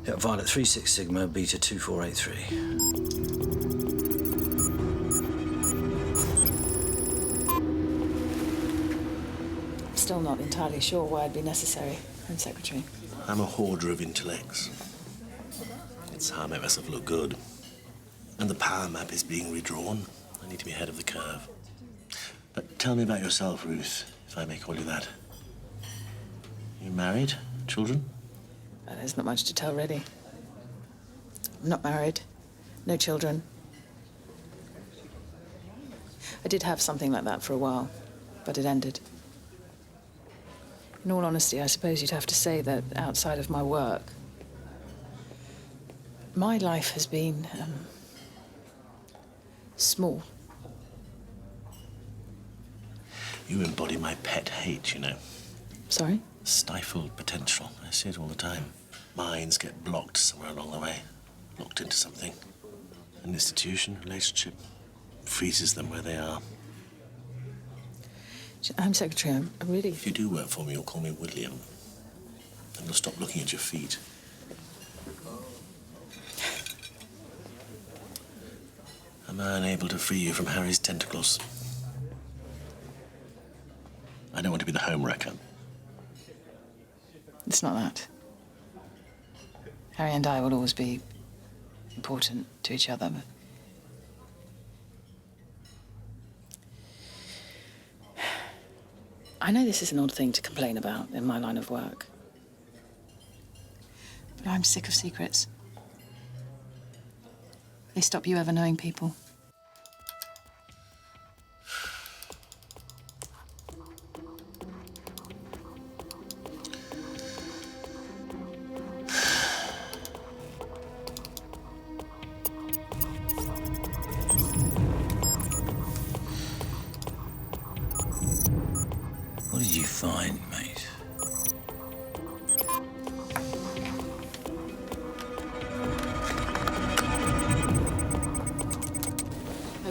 Yeah, Violet 36 Sigma, Beta 2483. still not entirely sure why it'd be necessary, Home Secretary. I'm a hoarder of intellects. It's how I make myself look good. And the power map is being redrawn. I need to be ahead of the curve. But tell me about yourself, Ruth, if I may call you that. You married? Children? There's not much to tell, really. I'm not married. No children. I did have something like that for a while, but it ended. In all honesty, I suppose you'd have to say that outside of my work, my life has been small. You embody my pet hate, you know. Sorry? Stifled potential. I see it all the time. Minds get blocked somewhere along the way, locked into something. An institution, relationship, freezes them where they are. Home Secretary, I really... If you do work for me, you'll call me William. And you'll stop looking at your feet. Am I unable to free you from Harry's tentacles? I don't want to be the home wrecker. It's not that. Harry and I will always be important to each other, but... I know this is an odd thing to complain about in my line of work. But I'm sick of secrets. They stop you ever knowing people. What did you find, mate?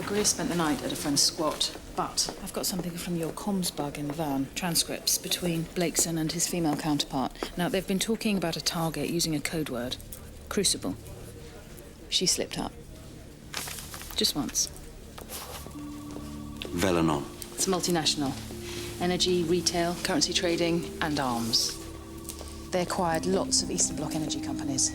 Greer spent the night at a friend's squat, but I've got something from your comms bug in the van. Transcripts between Blakeson and his female counterpart. Now, they've been talking about a target using a code word. Crucible. She slipped up. Just once. Velenon. It's multinational. Energy, retail, currency trading, and arms. They acquired lots of Eastern Bloc energy companies.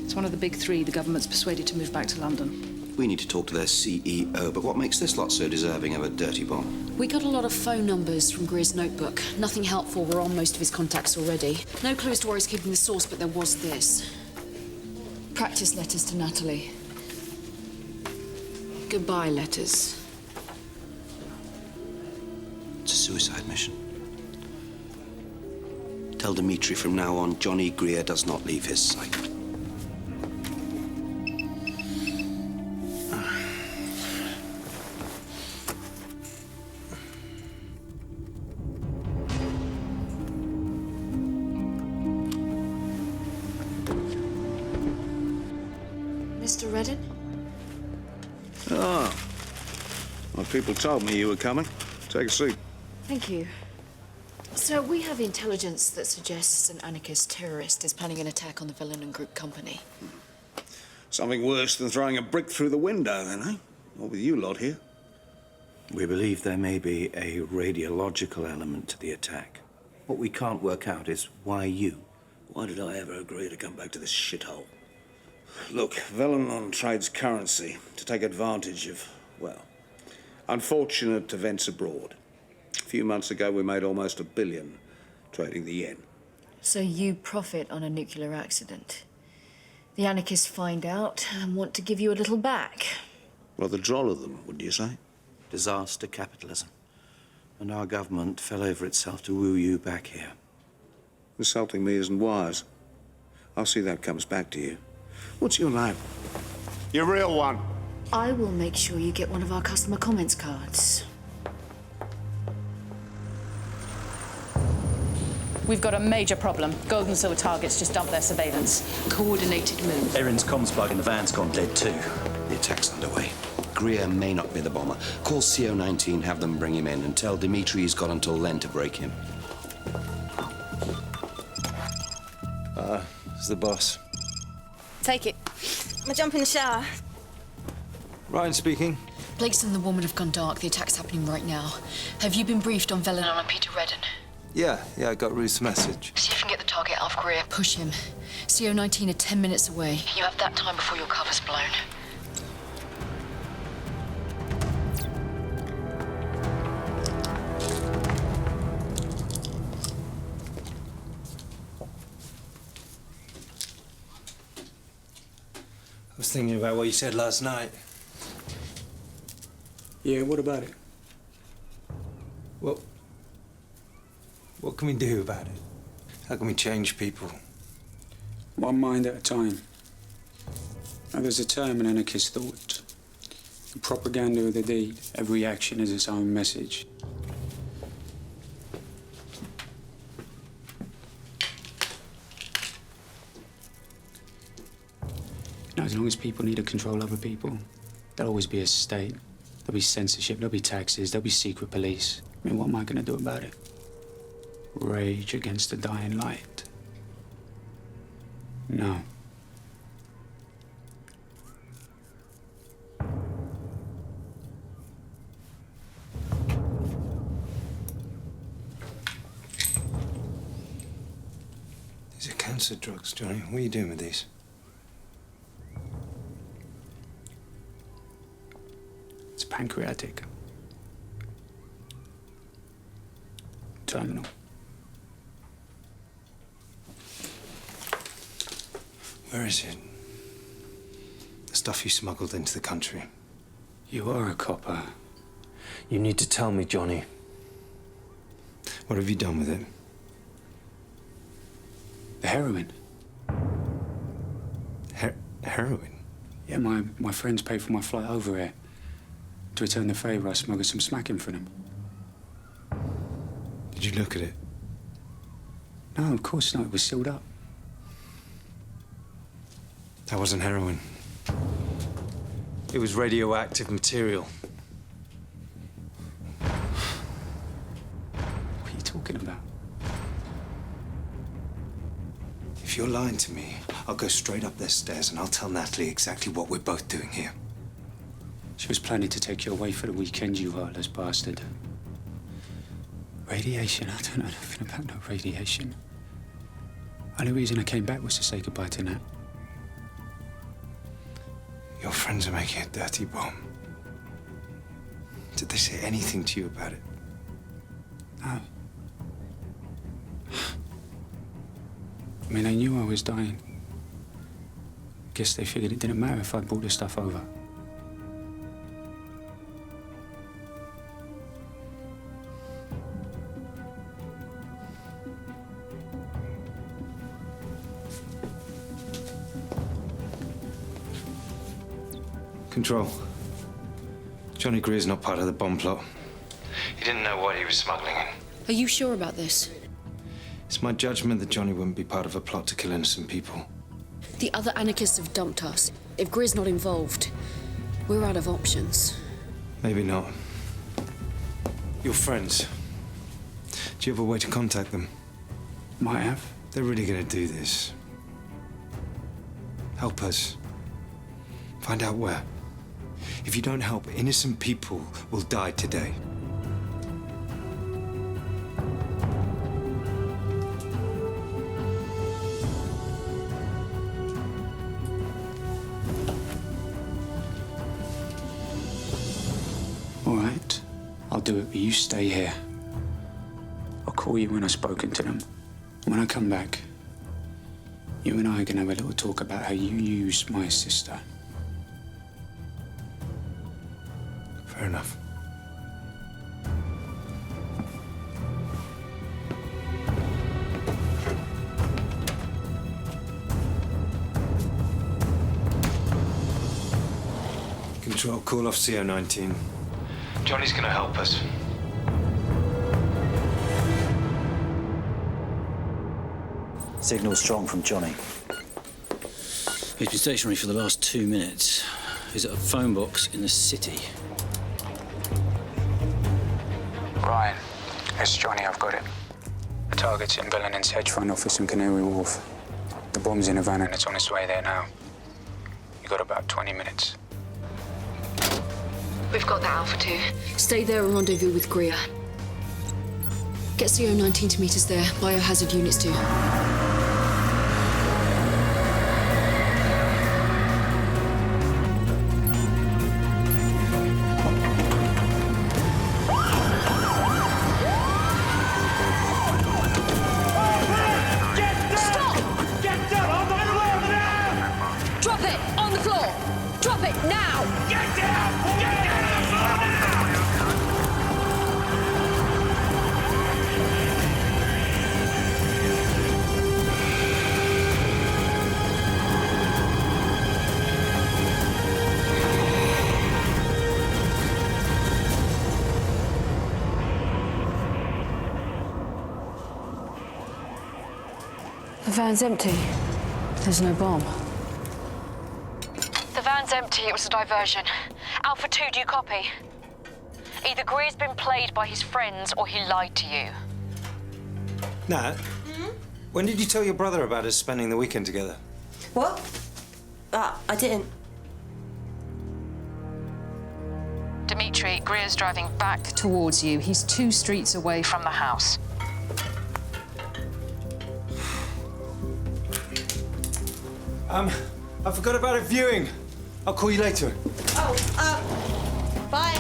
It's one of the big three the government's persuaded to move back to London. We need to talk to their CEO, but what makes this lot so deserving of a dirty bomb? We got a lot of phone numbers from Greer's notebook. Nothing helpful. We're on most of his contacts already. No clue as to where he's keeping the source, but there was this. Practice letters to Natalie. Goodbye letters. It's a suicide mission. Tell Dimitri from now on, Johnny Greer does not leave his sight. Mr. Redden? Ah. My people told me you were coming. Take a seat. Thank you. So we have intelligence that suggests an anarchist terrorist is planning an attack on the Velenon Group company. Something worse than throwing a brick through the window, then, eh? Not with you lot here. We believe there may be a radiological element to the attack. What we can't work out is why you? Why did I ever agree to come back to this shithole? Look, Velenon trades currency to take advantage of, well, unfortunate events abroad. A few months ago, we made almost $1 billion trading the yen. So you profit on a nuclear accident. The anarchists find out and want to give you a little back. Rather droll of them, wouldn't you say? Disaster capitalism. And our government fell over itself to woo you back here. Insulting me isn't wise. I'll see that comes back to you. What's your name? Your real one. I will make sure you get one of our customer comments cards. We've got a major problem. Gold and silver targets just dumped their surveillance. Coordinated move. Erin's comms bug in the van's gone dead too. The attack's underway. Greer may not be the bomber. Call CO-19, have them bring him in, and tell Dimitri he's got until then to break him. It's the boss. Take it. I'm gonna jump in the shower. Ryan speaking. Blake's and the woman have gone dark. The attack's happening right now. Have you been briefed on Elena and Peter Redden? Yeah, I got Ruth's message. See if you can get the target out of Greer. Push him. CO-19 are 10 minutes away. You have that time before your cover's blown. I was thinking about what you said last night. Yeah, what about it? What can we do about it? How can we change people? One mind at a time. Now, there's a term in anarchist thought. The propaganda of the deed. Every action is its own message. Now, as long as people need to control other people, there'll always be a state. There'll be censorship, there'll be taxes, there'll be secret police. I mean, what am I going to do about it? Rage against the dying light? No. These are cancer drugs, Johnny. What are you doing with these? It's pancreatic. Terminal. Where is it? The stuff you smuggled into the country. You are a copper. You need to tell me, Johnny. What have you done with it? The heroin. Heroin? Yeah, my friends paid for my flight over here. To return the favour, I smuggled some smacking for them. Did you look at it? No, of course not. It was sealed up. That wasn't heroin. It was radioactive material. What are you talking about? If you're lying to me, I'll go straight up their stairs and I'll tell Natalie exactly what we're both doing here. She was planning to take you away for the weekend, you heartless bastard. Radiation? I don't know nothing about no radiation. Only reason I came back was to say goodbye to Nat. Your friends are making a dirty bomb. Did they say anything to you about it? No. I mean, they knew I was dying. Guess they figured it didn't matter if I brought the stuff over. Control. Johnny Greer's not part of the bomb plot. He didn't know what he was smuggling in. Are you sure about this? It's my judgment that Johnny wouldn't be part of a plot to kill innocent people. The other anarchists have dumped us. If Greer's not involved, we're out of options. Maybe not. Your friends. Do you have a way to contact them? Might have. They're really gonna do this. Help us. Find out where. If you don't help, innocent people will die today. All right, I'll do it, but you stay here. I'll call you when I've spoken to them. When I come back, you and I are gonna have a little talk about how you used my sister. Fair enough. Control, call off CO-19. Johnny's gonna help us. Signal strong from Johnny. He's been stationary for the last 2 minutes. He's at a phone box in the city. Ryan, it's Johnny, I've got it. The target's in Bellinen's hedge fund office in Canary Wharf. The bomb's in a van and it's on its way there now. You got about 20 minutes. We've got that, Alpha 2. Stay there and rendezvous with Greer. Get CO-19 to meet us there. Biohazard units too. The van's empty. There's no bomb. The van's empty. It was a diversion. Alpha 2, do you copy? Either Greer's been played by his friends or he lied to you. Nat, when did you tell your brother about us spending the weekend together? What? I didn't. Dimitri, Greer's driving back towards you. He's 2 streets away from the house. I forgot about a viewing. I'll call you later. Bye.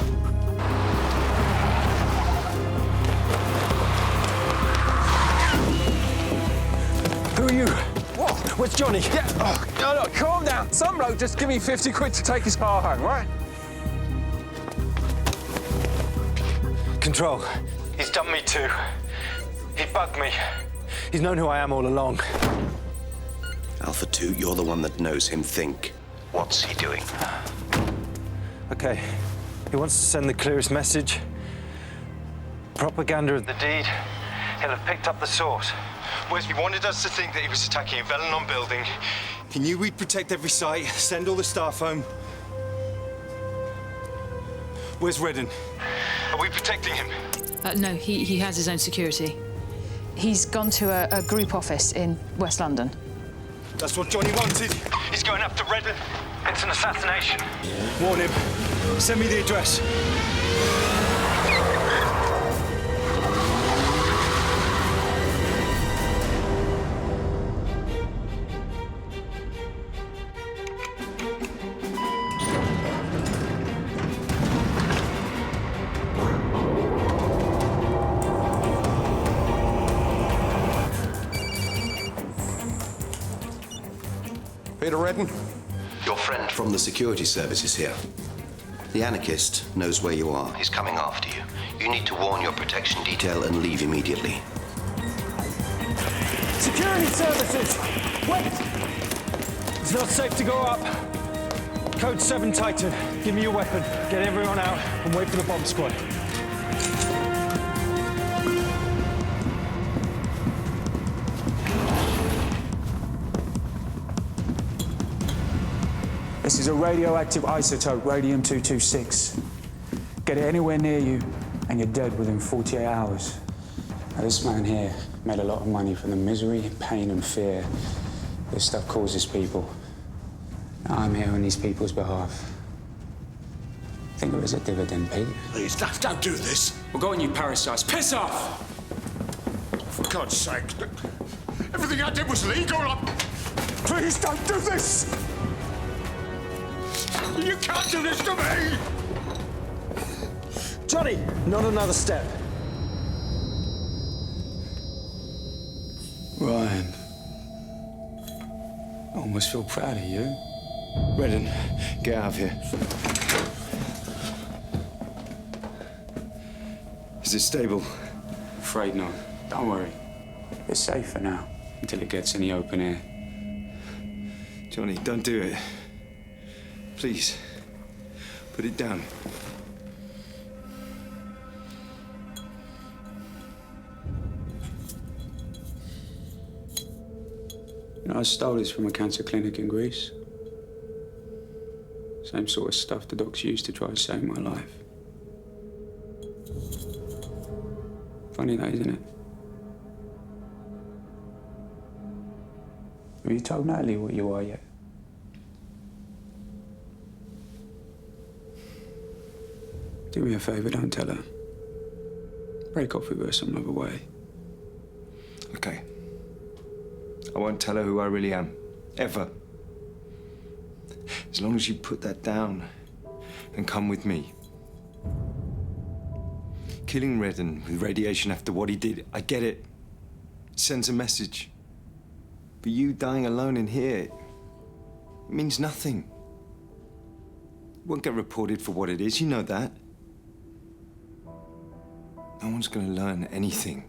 Who are you? What? Where's Johnny? Yeah. Oh, look, calm down. Some bloke just give me 50 quid to take his car home, right? Control. He's done me too. He bugged me. He's known who I am all along. Alpha 2, you're the one that knows him. Think. What's he doing? Okay. He wants to send the clearest message. Propaganda of the deed. He'll have picked up the source. He wanted us to think that he was attacking a Velenon building. He knew we'd protect every site, send all the staff home. Where's Redden? Are we protecting him? No, he has his own security. He's gone to a group office in West London. That's what Johnny wanted. He's going after Redden. It's an assassination. Warn him. Send me the address. Peter Redden? Your friend from the security service is here. The anarchist knows where you are. He's coming after you. You need to warn your protection detail and leave immediately. Security services! Wait! It's not safe to go up. Code 7 Titan. Give me your weapon. Get everyone out and wait for the bomb squad. This is a radioactive isotope, radium-226. Get it anywhere near you, and you're dead within 48 hours. Now, this man here made a lot of money from the misery, pain, and fear this stuff causes people. Now, I'm here on these people's behalf. Think of it as a dividend, Pete. Please, don't do this. We'll go on, you parasites. Piss off! For God's sake. Everything I did was legal. Please don't do this! You can't do this to me! Johnny, not another step. Ryan. I almost feel proud of you. Redden, get out of here. Is it stable? Afraid not. Don't worry. It's safe for now, until it gets in the open air. Johnny, don't do it. Please, put it down. You know, I stole this from a cancer clinic in Greece. Same sort of stuff the docs used to try to save my life. Funny that, isn't it? Have you told Natalie what you are yet? Do me a favour, don't tell her. Break off with her some other way. Okay. I won't tell her who I really am. Ever. As long as you put that down and come with me. Killing Redden with radiation after what he did, I get it. It sends a message. But you dying alone in here, it means nothing. It won't get reported for what it is, you know that. No one's gonna learn anything.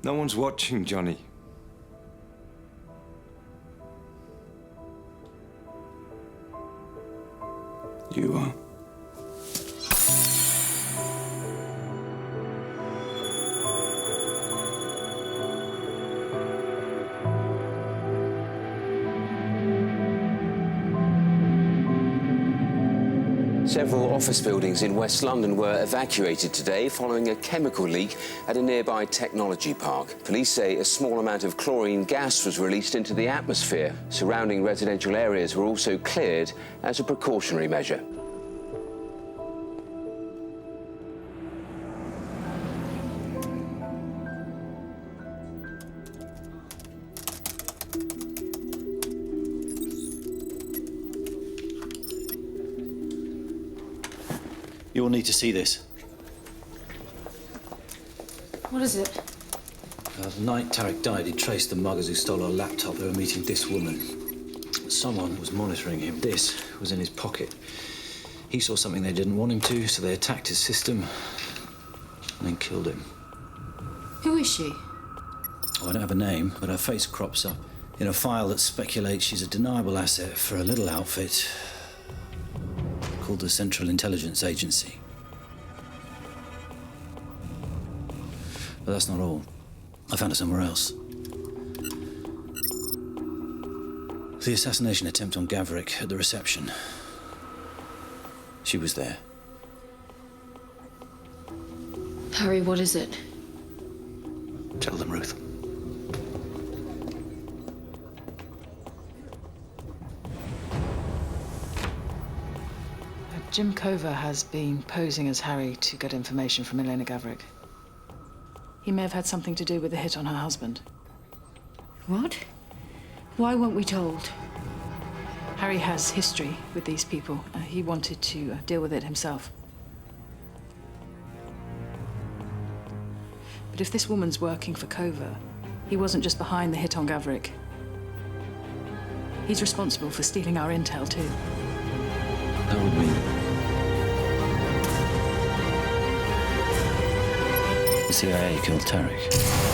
No one's watching, Johnny. You are. Several office buildings in West London were evacuated today following a chemical leak at a nearby technology park. Police say a small amount of chlorine gas was released into the atmosphere. Surrounding residential areas were also cleared as a precautionary measure. You will need to see this. What is it? The night Tarek died, he traced the muggers who stole our laptop. They were meeting this woman. Someone was monitoring him. This was in his pocket. He saw something they didn't want him to, so they attacked his system and then killed him. Who is she? Oh, I don't have a name, but her face crops up in a file that speculates she's a deniable asset for a little outfit called the Central Intelligence Agency. But that's not all. I found her somewhere else. The assassination attempt on Gavrik at the reception. She was there. Harry, what is it? Tell them, Ruth. Jim Cover has been posing as Harry to get information from Elena Gavrik. He may have had something to do with the hit on her husband. What? Why weren't we told? Harry has history with these people. He wanted to deal with it himself. But if this woman's working for Cover, he wasn't just behind the hit on Gavrik. He's responsible for stealing our intel, too. That would mean the CIA killed Tarek.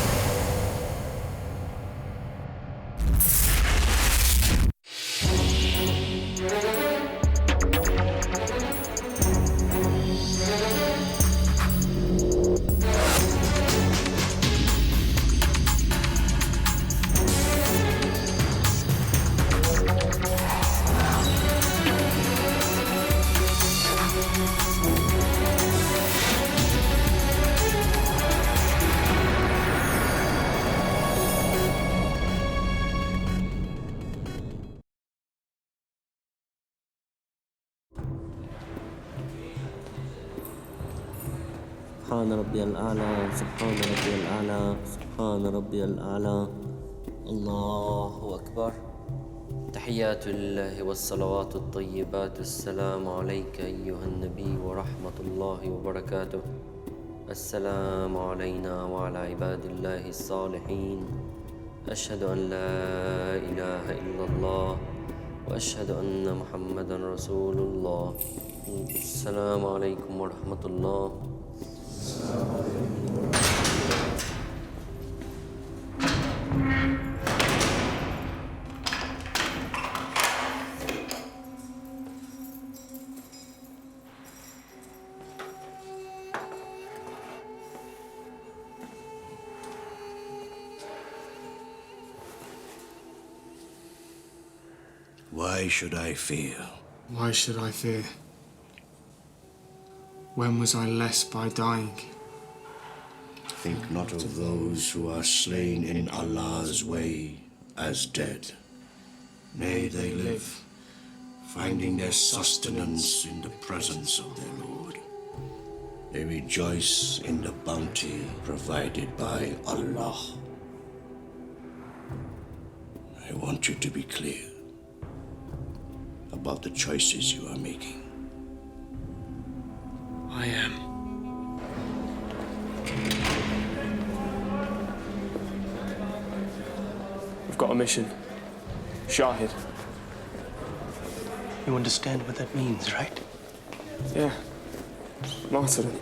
سبحان ربي الأعلى سبحان ربي الأعلى سبحان ربي الأعلى الله أكبر تحيات الله والصلوات الطيبات السلام عليك أيها النبي ورحمة الله وبركاته السلام علينا وعلى عباد الله الصالحين أشهد أن لا إله إلا الله وأشهد أن محمدا رسول الله السلام عليكم ورحمة الله. Why should I fear? Why should I fear? When was I less by dying? Think not of those who are slain in Allah's way as dead. Nay, they live, finding their sustenance in the presence of their Lord. They rejoice in the bounty provided by Allah. I want you to be clear about the choices you are making. I am. We've got a mission. Shahid. You understand what that means, right? Yeah. Martyrdom.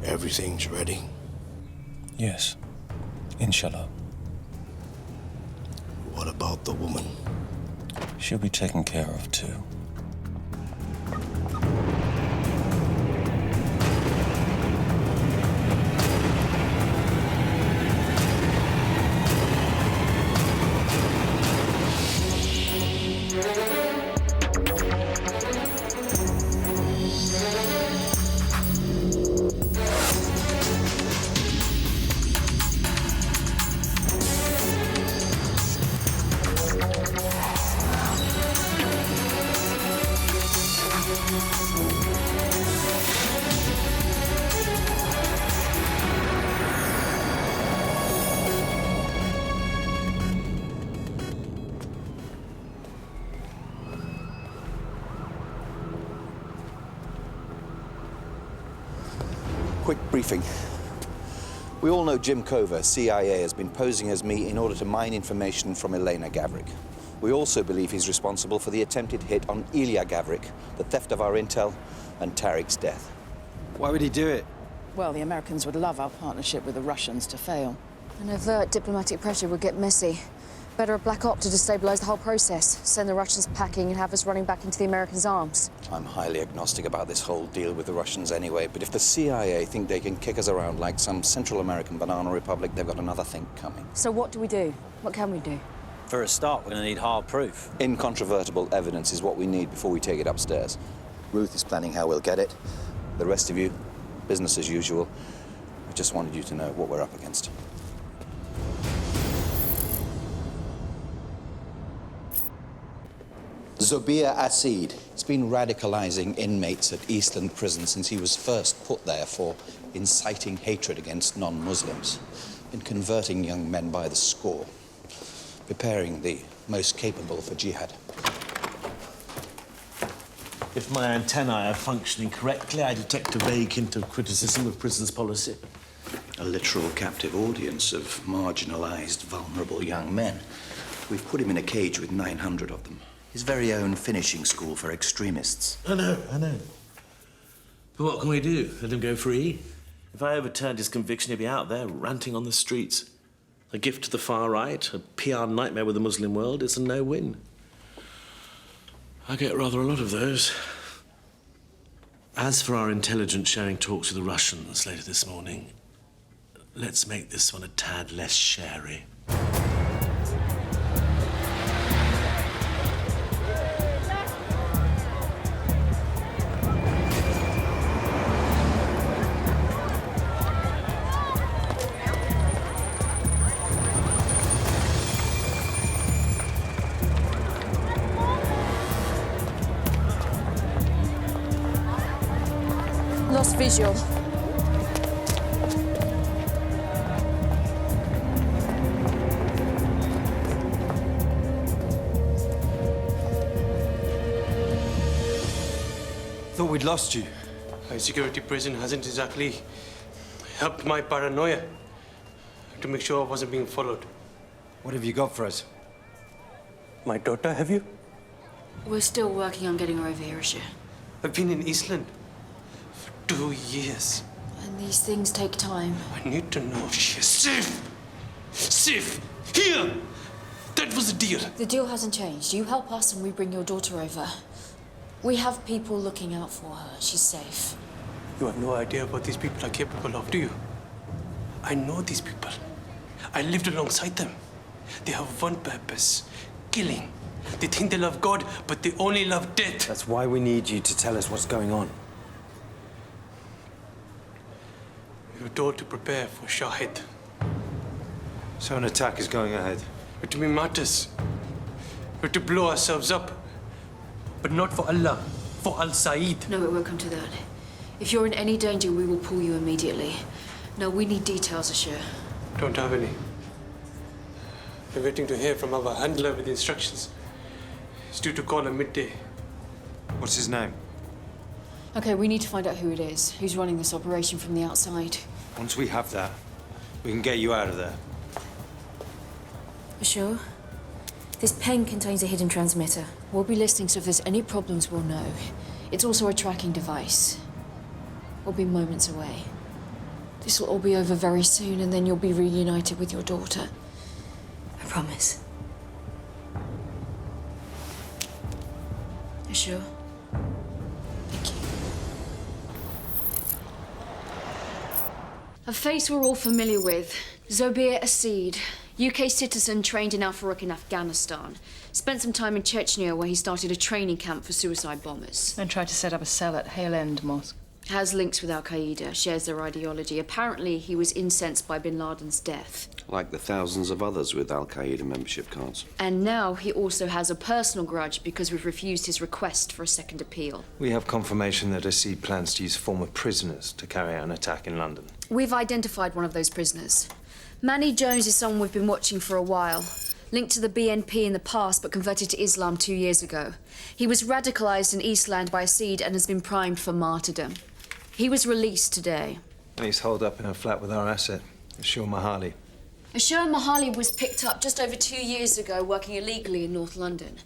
Everything's ready? Yes. Inshallah. What about the woman? She'll be taken care of, too. Quick briefing. We all know Jim Cover, CIA, has been posing as me in order to mine information from Elena Gavrik. We also believe he's responsible for the attempted hit on Ilya Gavrik, the theft of our intel, and Tarek's death. Why would he do it? Well, the Americans would love our partnership with the Russians to fail. An overt diplomatic pressure would get messy. Better a black op to destabilize the whole process, send the Russians packing and have us running back into the Americans' arms. I'm highly agnostic about this whole deal with the Russians anyway, but if the CIA think they can kick us around like some Central American banana republic, they've got another thing coming. So what do we do? What can we do? For a start, we're going to need hard proof. Incontrovertible evidence is what we need before we take it upstairs. Ruth is planning how we'll get it. The rest of you, business as usual. I just wanted you to know what we're up against. Zobir Asid. He's been radicalizing inmates at Eastland Prison since he was first put there for inciting hatred against non-Muslims, and converting young men by the score, preparing the most capable for jihad. If my antennae are functioning correctly, I detect a vague hint of criticism of prison's policy. A literal captive audience of marginalized, vulnerable young men. We've put him in a cage with 900 of them. His very own finishing school for extremists. I know. But what can we do? Let him go free? If I overturned his conviction, he'd be out there ranting on the streets. A gift to the far right, a PR nightmare with the Muslim world. It's a no-win. I get rather a lot of those. As for our intelligence sharing talks with the Russians later this morning, let's make this one a tad less shary. Lost visual. Thought we'd lost you. High security prison hasn't exactly helped my paranoia. to make sure I wasn't being followed. What have you got for us? My daughter, have you? We're still working on getting her over here, Asher. I've been in Eastland for 2 years. And these things take time. I need to know if she is safe. Safe! Here! That was the deal. The deal hasn't changed. You help us and we bring your daughter over. We have people looking out for her. She's safe. You have no idea what these people are capable of, do you? I know these people. I lived alongside them. They have one purpose: killing. They think they love God, but they only love death. That's why we need you to tell us what's going on. We were told to prepare for Shahid. So an attack is going ahead. We're to be martyrs. We're to blow ourselves up. But not for Allah, for Al-Said. No, it won't come to that. If you're in any danger, we will pull you immediately. No, we need details, Asher. Don't have any. We're waiting to hear from our handler with instructions. He's due to call at midday. What's his name? Okay, we need to find out who it is, who's running this operation from the outside. Once we have that, we can get you out of there. Sure. This pen contains a hidden transmitter. We'll be listening, so if there's any problems, we'll know. It's also a tracking device. We'll be moments away. This will all be over very soon, and then you'll be reunited with your daughter. I promise. You sure? Thank you. A face we're all familiar with. Zobir Asid. UK citizen trained in Al-Faruq in Afghanistan. Spent some time in Chechnya where he started a training camp for suicide bombers. Then tried to set up a cell at Hale End Mosque. Has links with Al-Qaeda, shares their ideology. Apparently, he was incensed by bin Laden's death. Like the thousands of others with Al-Qaeda membership cards. And now he also has a personal grudge because we've refused his request for a second appeal. We have confirmation that Asid plans to use former prisoners to carry out an attack in London. We've identified one of those prisoners. Manny Jones is someone we've been watching for a while. Linked to the BNP in the past, but converted to Islam 2 years ago. He was radicalized in Eastland by Asid and has been primed for martyrdom. He was released today. And he's holed up in a flat with our asset, Ashur Mahali. Ashur Mahali was picked up just over 2 years ago working illegally in North London.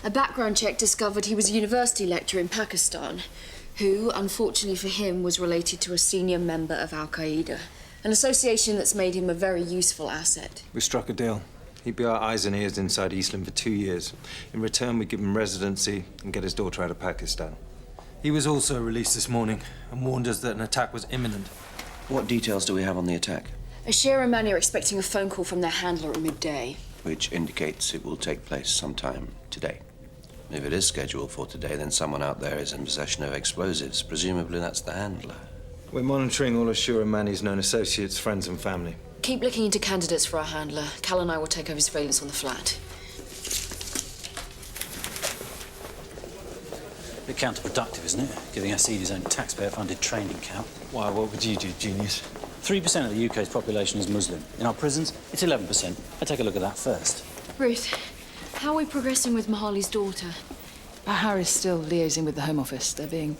A background check discovered he was a university lecturer in Pakistan, who, unfortunately for him, was related to a senior member of Al-Qaeda. An association that's made him a very useful asset. We struck a deal. He'd be our eyes and ears inside Eastland for 2 years. In return, we give him residency and get his daughter out of Pakistan. He was also released this morning and warned us that an attack was imminent. What details do we have on the attack? Ashir and Manny are expecting a phone call from their handler at midday. Which indicates it will take place sometime today. If it is scheduled for today, then someone out there is in possession of explosives. Presumably that's the handler. We're monitoring all Ashur and Manny's known associates, friends and family. Keep looking into candidates for our handler. Cal and I will take over surveillance on the flat. A bit counterproductive, isn't it? Giving Asid his own taxpayer-funded training camp. Why, what would you do, genius? 3% of the UK's population is Muslim. In our prisons, it's 11%. I'd take a look at that first. Ruth, how are we progressing with Mahali's daughter? Bahar is still liaising with the Home Office. They're being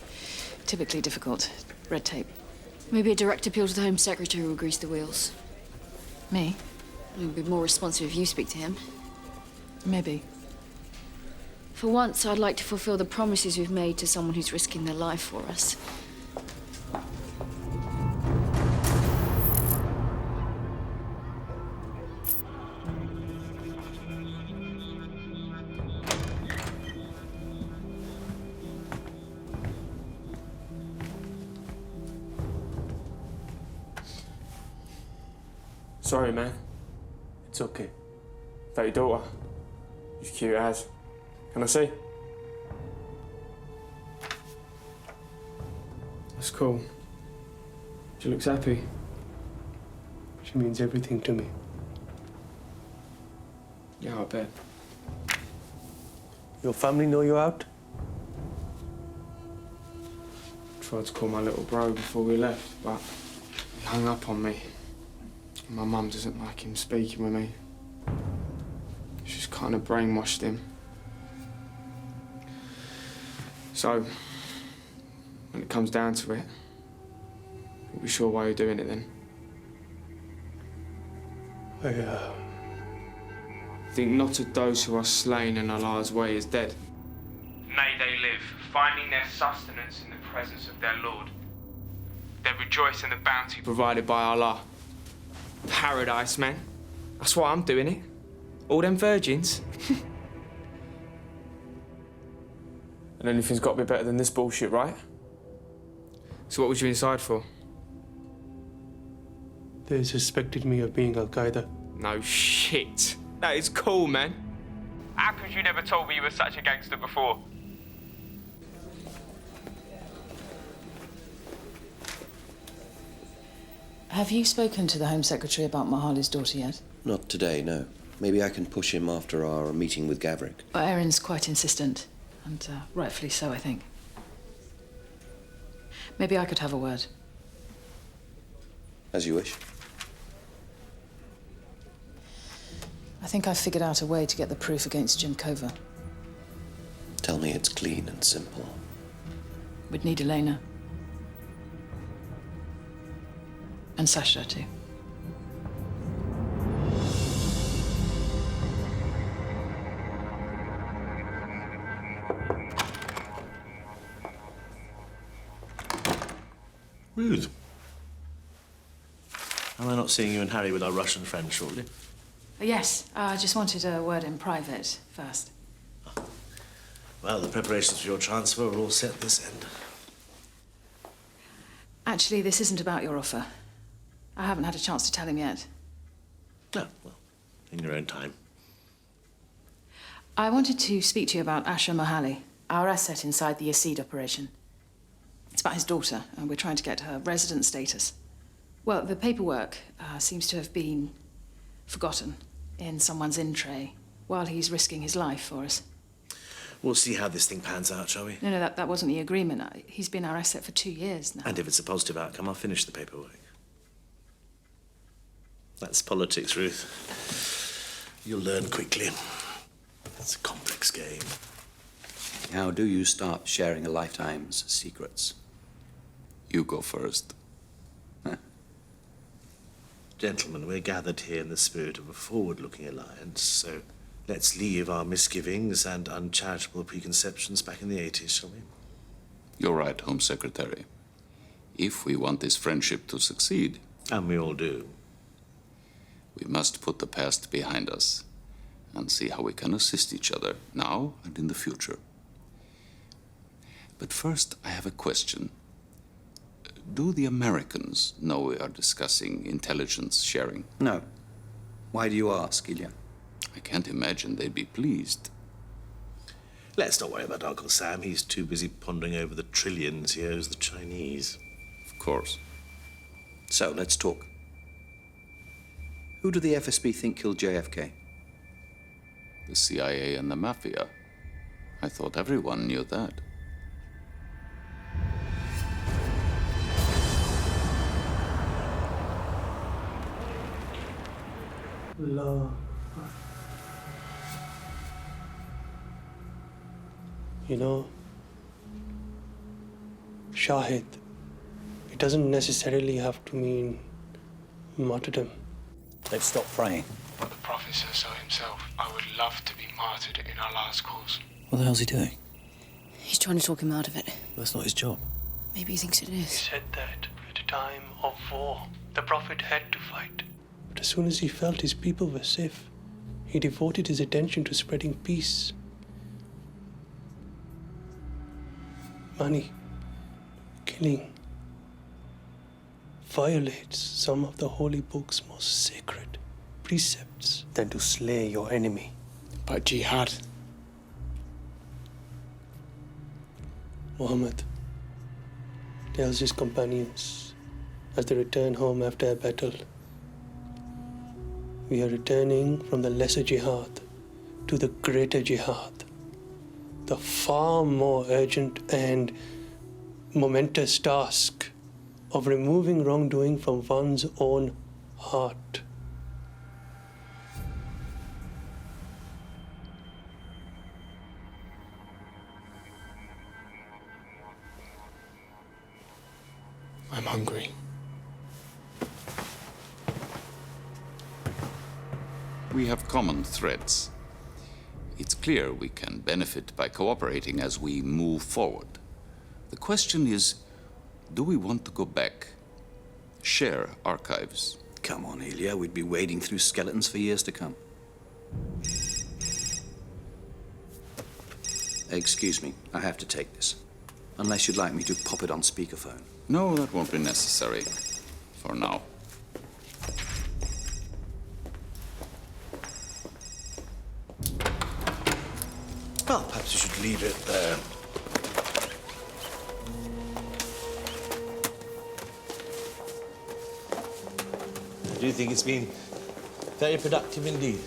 typically difficult. Red tape. Maybe a direct appeal to the Home Secretary will grease the wheels. Me? It would be more responsive if you speak to him. Maybe. For once, I'd like to fulfill the promises we've made to someone who's risking their life for us. Sorry, man. It's okay. That your daughter? She's cute as. Can I see? That's cool. She looks happy. She means everything to me. Yeah, I bet. Your family know you're out? Tried to call my little bro before we left, but he hung up on me. My mum doesn't like him speaking with me. She's kind of brainwashed him. So, when it comes down to it, you'll be sure why you're doing it then. I think not of those who are slain in Allah's way is dead. May they live, finding their sustenance in the presence of their Lord. They rejoice in the bounty provided by Allah. Paradise, man. That's why I'm doing it. All them virgins. And anything's got to be better than this bullshit, right? So what was you inside for? They suspected me of being Al-Qaeda. No shit. That is cool, man. How could you never told me you were such a gangster before? Have you spoken to the Home Secretary about Mahali's daughter yet? Not today, no. Maybe I can push him after our meeting with Gavrik. Well, Erin's quite insistent, and rightfully so, I think. Maybe I could have a word. As you wish. I think I've figured out a way to get the proof against Jim Cover. Tell me it's clean and simple. We'd need Elena. And Sasha, too. Rude. Am I not seeing you and Harry with our Russian friend shortly? Yes, I just wanted a word in private first. Well, the preparations for your transfer are all set this end. Actually, this isn't about your offer. I haven't had a chance to tell him yet. No, well, in your own time. I wanted to speak to you about Asha Mahali, our asset inside the Yasid operation. It's about his daughter, and we're trying to get her resident status. Well, the paperwork seems to have been forgotten in someone's in-tray while he's risking his life for us. We'll see how this thing pans out, shall we? No, that wasn't the agreement. He's been our asset for 2 years now. And if it's a positive outcome, I'll finish the paperwork. That's politics, Ruth. You'll learn quickly. It's a complex game. How do you start sharing a lifetime's secrets? You go first. Gentlemen, we're gathered here in the spirit of a forward-looking alliance, so let's leave our misgivings and uncharitable preconceptions back in the 80s, shall we? You're right, Home Secretary. If we want this friendship to succeed... And we all do. We must put the past behind us and see how we can assist each other now and in the future. But first, I have a question. Do the Americans know we are discussing intelligence sharing? No. Why do you ask, Ilya? I can't imagine they'd be pleased. Let's not worry about Uncle Sam. He's too busy pondering over the trillions he owes the Chinese. Of course. So, let's talk. Who do the FSB think killed JFK? The CIA and the Mafia. I thought everyone knew that. Allah. You know, Shahid, it doesn't necessarily have to mean martyrdom. Let's stop praying. But the Prophet says so himself. I would love to be martyred in Allah's cause. What the hell's he doing? He's trying to talk him out of it. That's not his job. Maybe he thinks it He is. said that at a time of war, the Prophet had to fight. But as soon as he felt his people were safe, he devoted his attention to spreading peace. Money, killing, violates some of the holy book's most sacred precepts than to slay your enemy. But jihad. Muhammad tells his companions as they return home after a battle, we are returning from the lesser jihad to the greater jihad, the far more urgent and momentous task of removing wrongdoing from one's own heart. I'm hungry. We have common threads. It's clear we can benefit by cooperating as we move forward. The question is, do we want to go back? Share archives? Come on, Ilya. We'd be wading through skeletons for years to come. Excuse me. I have to take this. Unless you'd like me to pop it on speakerphone. No, that won't be necessary. For now. Well, perhaps you should leave it there. I do think it's been very productive indeed.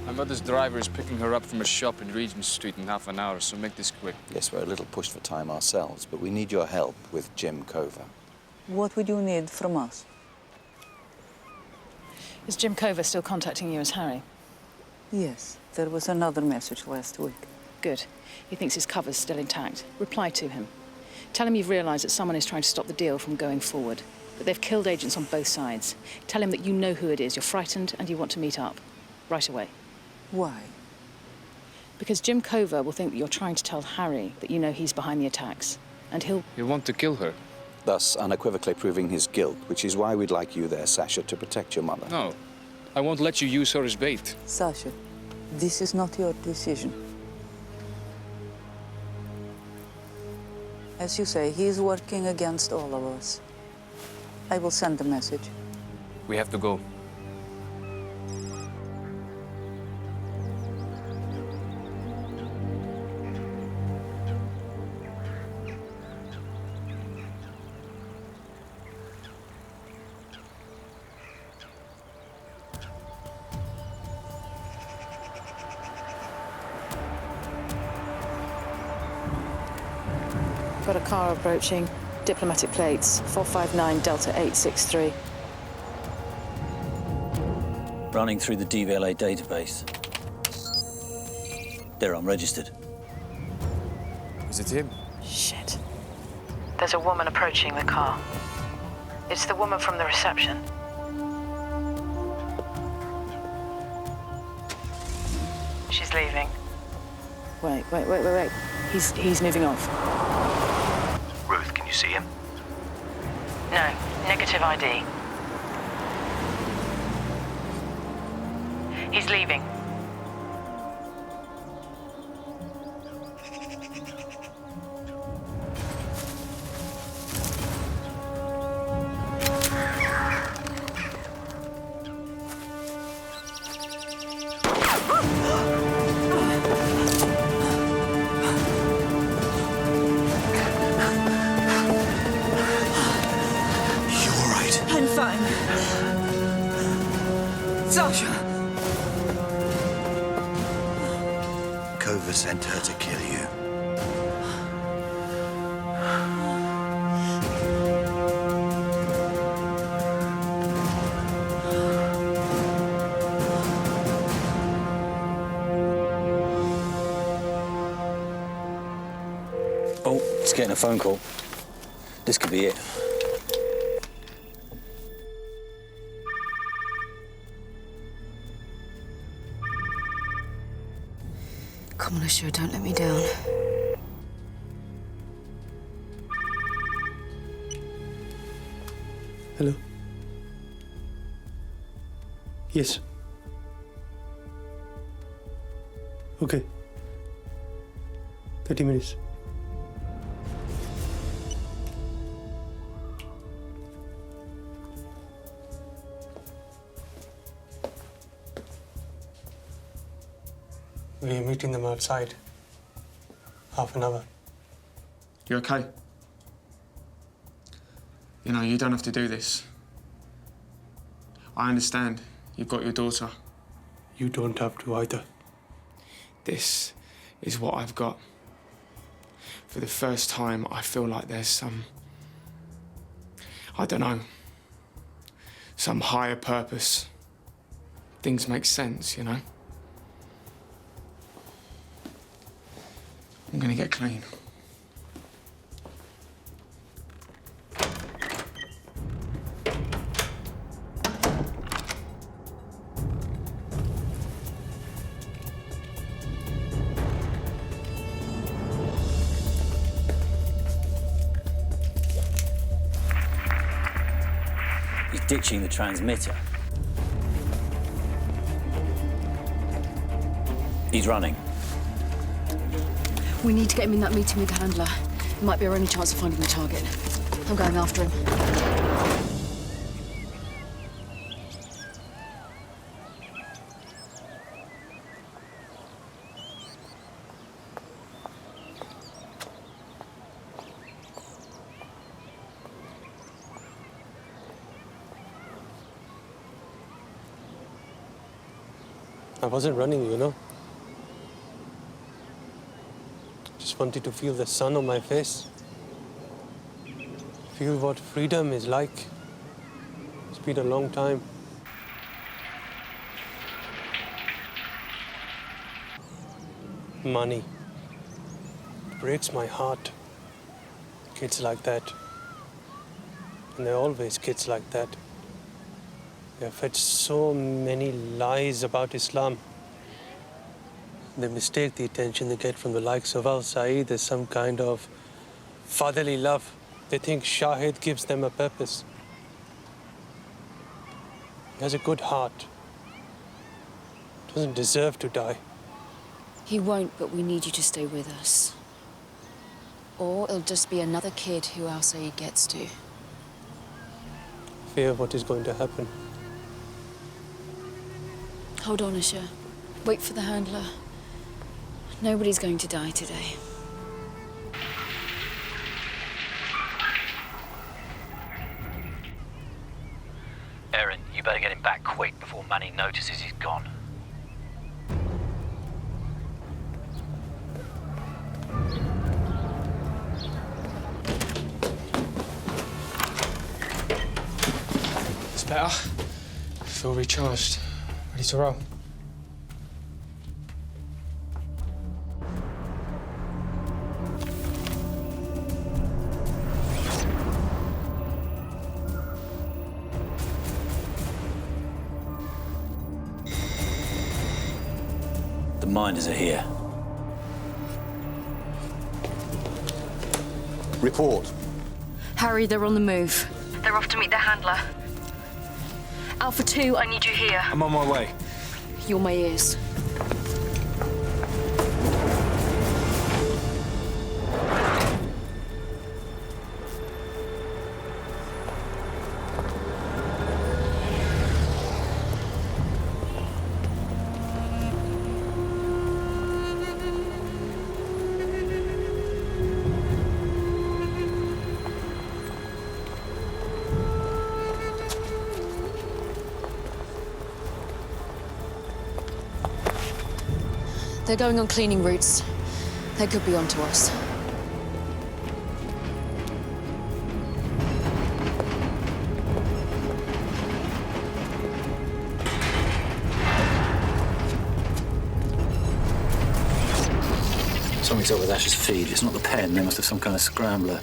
My mother's driver is picking her up from a shop in Regent Street in half an hour, so make this quick. Yes, we're a little pushed for time ourselves, but we need your help with Jim Cover. What would you need from us? Is Jim Cover still contacting you as Harry? Yes, there was another message last week. Good. He thinks his cover's still intact. Reply to him. Tell him you've realised that someone is trying to stop the deal from going forward, that they've killed agents on both sides. Tell him that you know who it is, you're frightened, and you want to meet up. Right away. Why? Because Jim Cover will think that you're trying to tell Harry that you know he's behind the attacks, and he'll want to kill her. Thus unequivocally proving his guilt, which is why we'd like you there, Sasha, to protect your mother. No, I won't let you use her as bait. Sasha, this is not your decision. As you say, he is working against all of us. I will send a message. We have to go. got a car approaching. Diplomatic plates, 459 Delta 863. Running through the DVLA database. They're unregistered. Is it him? Shit. There's a woman approaching the car. It's the woman from the reception. She's leaving. Wait. He's moving off. Ruth, can you see him? No, negative ID. He's leaving. Sasha! Cover sent her to kill you. Oh, it's getting a phone call. This could be it. Come on, Asher, don't let me down. Hello? Yes. Okay. 30 minutes. We're meeting them outside. Half an hour. You okay? You know, you don't have to do this. I understand. You've got your daughter. You don't have to either. This is what I've got. For the first time, I feel like there's some... I don't know. Some higher purpose. Things make sense, you know? I'm gonna get clean. He's ditching the transmitter. He's running. We need to get him in that meeting with the handler. It might be our only chance of finding the target. I'm going after him. I wasn't running, you know. Just wanted to feel the sun on my face. Feel what freedom is like. It's been a long time. Money. It breaks my heart. Kids like that. And they're always kids like that. They're fed so many lies about Islam. They mistake the attention they get from the likes of Al-Saeed as some kind of fatherly love. They think Shahid gives them a purpose. He has a good heart. Doesn't deserve to die. He won't, but we need you to stay with us. Or it'll just be another kid who Al-Saeed gets to. Fear what is going to happen. Hold on, Asher. Wait for the handler. Nobody's going to die today. Erin, you better get him back quick before Manning notices he's gone. It's better. I feel recharged. Ready to roll. The miners are here. Report. Harry, they're on the move. They're off to meet their handler. Alpha 2, I need you here. I'm on my way. You're my ears. They're going on cleaning routes. They could be onto us. Something's up with Ash's feed. It's not the pen. They must have some kind of scrambler.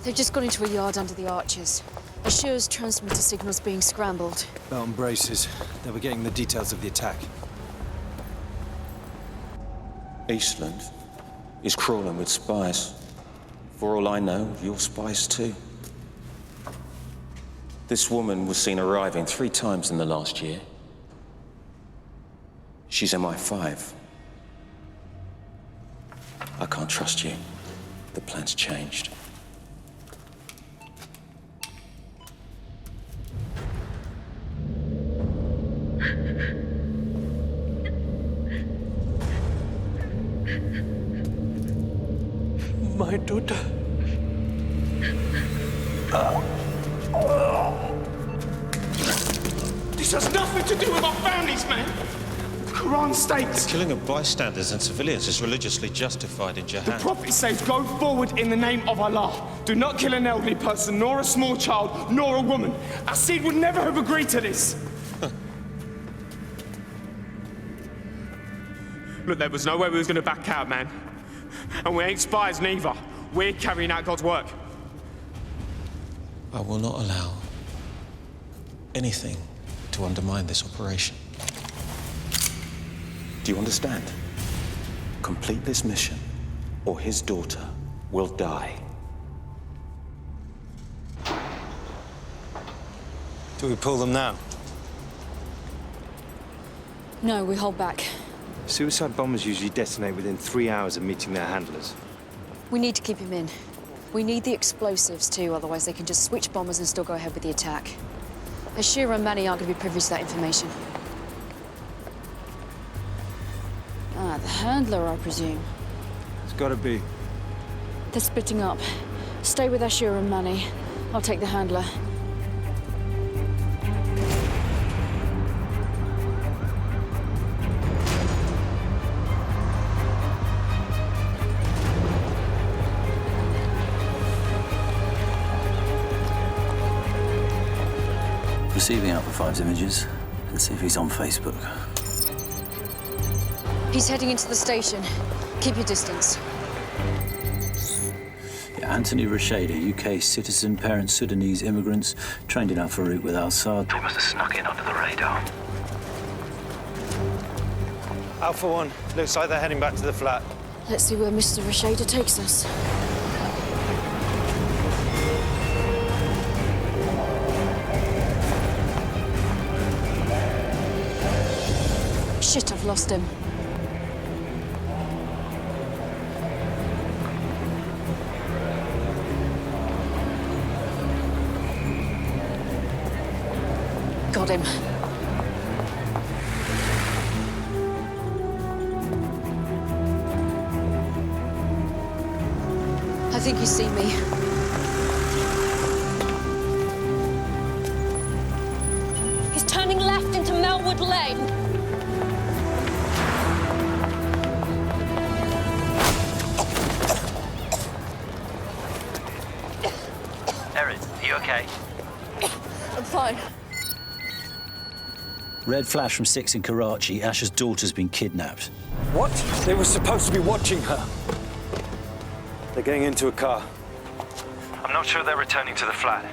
They've just gone into a yard under the arches. Assure's transmitter signal's being scrambled. Belt and braces. They were getting the details of the attack. Eastland is crawling with spies. For all I know, you're spies too. This woman was seen arriving 3 times in the last year. She's MI5. I can't trust you. The plan's changed. my daughter. This has nothing to do with our families, man. The Quran states. The killing of bystanders and civilians is religiously justified in The jihad. Prophet says, go forward in the name of Allah. Do not kill an elderly person, nor a small child, nor a woman. Asid would never have agreed to this. Look, there was no way we was going to back out, man. And we ain't spies neither. We're carrying out God's work. I will not allow anything to undermine this operation. Do you understand? Complete this mission, or his daughter will die. Do we pull them now? No, we hold back. Suicide bombers usually detonate within 3 hours of meeting their handlers. We need to keep him in. We need the explosives too, otherwise they can just switch bombers and still go ahead with the attack. Ashira and Manny aren't going to be privy to that information. Ah, the handler, I presume. It's gotta be. They're splitting up. Stay with Ashira and Manny. I'll take the handler. Receiving Alpha 5's images. Let's see if he's on Facebook. He's heading into the station. Keep your distance. Yeah, Anthony Rashada, UK citizen, parents Sudanese immigrants, trained in Alpha Route with Al-Assad. They must have snuck in under the radar. Alpha 1, looks like they're heading back to the flat. Let's see where Mr. Rashada takes us. Shit, I've lost him. Got him. I think he's seen me. He's turning left into Melwood Lane. Erin, are you okay? I'm fine. Red flash from 6 in Karachi. Asher's daughter's been kidnapped. What? They were supposed to be watching her. They're getting into a car. I'm not sure they're returning to the flat.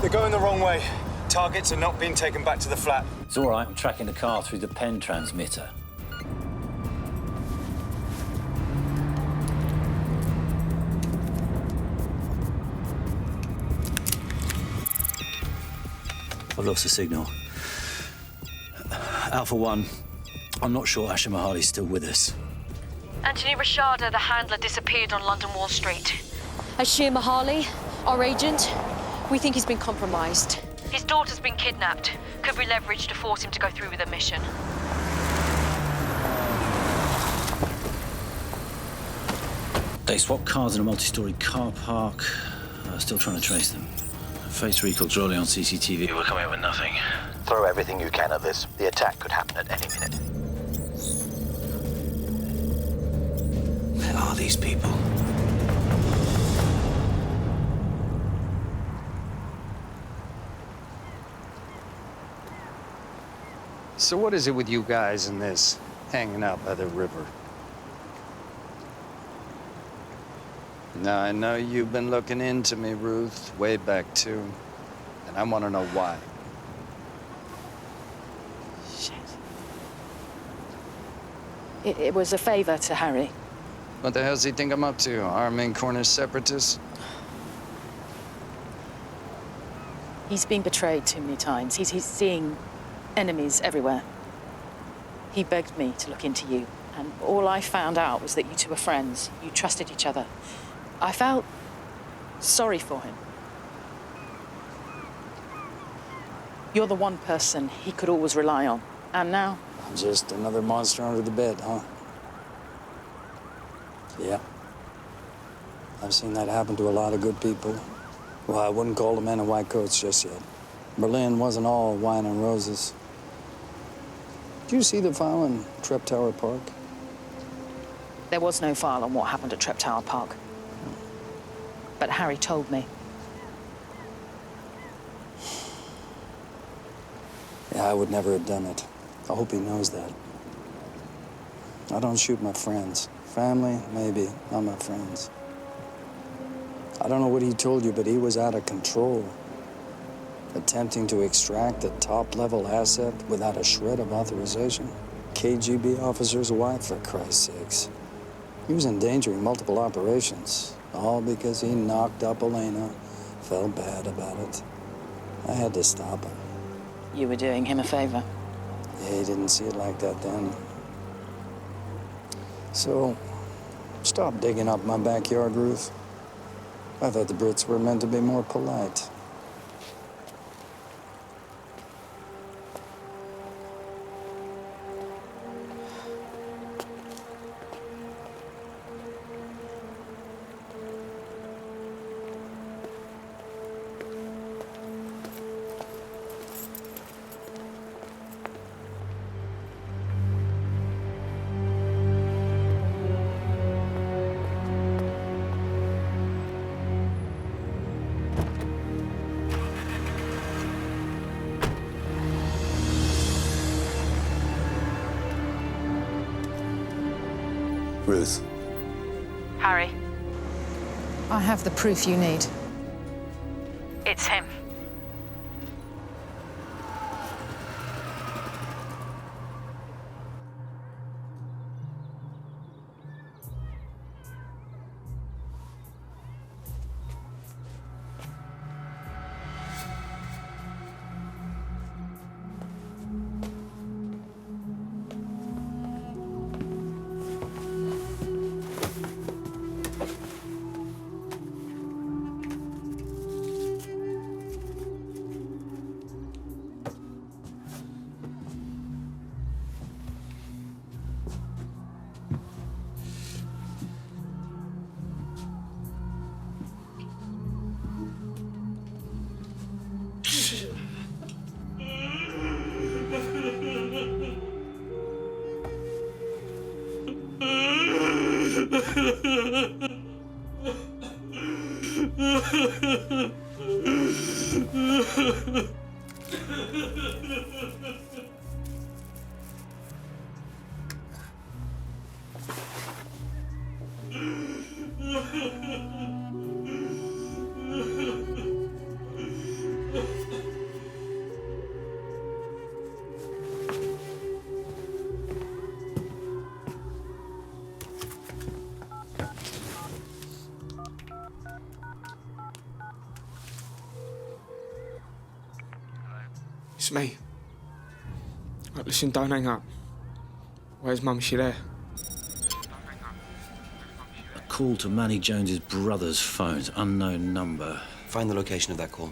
They're going the wrong way. Targets are not being taken back to the flat. It's all right. I'm tracking the car through the pen transmitter. I've lost the signal. Alpha 1, I'm not sure Asher Mahali's still with us. Anthony Rashada, the handler, disappeared on London Wall Street. Ashir Mahali, our agent, we think he's been compromised. His daughter's been kidnapped. Could be leveraged to force him to go through with the mission. They swapped cars in a multi-story car park. Still trying to trace them. Face recall's rolling on CCTV. We're coming up with nothing. Throw everything you can at this. The attack could happen at any minute. Where are these people? So what is it with you guys and this hanging out by the river? Now, I know you've been looking into me, Ruth, way back too. And I want to know why. Shit. It was a favor to Harry. What the hell does he think I'm up to? Arming Cornish separatists? He's been betrayed too many times. He's seeing enemies everywhere. He begged me to look into you, and all I found out was that you two were friends. You trusted each other. I felt sorry for him. You're the one person he could always rely on. And now? Just another monster under the bed, huh? Yeah. I've seen that happen to a lot of good people. Well, I wouldn't call the men in white coats just yet. Berlin wasn't all wine and roses. Did you see the file in Trep Tower Park? There was no file on what happened at Trep Tower Park. But Harry told me. Yeah, I would never have done it. I hope he knows that. I don't shoot my friends. Family, maybe, not my friends. I don't know what he told you, but he was out of control. Attempting to extract a top-level asset without a shred of authorization. KGB officer's wife, for Christ's sakes. He was endangering multiple operations, all because he knocked up Elena. Felt bad about it. I had to stop him. You were doing him a favor. Yeah, he didn't see it like that then. So, stop digging up my backyard, Ruth. I thought the Brits were meant to be more polite. Ruth. Harry, I have the proof you need. it's him. It's me. Right, listen, don't hang up. Where's Mum? Is she there? A call to Manny Jones's brother's phone, unknown number. Find the location of that call.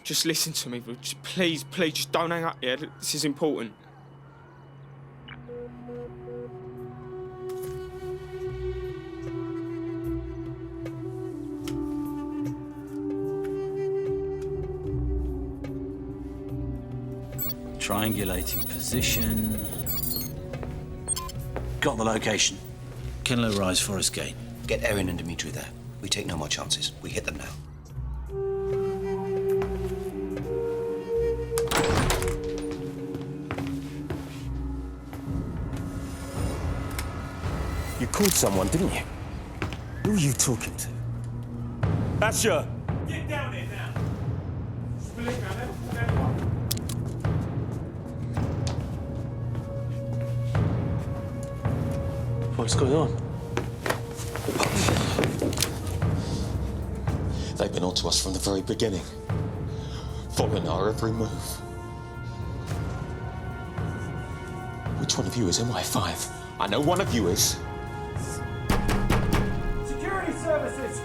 Just listen to me, but just please, just don't hang up, yeah? This is important. Triangulating position. Got the location. Kenlow Rise, Forest Gate. Get Erin and Dimitri there. We take no more chances. We hit them now. You called someone, didn't you? Who are you talking to? Sasha! Get down there now! What's going on? They've been onto us from the very beginning, following our every move. Which one of you is MI5? I know one of you is. Security services!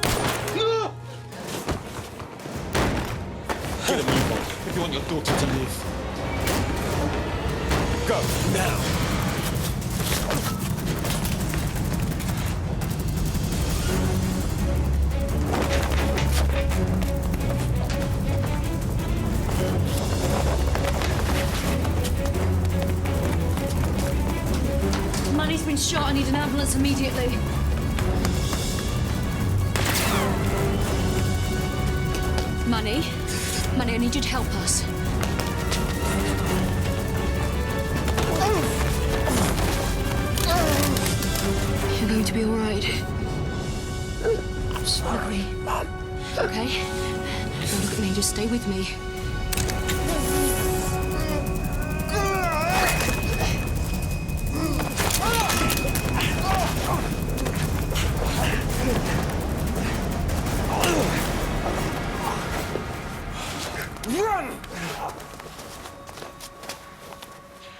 Get a move on. if you want your daughter to live. Go, now! Money's been shot. I need an ambulance immediately. Money? Money, I need you to help us. You're going to be all right. Just look at me. Okay? Don't look at me. Just stay with me.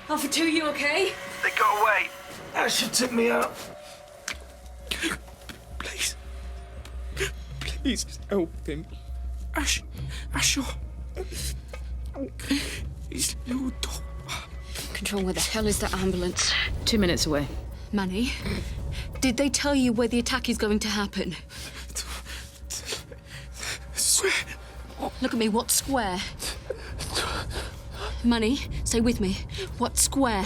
Alpha 2, you okay? They got away. Asher took me out. Please. Please help him. Asher. His little dog. Control, where the hell is that ambulance? 2 minutes away. Money? Did they tell you where the attack is going to happen? Swear. Look at me, what square? Money, stay with me. What square?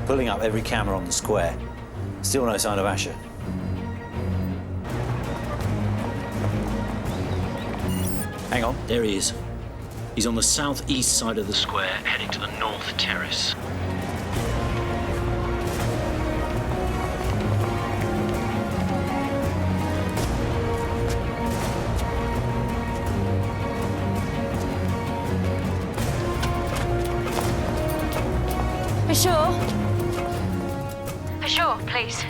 Pulling up every camera on the square. Still no sign of Asher. Hang on. There he is. He's on the southeast side of the square, heading to the north terrace. Sure. Sure, please.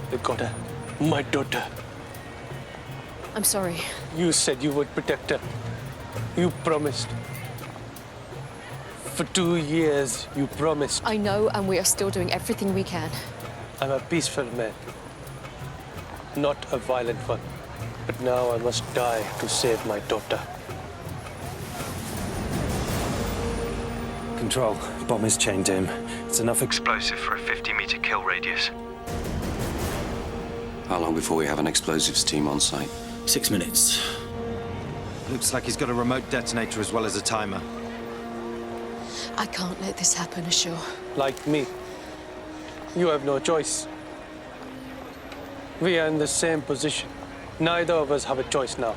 They got her. My daughter. I'm sorry. You said you would protect her. You promised. For 2 years, you promised. I know, and we are still doing everything we can. I'm a peaceful man, not a violent one. But now I must die to save my daughter. Control. Bomb is chained to him. It's enough Explosive for a 50-meter kill radius. How long before we have an explosives team on site? 6 minutes. Looks like he's got a remote detonator as well as a timer. I can't let this happen, Ashur. Like me, you have no choice. We are in the same position. Neither of us have a choice now.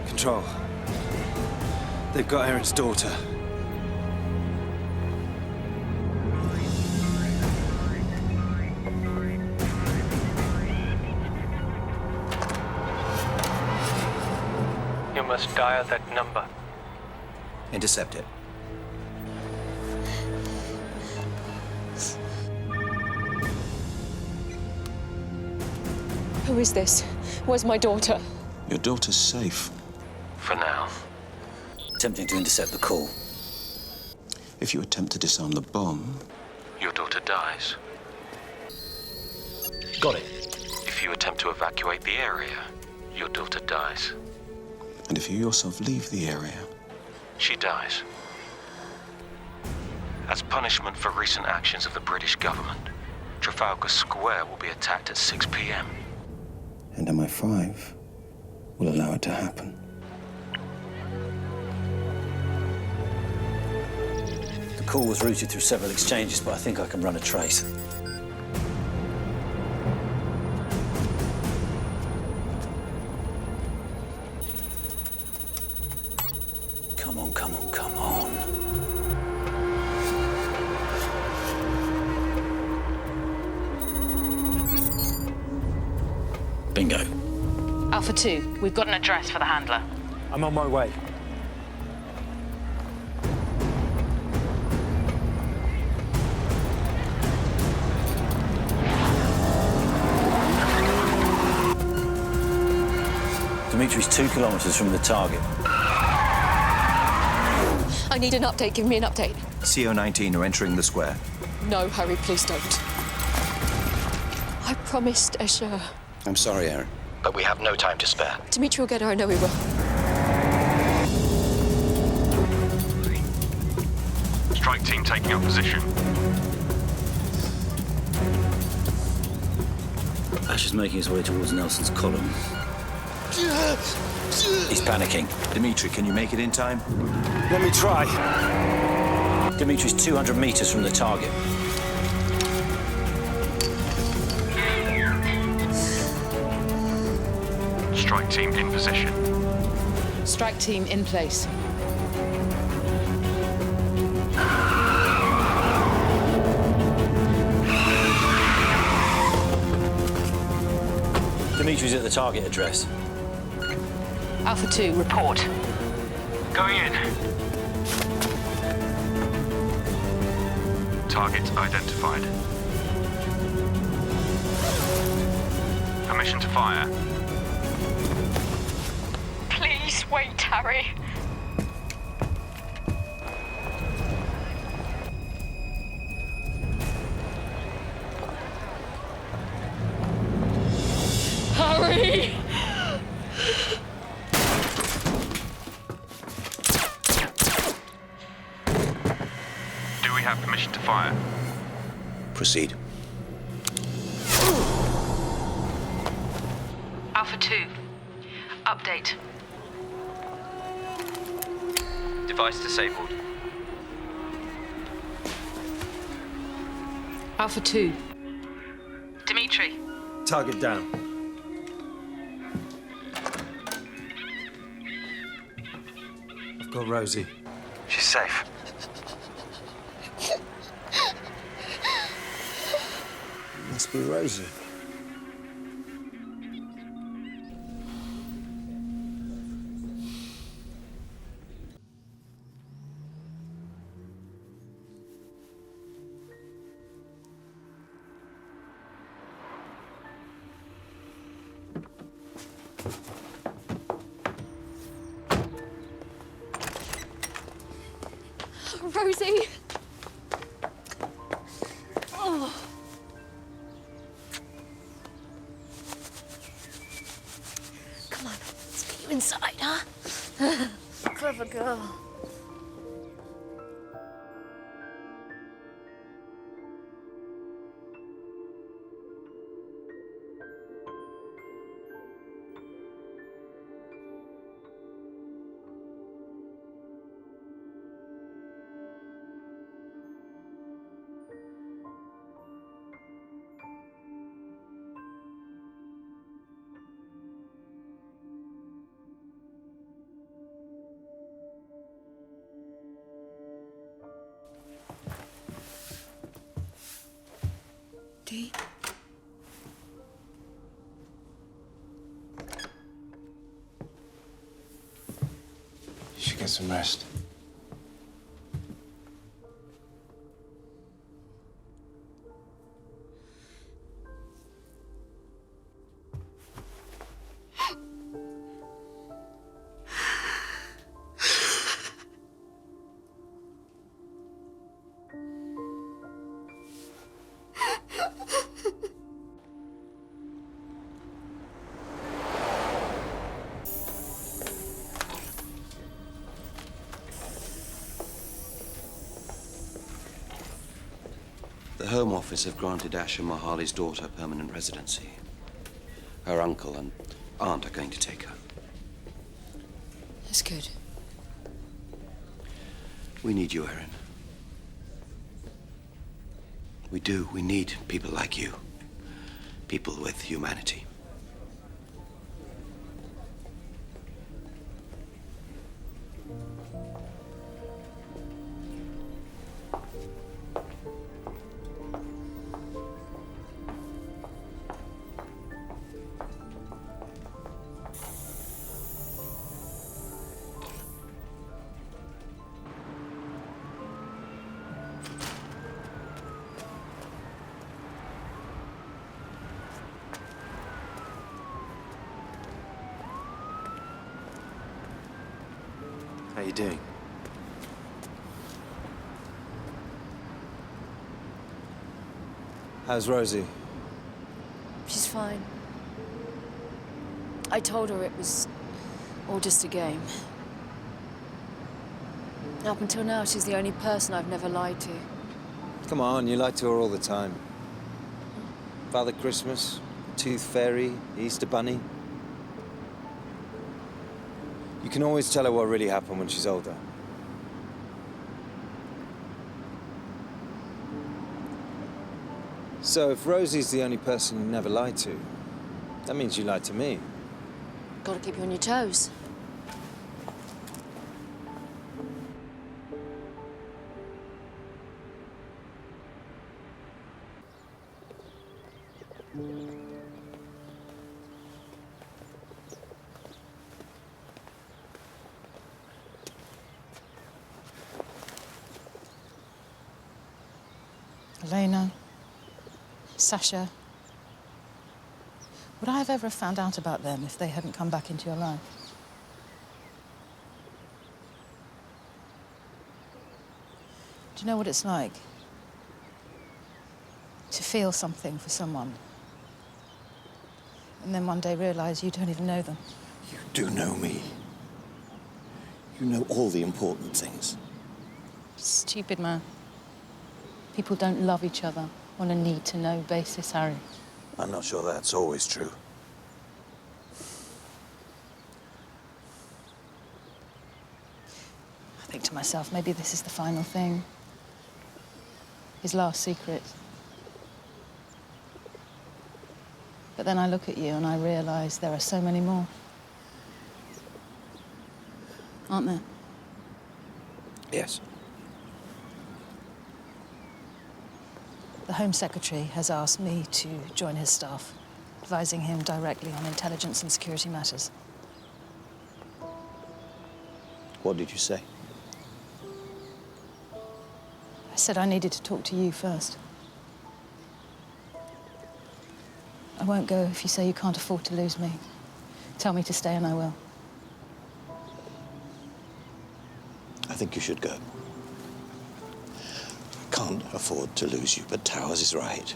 Control. They've got Aaron's daughter. You must dial that number. Intercept it. Who is this? Where's my daughter? Your daughter's safe. For now. Attempting to intercept the call. If you attempt to disarm the bomb... Your daughter dies. Got it. If you attempt to evacuate the area, your daughter dies. And if you yourself leave the area... She dies. As punishment for recent actions of the British government, Trafalgar Square will be attacked at 6 p.m. And MI5 will allow it to happen. The call was routed through several exchanges, but I think I can run a trace. Come on, come on, come on. Bingo. Alpha 2, we've got an address for the handler. I'm on my way. Dimitri's 2 kilometers from the target. I need an update. Give me an update. CO-19 are entering the square. No, Harry, please don't. I promised Escher. I'm sorry, Aaron. But we have no time to spare. Dimitri will get her, I know he will. Strike team taking up position. Ash is making his way towards Nelson's column. He's panicking. Dimitri, can you make it in time? Let me try. Dimitri's 200 meters from the target. Strike team in position. Strike team in place. Dimitri's at the target address. Alpha 2, report. Going in. Target identified. Permission to fire. Please wait, Harry. Harry! Do we have permission to fire? Proceed. Alpha 2, update. Device disabled. Alpha 2. Dimitri. Target down. I've got Rosie. She's safe. Must be Rosie. Rosie! Oh. Come on, let's get you inside, huh? Clever girl. Dee? You should get some rest. The Home Office have granted Asha Mahali's daughter permanent residency. Her uncle and aunt are going to take her. good. We need you, Erin. We do. We need people like you. People with humanity. How you doing? How's Rosie? She's fine. I told her it was all just a game. Up until now, she's the only person I've never lied to. Come on, you lie to her all the time. Father Christmas, Tooth Fairy, Easter Bunny. You can always tell her what really happened when she's older. So if Rosie's the only person you never lied to, that means you lied to me. Gotta keep you on your toes. Elena, Sasha. Would I have ever found out about them if they hadn't come back into your life? Do you know what it's like? To feel something for someone, and then one day realize you don't even know them. You do know me. You know all the important things. Stupid man. People don't love each other on a need-to-know basis, Harry. I'm not sure that's always true. I think to myself, maybe this is the final thing. His last secret. But then I look at you and I realize there are so many more. Aren't there? Yes. The Home Secretary has asked me to join his staff, advising him directly on intelligence and security matters. What did you say? I said I needed to talk to you first. I won't go if you say you can't afford to lose me. Tell me to stay and I will. I think you should go. I can't afford to lose you, but Towers is right.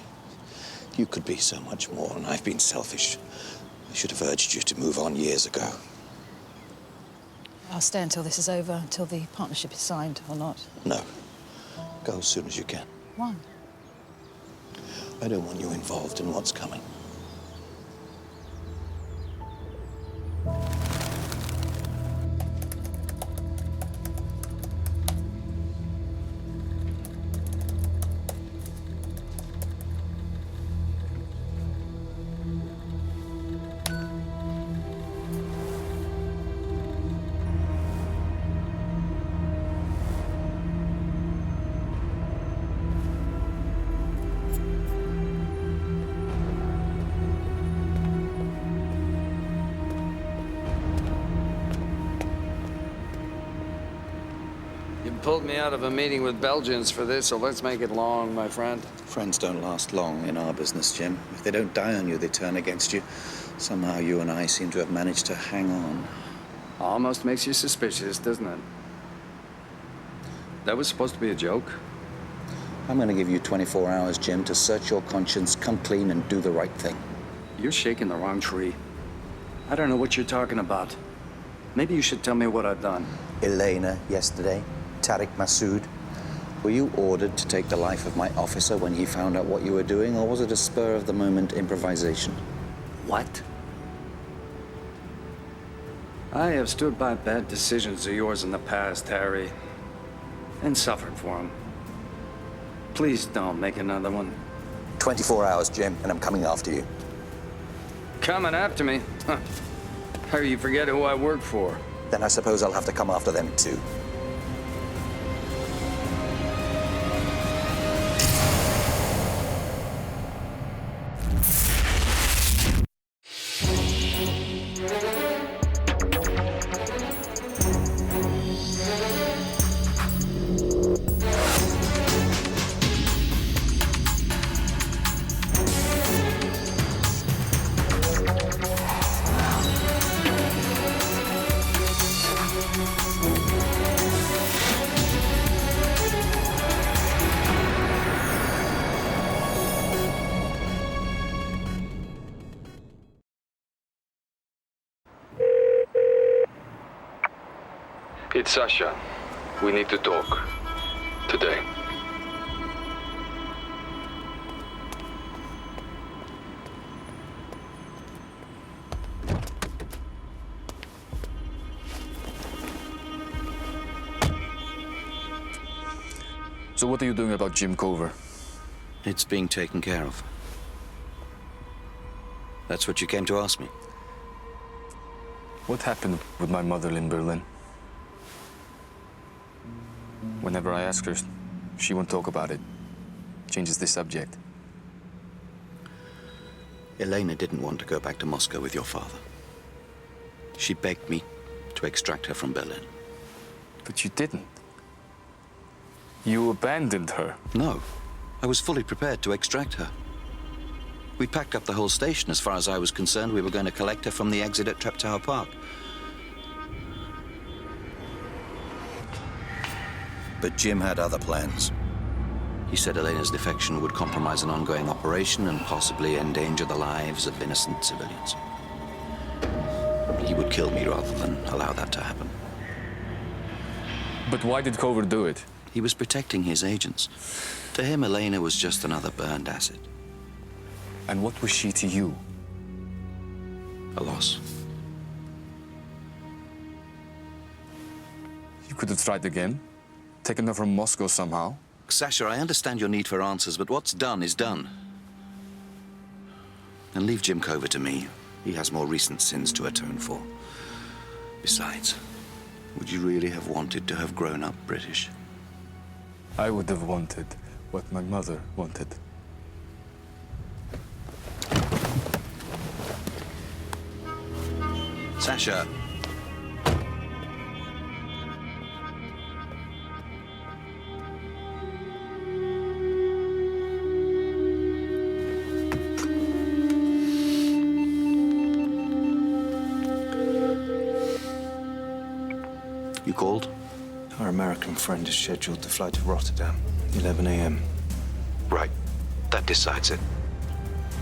You could be so much more, and I've been selfish. I should have urged you to move on years ago. I'll stay until this is over, until the partnership is signed or not. No. Go as soon as you can. Why? I don't want you involved in what's coming. You pulled me out of a meeting with Belgians for this, so let's make it long, my friend. Friends don't last long in our business, Jim. If they don't die on you, they turn against you. Somehow you and I seem to have managed to hang on. Almost makes you suspicious, doesn't it? That was supposed to be a joke. I'm going to give you 24 hours, Jim, to search your conscience, come clean, and do the right thing. You're shaking the wrong tree. I don't know what you're talking about. Maybe you should tell me what I've done. Elena, yesterday. Tariq Massoud. Were you ordered to take the life of my officer when he found out what you were doing, or was it a spur-of-the-moment improvisation? What? I have stood by bad decisions of yours in the past, Harry, and suffered for them. Please don't make another one. 24 hours, Jim, and I'm coming after you. Coming after me? Huh. Harry, you forget who I work for. Then I suppose I'll have to come after them too. It's Sasha. We need to talk. Today. So what are you doing about Jim Cover? It's being taken care of. That's what you came to ask me. What happened with my mother in Berlin? Whenever I ask her, she won't talk about it. Changes the subject. Elena didn't want to go back to Moscow with your father. She begged me to extract her from Berlin. But you didn't. You abandoned her. No. I was fully prepared to extract her. We packed up the whole station. As far as I was concerned, we were going to collect her from the exit at Treptower Park. But Jim had other plans. He said Elena's defection would compromise an ongoing operation and possibly endanger the lives of innocent civilians. He would kill me rather than allow that to happen. But why did Cover do it? He was protecting his agents. To him, Elena was just another burned asset. And what was she to you? A loss. You could have tried again. Taken her from Moscow somehow. Sasha, I understand your need for answers, but what's done is done. And leave Jim Cover to me. He has more recent sins to atone for. Besides, would you really have wanted to have grown up British? I would have wanted what my mother wanted. Sasha. You called? Our American friend is scheduled to fly to Rotterdam, 11 a.m. Right. That decides it.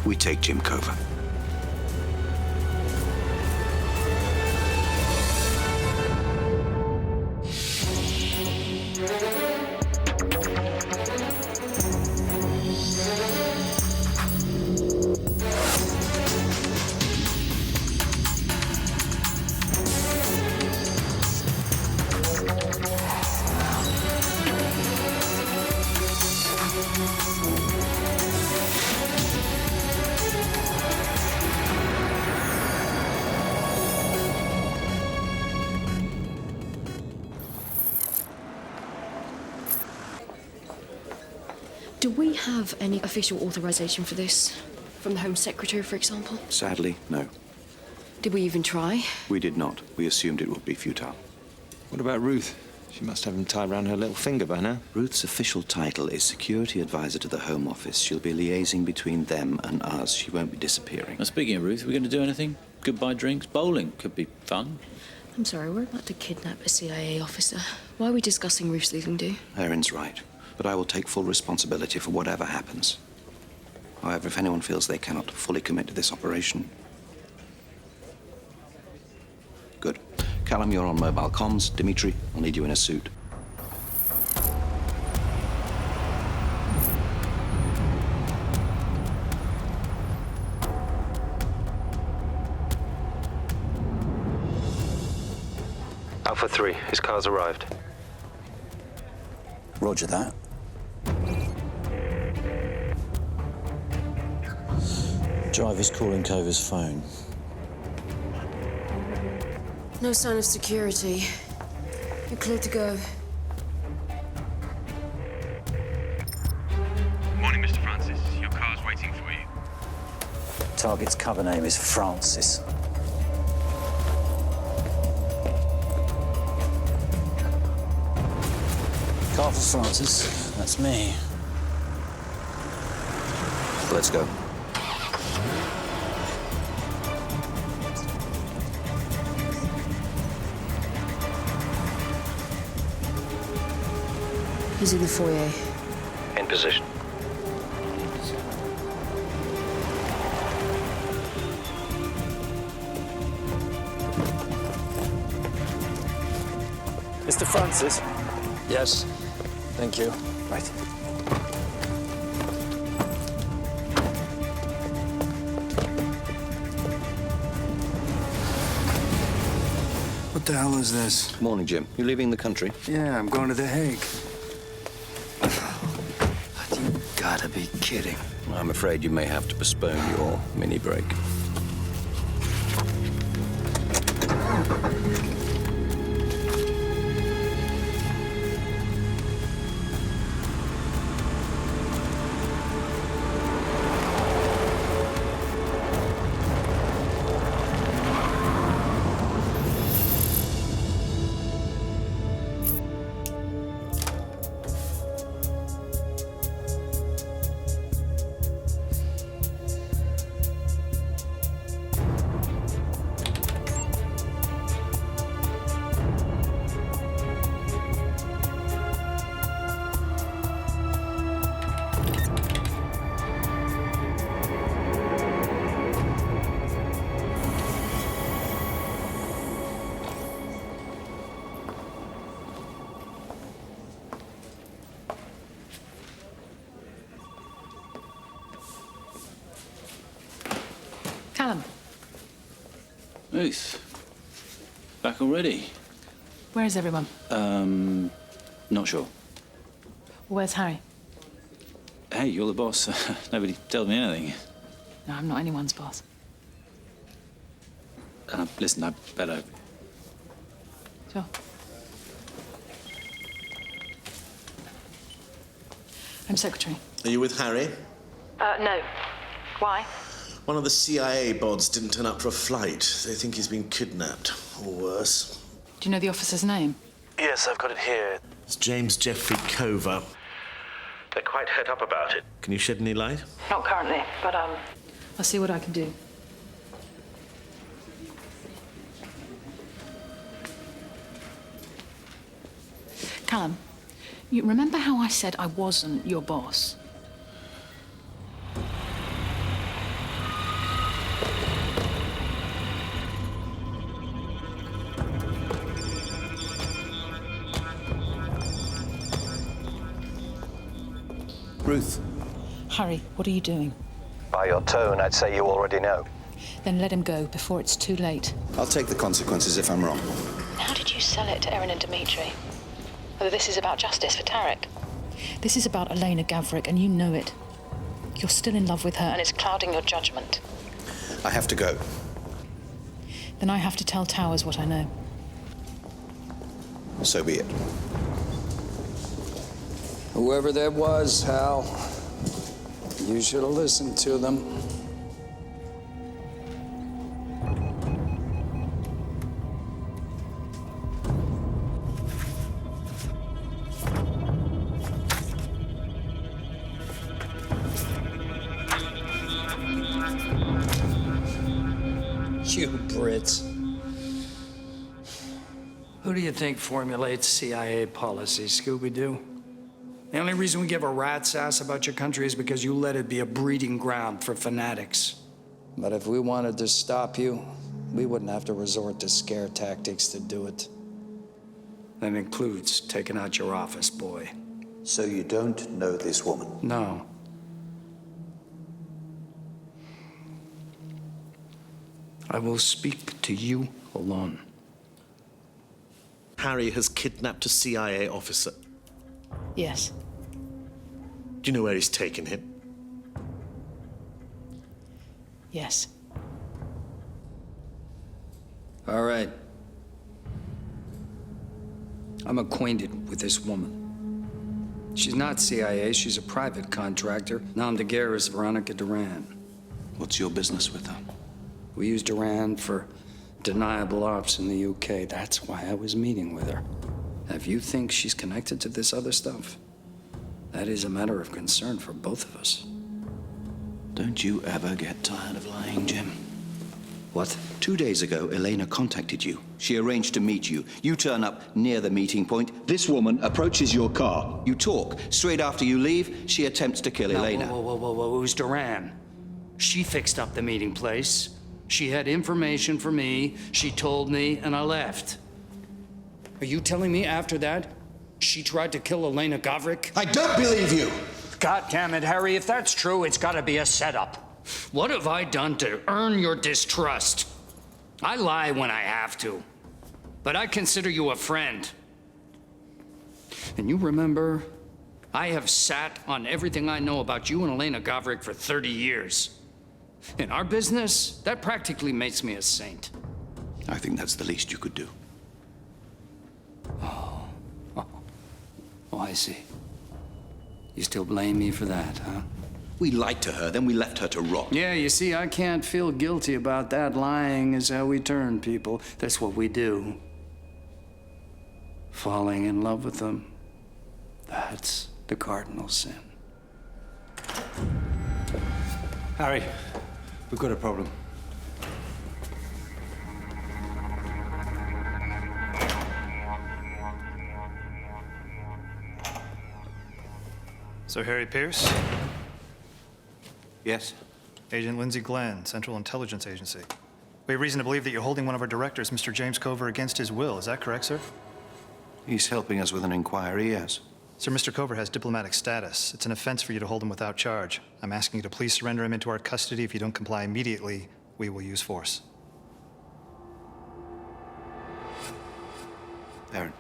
We take Jim Cover. Do we have any official authorization for this? From the Home Secretary, for example? Sadly, no. Did we even try? We did not. We assumed it would be futile. What about Ruth? She must have him tied around her little finger by now. Ruth's official title is Security Advisor to the Home Office. She'll be liaising between them and us. She won't be disappearing. Now, speaking of Ruth, are we going to do anything? Goodbye drinks? Bowling could be fun. I'm sorry, we're about to kidnap a CIA officer. Why are we discussing Ruth's leaving do? Erin's right. But I will take full responsibility for whatever happens. However, if anyone feels they cannot fully commit to this operation... Good. Callum, you're on mobile comms. Dimitri, I'll need you in a suit. 3, his car's arrived. Roger that. Driver's calling Cover's phone. No sign of security. You're clear to go. Morning, Mr. Francis. Your car's waiting for you. Target's cover name is Francis. Car for Francis. That's me. Let's go. He's in the foyer. In position. Mr. Francis? Yes. Thank you. Right. What the hell is this? Morning, Jim. You leaving the country? Yeah, I'm going to The Hague. You gotta be kidding. I'm afraid you may have to postpone your mini break. Callum, Ruth. Back already? where is everyone? Not sure. Where's Harry? Hey, you're the boss. Nobody told me anything. No, I'm not anyone's boss. Listen, I better... Sure. I'm secretary. Are you with Harry? No. Why? One of the CIA bods didn't turn up for a flight. They think he's been kidnapped, or worse. Do you know the officer's name? Yes, I've got it here. It's James Jeffrey Cover. They're quite het up about it. Can you shed any light? Not currently, but I'll see what I can do. Callum, you remember how I said I wasn't your boss? Ruth. Harry, what are you doing? By your tone, I'd say you already know. Then let him go before it's too late. I'll take the consequences if I'm wrong. How did you sell it to Erin and Dimitri? Whether this is about justice for Tarek. This is about Elena Gavrik, and you know it. You're still in love with her, and it's clouding your judgment. I have to go. Then I have to tell Towers what I know. So be it. Whoever that was, Hal, you should have listened to them. You Brits. Who do you think formulates CIA policy, Scooby-Doo? The only reason we give a rat's ass about your country is because you let it be a breeding ground for fanatics. But if we wanted to stop you, we wouldn't have to resort to scare tactics to do it. That includes taking out your office boy. So you don't know this woman? No. I will speak to you alone. Harry has kidnapped a CIA officer? Yes. Do you know where he's taken him? Yes. All right. I'm acquainted with this woman. She's not CIA, she's a private contractor. Nom de guerre is Veronica Duran. What's your business with her? We use Duran for deniable ops in the UK. That's why I was meeting with her. Now, if you think she's connected to this other stuff, that is a matter of concern for both of us. Don't you ever get tired of lying, Jim? What? 2 days ago, Elena contacted you. She arranged to meet you. You turn up near the meeting point. This woman approaches your car. You talk. Straight after you leave, she attempts to kill Elena. Whoa. It was Duran. She fixed up the meeting place. She had information for me. She told me, and I left. Are you telling me after that, she tried to kill Elena Gavrik? I don't believe you! God damn it, Harry. If that's true, it's gotta be a setup. What have I done to earn your distrust? I lie when I have to, but I consider you a friend. And you remember, I have sat on everything I know about you and Elena Gavrik for 30 years. In our business, that practically makes me a saint. I think that's the least you could do. Oh, I see. You still blame me for that, huh? We lied to her, then we left her to rot. Yeah, you see, I can't feel guilty about that. Lying is how we turn people. That's what we do. Falling in love with them, that's the cardinal sin. Harry, we've got a problem. So, Harry Pierce? Yes? Agent Lindsay Glenn, Central Intelligence Agency. We have reason to believe that you're holding one of our directors, Mr. James Cover, against his will. Is that correct, sir? He's helping us with an inquiry, yes. Sir, Mr. Cover has diplomatic status. It's an offense for you to hold him without charge. I'm asking you to please surrender him into our custody. If you don't comply immediately, we will use force. Aaron.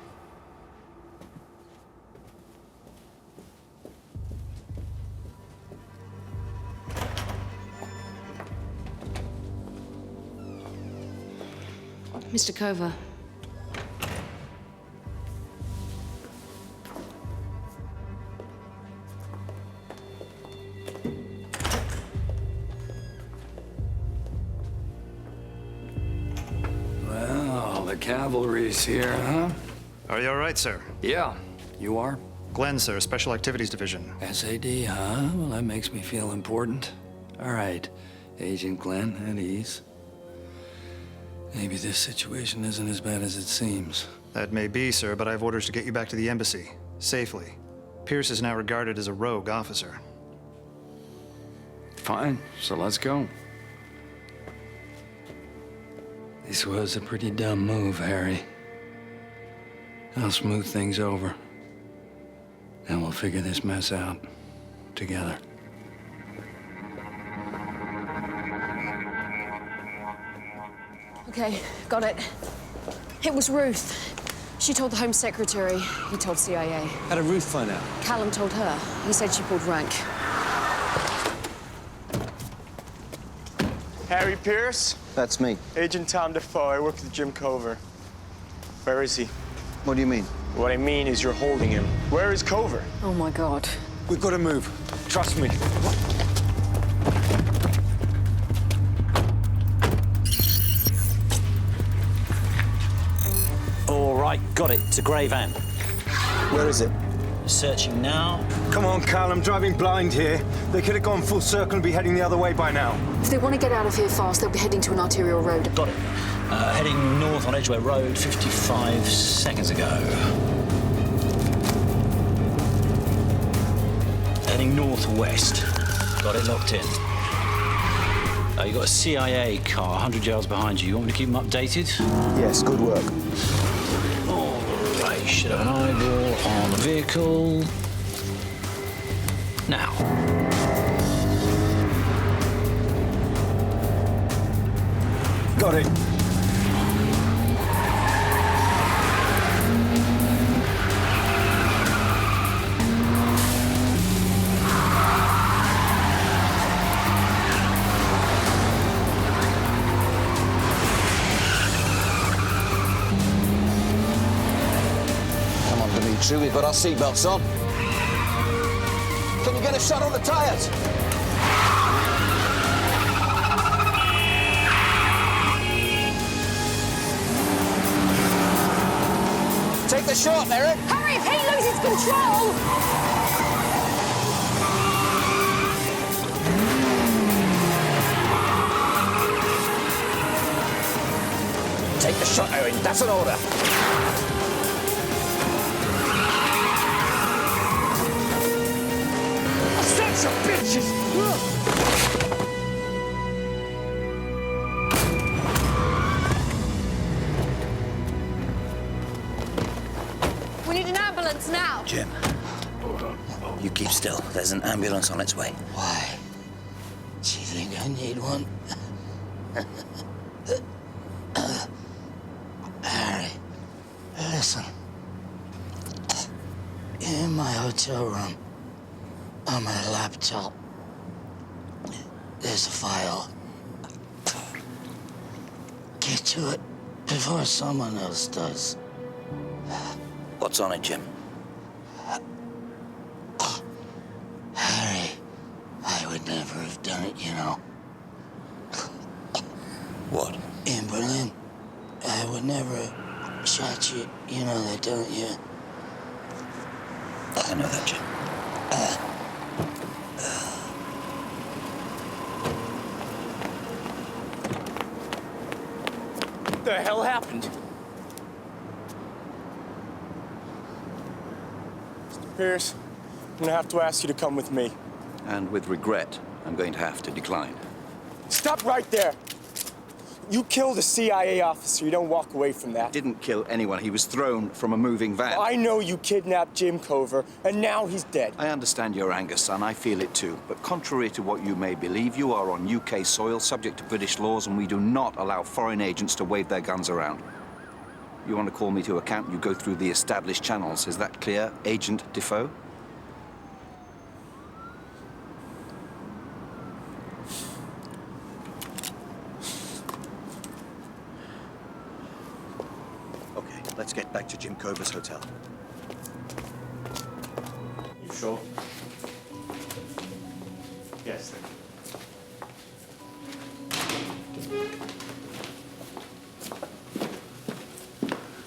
Mr. Cover. Well, the cavalry's here, huh? Are you all right, sir? Yeah. You are? Glenn, sir, Special Activities Division. SAD, huh? Well, that makes me feel important. All right, Agent Glenn, at ease. Maybe this situation isn't as bad as it seems. That may be, sir, but I have orders to get you back to the embassy, safely. Pierce is now regarded as a rogue officer. Fine, so let's go. This was a pretty dumb move, Harry. I'll smooth things over. And we'll figure this mess out together. Okay, got it. It was Ruth. She told the Home Secretary. He told CIA. How did Ruth find out? Callum told her. He said she pulled rank. Harry Pierce? That's me. Agent Tom Defoe. I work with Jim Cover. Where is he? What do you mean? What I mean is you're holding him. Where is Cover? Oh, my God. We've got to move. Trust me. All right, got it. It's a grey van. Where is it? Searching now. Come on, Cal, I'm driving blind here. They could have gone full circle and be heading the other way by now. If they want to get out of here fast, they'll be heading to an arterial road. Got it. Heading north on Edgware Road 55 seconds ago. Heading northwest. Got it locked in. You got a CIA car 100 yards behind you. You want me to keep them updated? Yes, good work. All right, should have an eyeball on the vehicle. Now. Got it. on, Dimitri. We've got our seatbelts on. Can you get a shot on the tires? Take the shot, Eric. Hurry, if he loses control! Take the shot, Eric. That's an order. Sons of bitches! We need an ambulance now. Jim, you keep still. There's an ambulance on its way. Why? Do you think I need one? Harry, listen. In my hotel room, on my laptop, there's a file. Get to it before someone else does. What's on it, Jim? Harry, I would never have done it, you know. What? In Berlin, I would never shot you. You know that, don't you? I know that, Jim. What the hell happened? Mr. Pierce, I'm gonna have to ask you to come with me. And with regret, I'm going to have to decline. Stop right there! You killed a CIA officer. You don't walk away from that. Didn't kill anyone. He was thrown from a moving van. I know you kidnapped Jim Cover, and now he's dead. I understand your anger, son. I feel it too. But contrary to what you may believe, you are on UK soil, subject to British laws, and we do not allow foreign agents to wave their guns around. You want to call me to account, you go through the established channels. Is that clear, Agent Defoe? Let's get back to Jim Cover's hotel. You sure? Yes,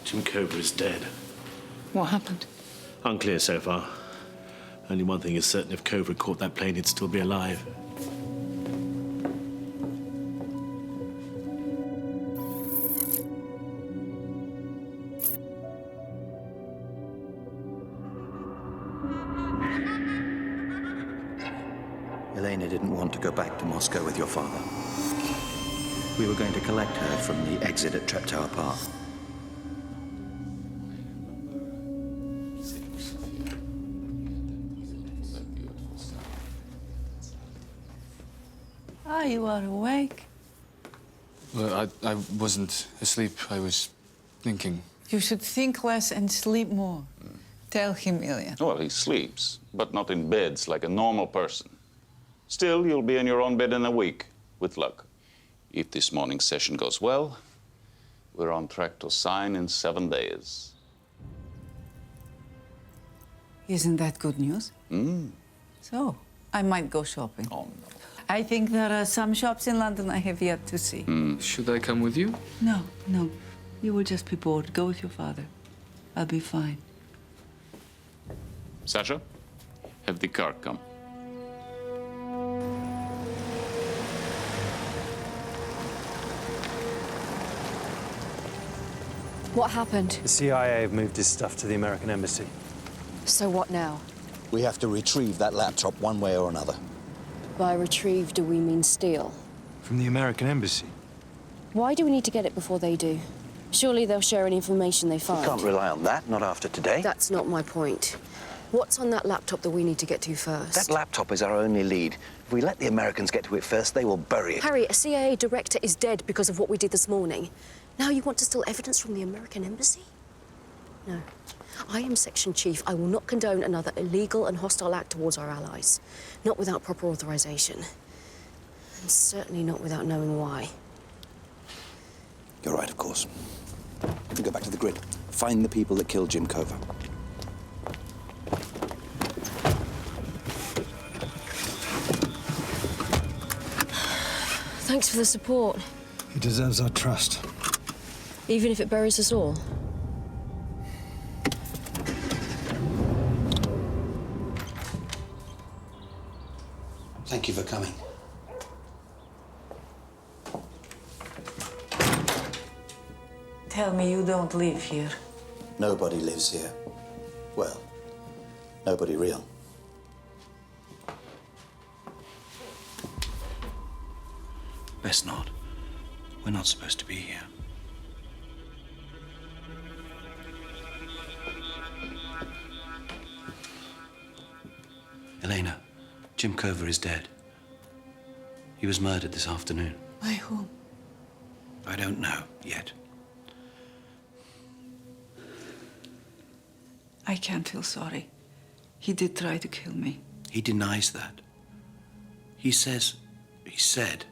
Jim Cover is dead. What happened? Unclear so far. Only one thing is certain: if Cover caught that plane, he'd still be alive. Elena didn't want to go back to Moscow with your father. We were going to collect her from the exit at Treptower Park. Ah, you are awake. Well, I wasn't asleep. I was thinking. You should think less and sleep more. Tell him, Ilya. Well, he sleeps, but not in beds like a normal person. Still, you'll be in your own bed in a week, with luck. If this morning's session goes well, we're on track to sign in 7 days. Isn't that good news? So, I might go shopping. Oh, no. I think there are some shops in London I have yet to see. Should I come with you? No, no. You will just be bored. Go with your father. I'll be fine. Sasha, have the car come. What happened? The CIA have moved his stuff to the American embassy. So what now? We have to retrieve that laptop one way or another. By retrieve, do we mean steal? From the American embassy? Why do we need to get it before they do? Surely they'll share any information they find. We can't rely on that, not after today. That's not my point. What's on that laptop that we need to get to first? That laptop is our only lead. If we let the Americans get to it first, they will bury it. Harry, a CIA director is dead because of what we did this morning. Now you want to steal evidence from the American embassy? No. I am Section Chief. I will not condone another illegal and hostile act towards our allies. Not without proper authorization. And certainly not without knowing why. You're right, of course. We go back to the grid. Find the people that killed Jim Cover. Thanks for the support. He deserves our trust. Even if it buries us all. Thank you for coming. Tell me you don't live here. Nobody lives here. Well, nobody real. Best not. We're not supposed to be here. Elena, Jim Cover is dead. He was murdered this afternoon. By whom? I don't know yet. I can't feel sorry. He did try to kill me. He denies that. He said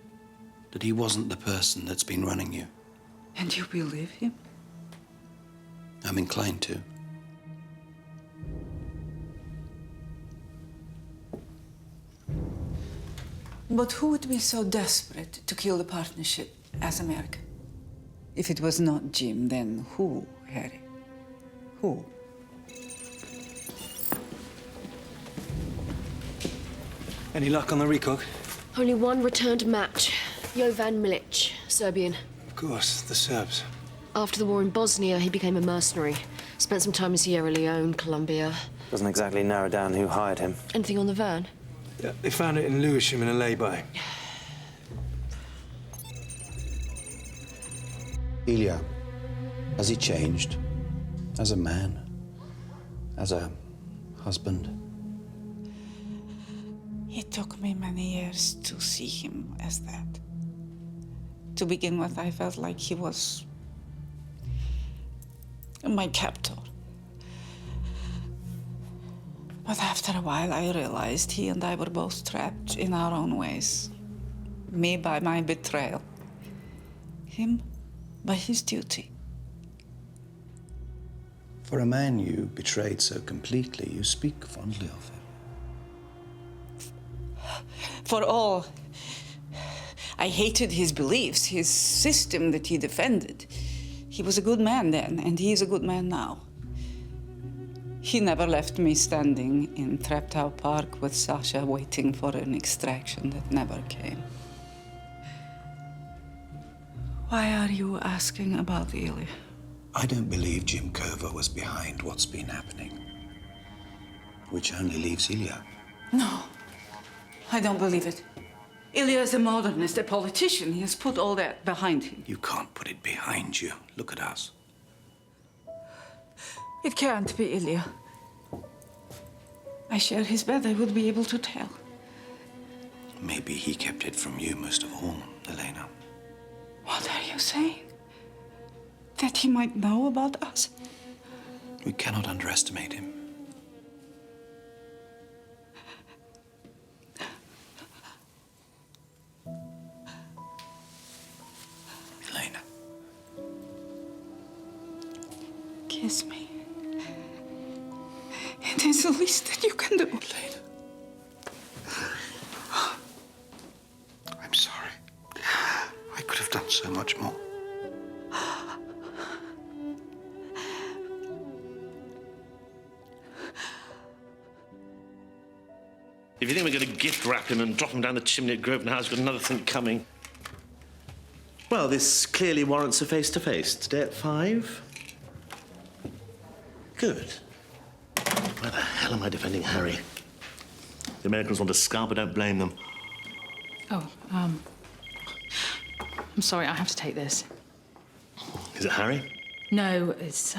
that he wasn't the person that's been running you. And you believe him? I'm inclined to. But who would be so desperate to kill the partnership as America? If it was not Jim, then who, Harry? Who? Any luck on the recook? Only one returned match. Jovan Milic, Serbian. Of course, the Serbs. After the war in Bosnia, he became a mercenary. Spent some time in Sierra Leone, Colombia. Doesn't exactly narrow down who hired him. Anything on the Verne? Yeah, they found it in Lewisham in a lay-by. Ilya, has he changed? As a man? As a husband? It took me many years to see him as that. To begin with, I felt like he was my captor. But after a while, I realized he and I were both trapped in our own ways. Me by my betrayal. Him by his duty. For a man you betrayed so completely, you speak fondly of him. For all, I hated his beliefs, his system that he defended. He was a good man then, and he is a good man now. He never left me standing in Treptow Park with Sasha waiting for an extraction that never came. Why are you asking about Ilya? I don't believe Jim Cover was behind what's been happening. Which only leaves Ilya. No, I don't believe it. Ilya is a modernist, a politician. He has put all that behind him. You can't put it behind you. Look at us. It can't be Ilya. I share his bed. I would be able to tell. Maybe he kept it from you most of all, Elena. What are you saying? That he might know about us? We cannot underestimate him. Elena. Kiss me. It is the least that you can do. Elena. I'm sorry. I could have done so much more. If you think we're going to gift wrap him and drop him down the chimney at Grosvenor House, we've got another thing coming. Well, this clearly warrants a face-to-face. Today at 5? Good. Why the hell am I defending Harry? The Americans want to scar, but don't blame them. Oh, I'm sorry, I have to take this. Is it Harry? No, it's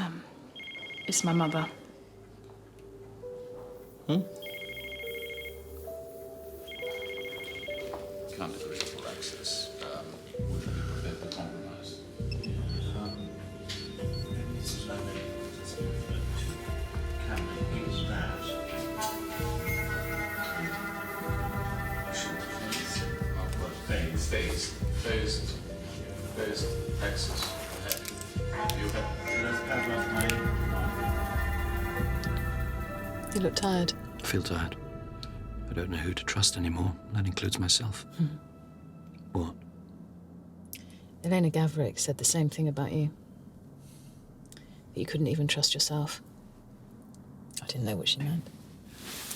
my mother. Hmm? Can't agree for access. Would be prepared for compromise. Phased access ahead. You have You look tired. I feel tired. I don't know who to trust anymore. That includes myself. What? Elena Gavrik said the same thing about you. That you couldn't even trust yourself. I didn't know what she meant.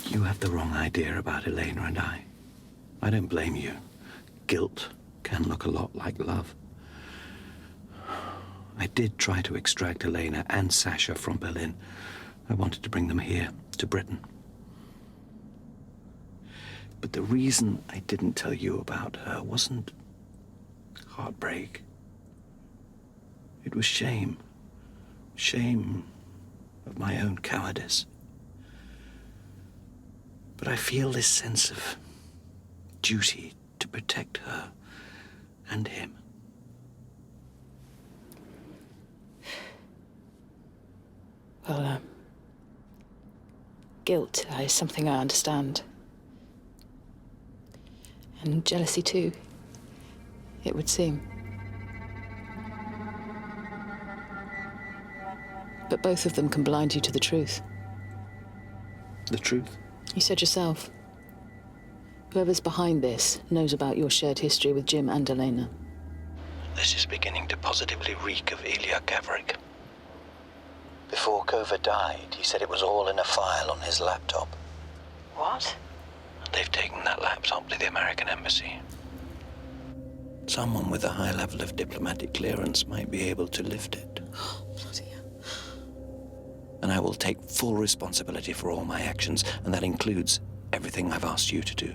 You have the wrong idea about Elena and I. I don't blame you. Guilt can look a lot like love. I did try to extract Elena and Sasha from Berlin. I wanted to bring them here, to Britain. But the reason I didn't tell you about her wasn't heartbreak. It was shame. Shame of my own cowardice. But I feel this sense of duty to protect her and him. Well, guilt is something I understand. And jealousy too, it would seem. But both of them can blind you to the truth. The truth? You said yourself. Whoever's behind this knows about your shared history with Jim and Elena. This is beginning to positively reek of Ilya Gavrik. Before Kova died, he said it was all in a file on his laptop. What? They've taken that laptop to the American embassy. Someone with a high level of diplomatic clearance might be able to lift it. Oh, bloody hell. And I will take full responsibility for all my actions, and that includes everything I've asked you to do.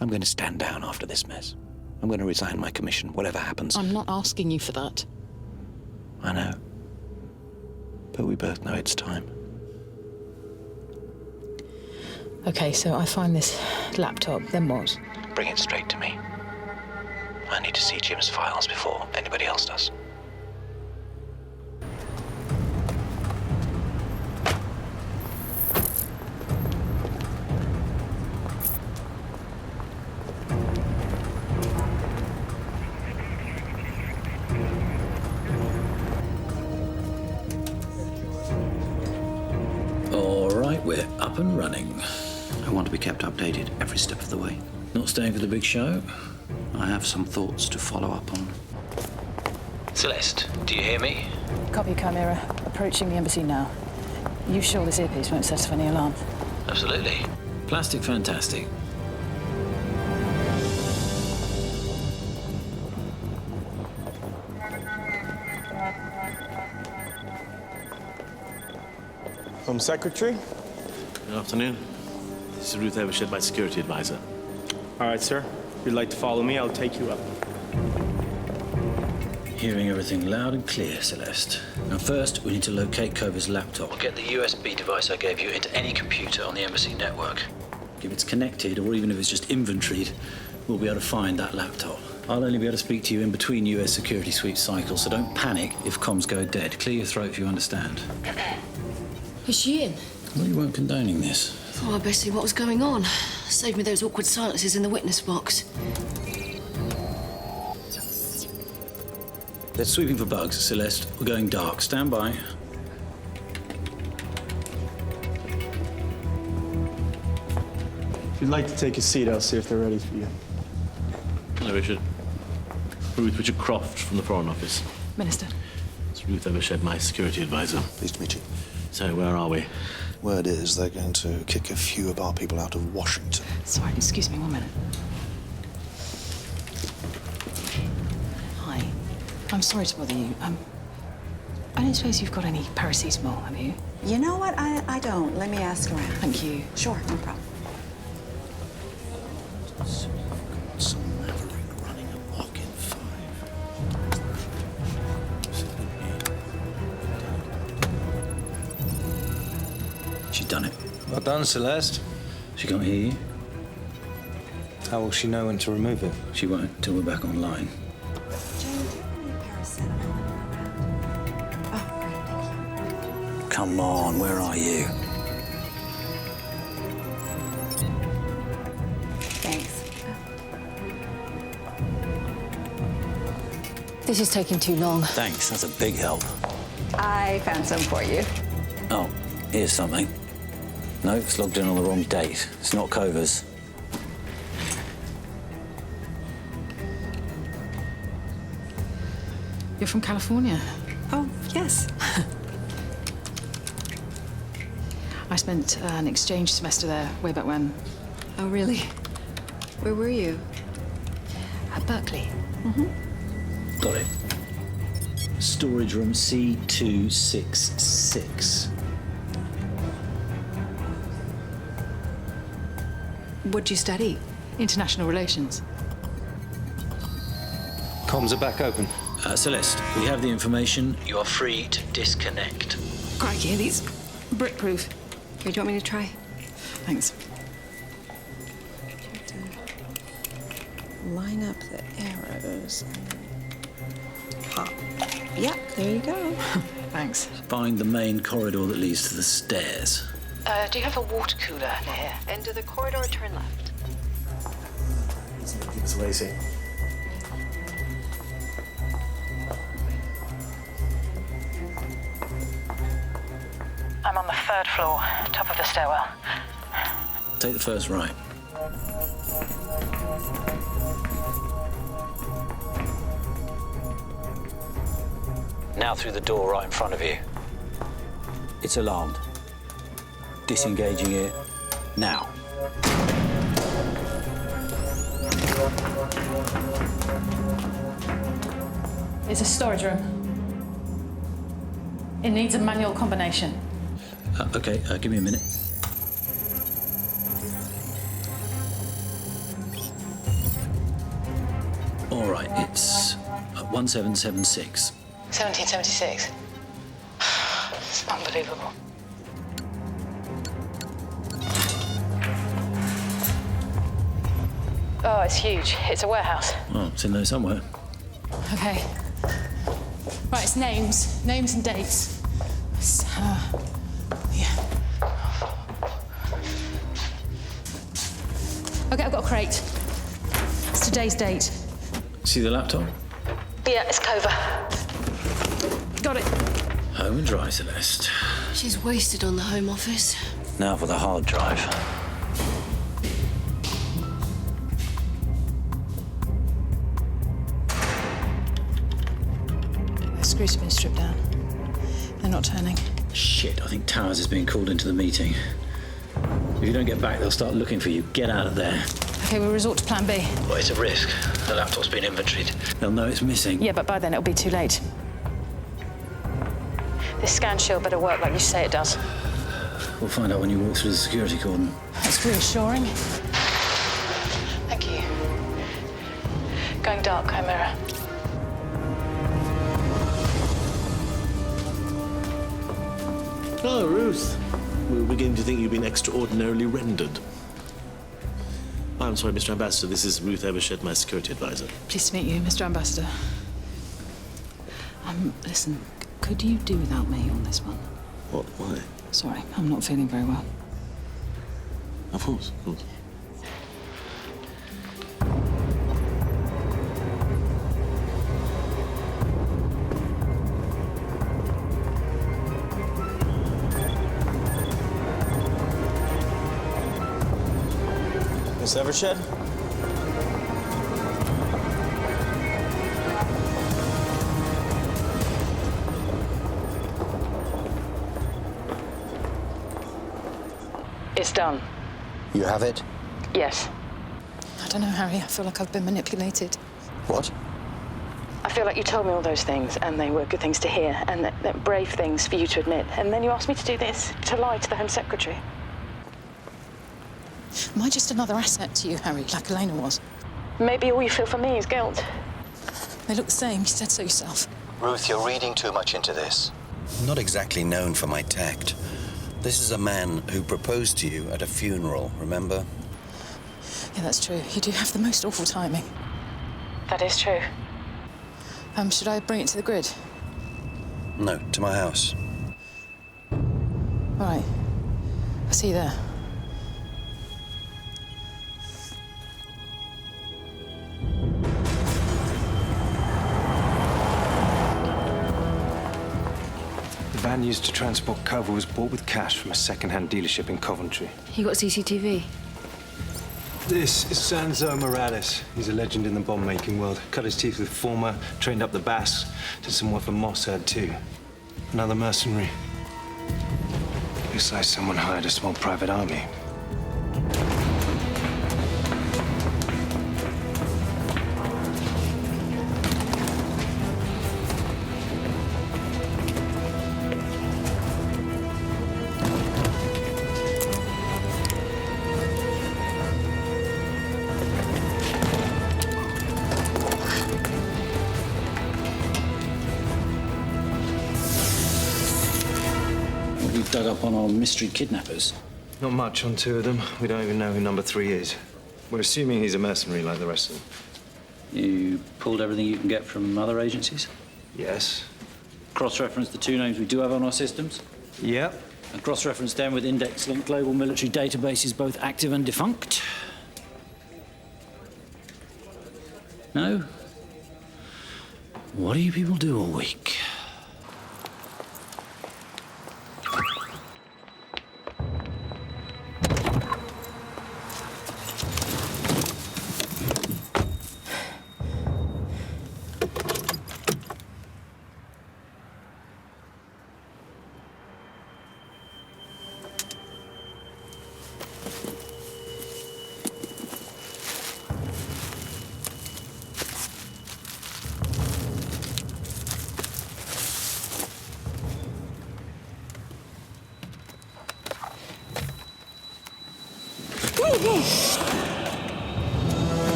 I'm going to stand down after this mess. I'm going to resign my commission, whatever happens. I'm not asking you for that. I know. But we both know it's time. Okay, so I find this laptop, then what? Bring it straight to me. I need to see Jim's files before anybody else does. We're up and running. I want to be kept updated every step of the way. Not staying for the big show? I have some thoughts to follow up on. Celeste, do you hear me? Copy, Chimera. Approaching the embassy now. You sure this earpiece won't set off any alarm? Absolutely. Plastic fantastic. Home Secretary? Good afternoon. This is Ruth Evershed, my security advisor. All right, sir. If you'd like to follow me, I'll take you up. Hearing everything loud and clear, Celeste. Now first, we need to locate Kova's laptop. We'll get the USB device I gave you into any computer on the embassy network. If it's connected, or even if it's just inventoried, we'll be able to find that laptop. I'll only be able to speak to you in between US security sweep cycles, so don't panic if comms go dead. Clear your throat if you understand. Is she in? Well, you weren't condoning this. Thought I'd best see what was going on. Save me those awkward silences in the witness box. They're sweeping for bugs, Celeste. We're going dark. Stand by. If you'd like to take a seat, I'll see if they're ready for you. Hello, Richard. Richard Croft from the Foreign Office. Minister. It's Ruth Evershed, my security advisor. Pleased to meet you. So, where are we? Word is they're going to kick a few of our people out of Washington. Sorry, excuse me 1 minute. Hi. I'm sorry to bother you. I don't suppose you've got any paracetamol, have you? You know what? I don't. Let me ask around. Thank you. Sure, no problem. Some maverick running amok in 5. She's done it. Well done, Celeste. She can't hear you. How will she know when to remove it? She won't until we're back online. Come on, where are you? Thanks. This is taking too long. Thanks, that's a big help. I found some for you. Oh, here's something. No, it's logged in on the wrong date. It's not Kova's. You're from California? Oh, yes. I spent an exchange semester there way back when. Oh, really? Where were you? At Berkeley. Got it. Storage room C266. What'd you study? International relations. Comms are back open. Celeste, we have the information. You are free to disconnect. Crikey, are these brick-proof. Here, do you want me to try? Thanks. Line up the arrows. Pop. Yep, there you go. Thanks. Find the main corridor that leads to the stairs. Do you have a water cooler near here? End of the corridor, turn left. Keep us waiting. I'm on the 3rd floor, top of the stairwell. Take the first right. Now through the door right in front of you. It's alarmed. Disengaging it now. It's a storage room. It needs a manual combination. Okay, give me a minute. All right, it's 1776. 1776. It's unbelievable. Oh, it's huge. It's a warehouse. Oh, it's in there somewhere. Okay. Right, it's names. Names and dates. Yeah. Okay, I've got a crate. It's today's date. See the laptop? Yeah, it's Clover. Got it. Home and dry, Celeste. She's wasted on the Home Office. Now for the hard drive. The screws have been stripped down. They're not turning. Shit, I think Towers is being called into the meeting. If you don't get back, they'll start looking for you. Get out of there. Okay, we'll resort to plan B. Well, it's a risk. The laptop's been inventoried. They'll know it's missing. Yeah, but by then it'll be too late. This scan shield better work like you say it does. We'll find out when you walk through the security cordon. That's reassuring. Thank you. Going dark, Chimera. Oh, Ruth. We were beginning to think you've been extraordinarily rendered. I'm sorry, Mr. Ambassador. This is Ruth Evershed, my security advisor. Pleased to meet you, Mr. Ambassador. Listen, could you do without me on this one? What? Why? Sorry, I'm not feeling very well. Of course, of course. Miss Evershed? It's done. You have it? Yes. I don't know, Harry. I feel like I've been manipulated. What? I feel like you told me all those things, and they were good things to hear, and they're brave things for you to admit. And then you asked me to do this, to lie to the Home Secretary. Am I just another asset to you, Harry, like Elena was? Maybe all you feel for me is guilt. They look the same. You said so yourself. Ruth, you're reading too much into this. I'm not exactly known for my tact. This is a man who proposed to you at a funeral, remember? Yeah, that's true. You do have the most awful timing. That is true. Should I bring it to the grid? No, to my house. All right. I'll see you there. The van used to transport cover was bought with cash from a second-hand dealership in Coventry. You got CCTV? This is Sanzo Morales. He's a legend in the bomb-making world. Cut his teeth with former, trained up the Basques, did some work for Mossad too. Another mercenary. Looks like someone hired a small private army. We've dug up on our mystery kidnappers. Not much on two of them. We don't even know who number 3 is. We're assuming he's a mercenary like the rest of them. You pulled everything you can get from other agencies? Yes. Cross-reference the 2 names we do have on our systems? Yep. And cross-reference them with index-linked global military databases, both active and defunct? No? What do you people do all week?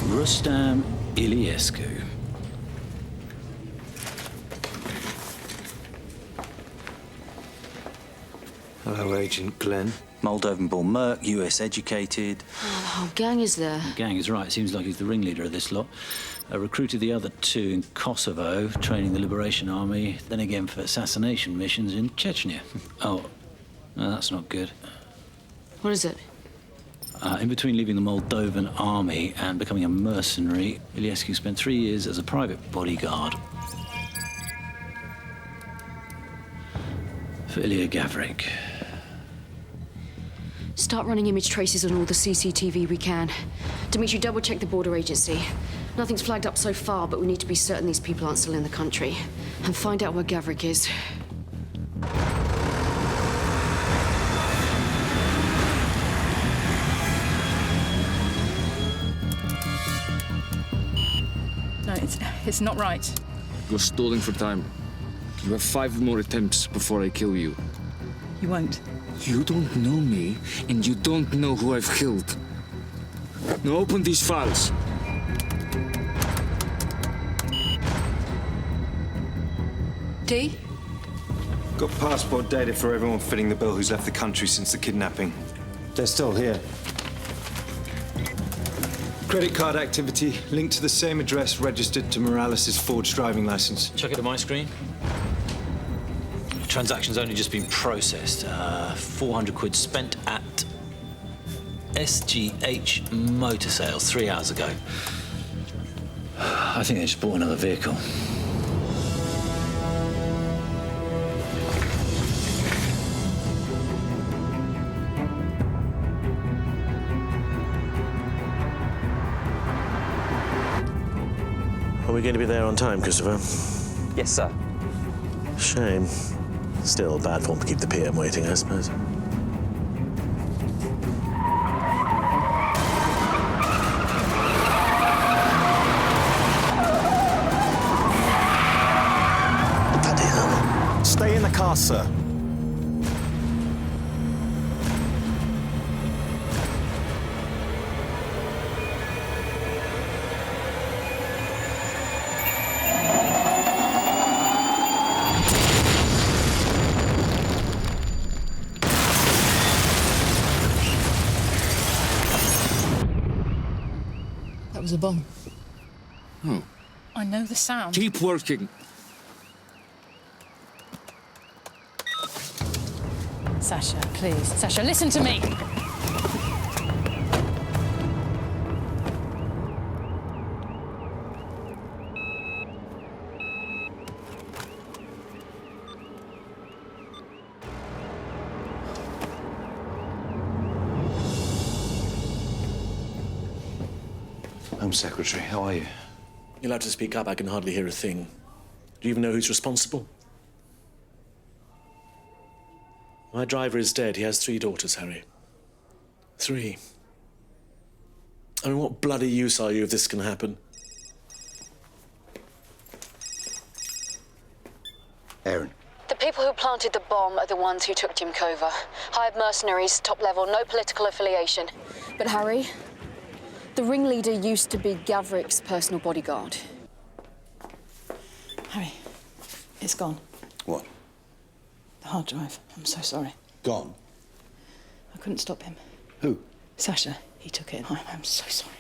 Rustam Iliescu. Hello, Agent Glenn. Moldovan-born merc, US educated. Oh, the whole gang is there. The gang is right. Seems like he's the ringleader of this lot. Recruited the other 2 in Kosovo, training the Liberation Army, then again for assassination missions in Chechnya. Oh, no, that's not good. What is it? In between leaving the Moldovan army and becoming a mercenary, Iliescu spent 3 years as a private bodyguard for Ilya Gavrik. Start running image traces on all the CCTV we can. Dimitri, double-check the border agency. Nothing's flagged up so far, but we need to be certain these people aren't still in the country. And find out where Gavrik is. No, it's not right. You're stalling for time. You have 5 more attempts before I kill you. You won't. You don't know me, and you don't know who I've killed. Now open these files. D? Got passport data for everyone fitting the bill who's left the country since the kidnapping. They're still here. Credit card activity linked to the same address registered to Morales' forged driving license. Check it on my screen. Transaction's only just been processed. 400 quid spent at SGH Motor Sales 3 hours ago. I think they just bought another vehicle. Are we going to be there on time, Christopher? Yes, sir. Shame. Still, bad form to keep the PM waiting, I suppose. Bloody hell. Stay in the car, sir. That was a bomb. Oh. I know the sound. Keep working. Sasha, please. Sasha, listen to me. Home Secretary, how are you? You'll have to speak up. I can hardly hear a thing. Do you even know who's responsible? My driver is dead. He has 3 daughters, Harry. 3. I mean, what bloody use are you if this can happen? Aaron. The people who planted the bomb are the ones who took Jim Cover. Hired mercenaries, top level, no political affiliation. But Harry, the ringleader used to be Gavrik's personal bodyguard. Harry, it's gone. What? The hard drive. I'm so sorry. Gone? I couldn't stop him. Who? Sasha. He took it. I'm so sorry.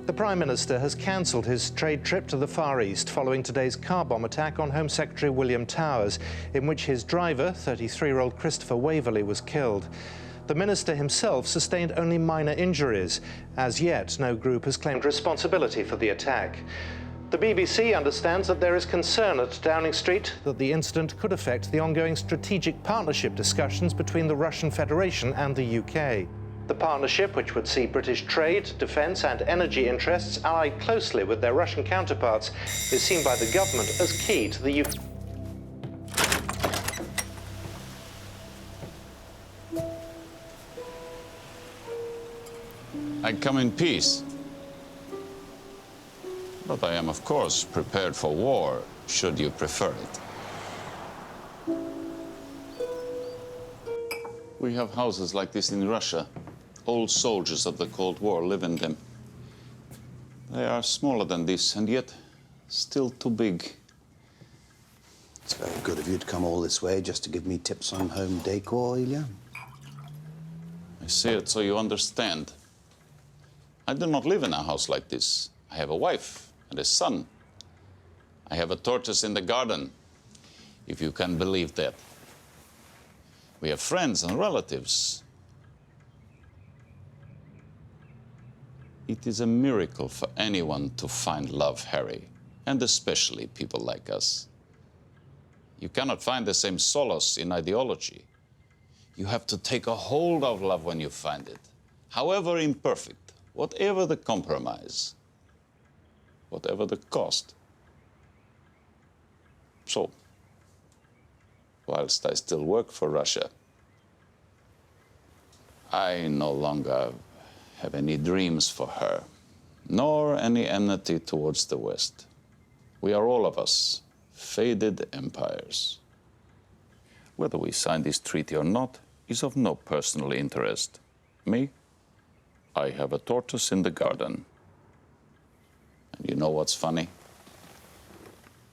The Prime Minister has cancelled his trade trip to the Far East following today's car bomb attack on Home Secretary William Towers, in which his driver, 33-year-old Christopher Waverley, was killed. The minister himself sustained only minor injuries. As yet, no group has claimed responsibility for the attack. The BBC understands that there is concern at Downing Street that the incident could affect the ongoing strategic partnership discussions between the Russian Federation and the UK. The partnership, which would see British trade, defence and energy interests allied closely with their Russian counterparts, is seen by the government as key to the UK. I come in peace. But I am, of course, prepared for war, should you prefer it. We have houses like this in Russia. Old soldiers of the Cold War live in them. They are smaller than this, and yet still too big. It's very good of you to come all this way just to give me tips on home decor, Ilya. I say it so you understand. I do not live in a house like this. I have a wife and a son. I have a tortoise in the garden, if you can believe that. We have friends and relatives. It is a miracle for anyone to find love, Harry, and especially people like us. You cannot find the same solace in ideology. You have to take a hold of love when you find it, however imperfect, whatever the compromise, whatever the cost. So, whilst I still work for Russia, I no longer have any dreams for her, nor any enmity towards the West. We are all of us faded empires. Whether we sign this treaty or not is of no personal interest. Me, I have a tortoise in the garden. And you know what's funny?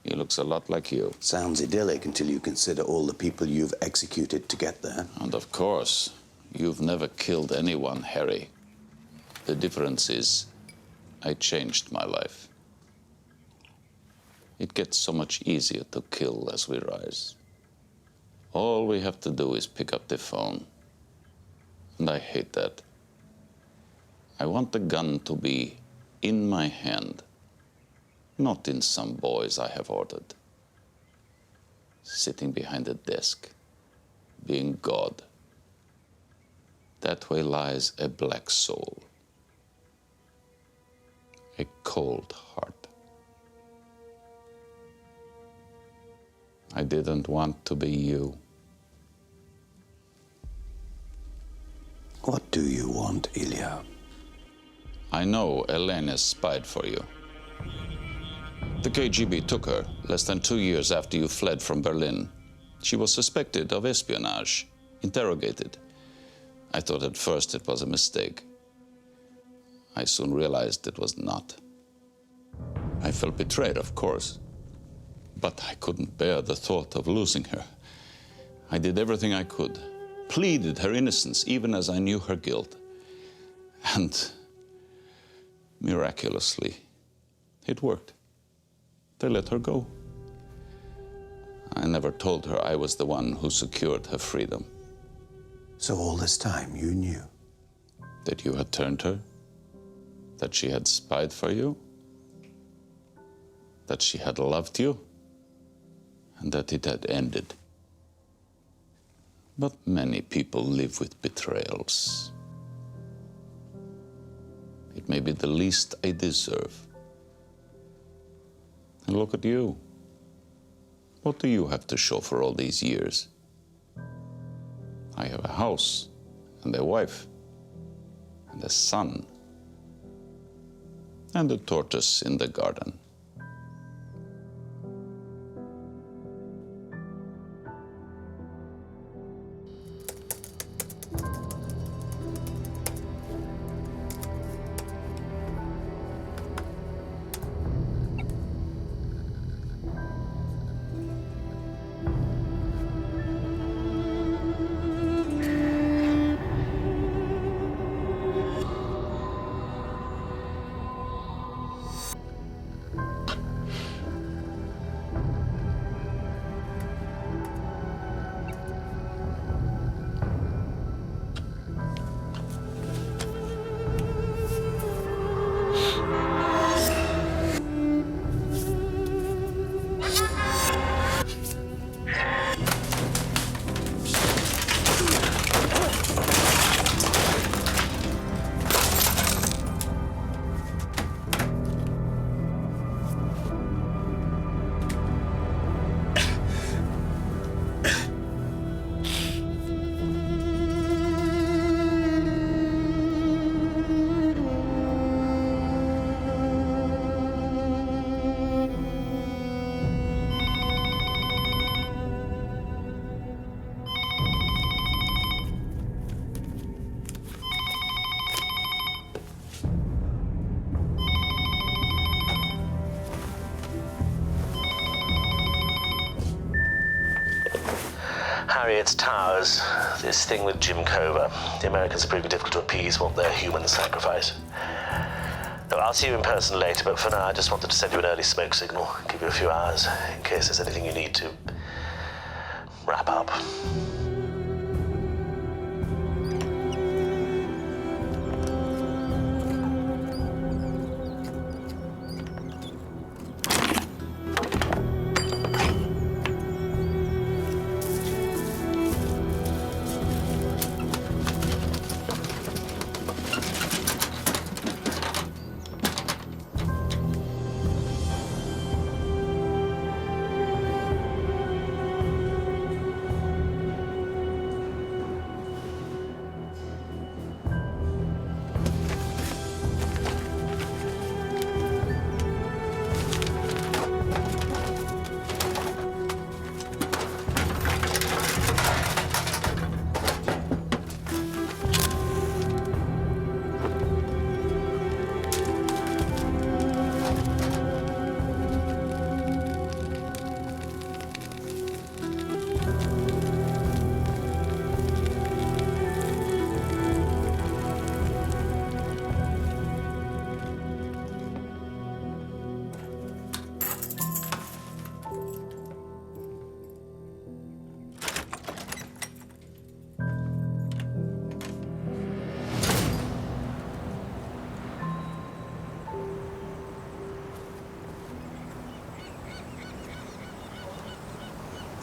He looks a lot like you. Sounds idyllic until you consider all the people you've executed to get there. And of course, you've never killed anyone, Harry. The difference is, I changed my life. It gets so much easier to kill as we rise. All we have to do is pick up the phone. And I hate that. I want the gun to be in my hand, not in some boys I have ordered. Sitting behind a desk, being God. That way lies a black soul. A cold heart. I didn't want to be you. What do you want, Ilya? I know Elena spied for you. The KGB took her less than 2 years after you fled from Berlin. She was suspected of espionage, interrogated. I thought at first it was a mistake. I soon realized it was not. I felt betrayed, of course, but I couldn't bear the thought of losing her. I did everything I could, pleaded her innocence even as I knew her guilt. And Miraculously, it worked. They let her go. I never told her I was the one who secured her freedom. So all this time, you knew? That you had turned her? That she had spied for you? That she had loved you? And that it had ended. But many people live with betrayals. It may be the least I deserve. And look at you. What do you have to show for all these years? I have a house, and a wife, and a son, and a tortoise in the garden. Harry, it's Towers. This thing with Jim Cover. The Americans are proving difficult to appease, want their human sacrifice. No, I'll see you in person later, but for now I just wanted to send you an early smoke signal. Give you a few hours, in case there's anything you need to wrap up.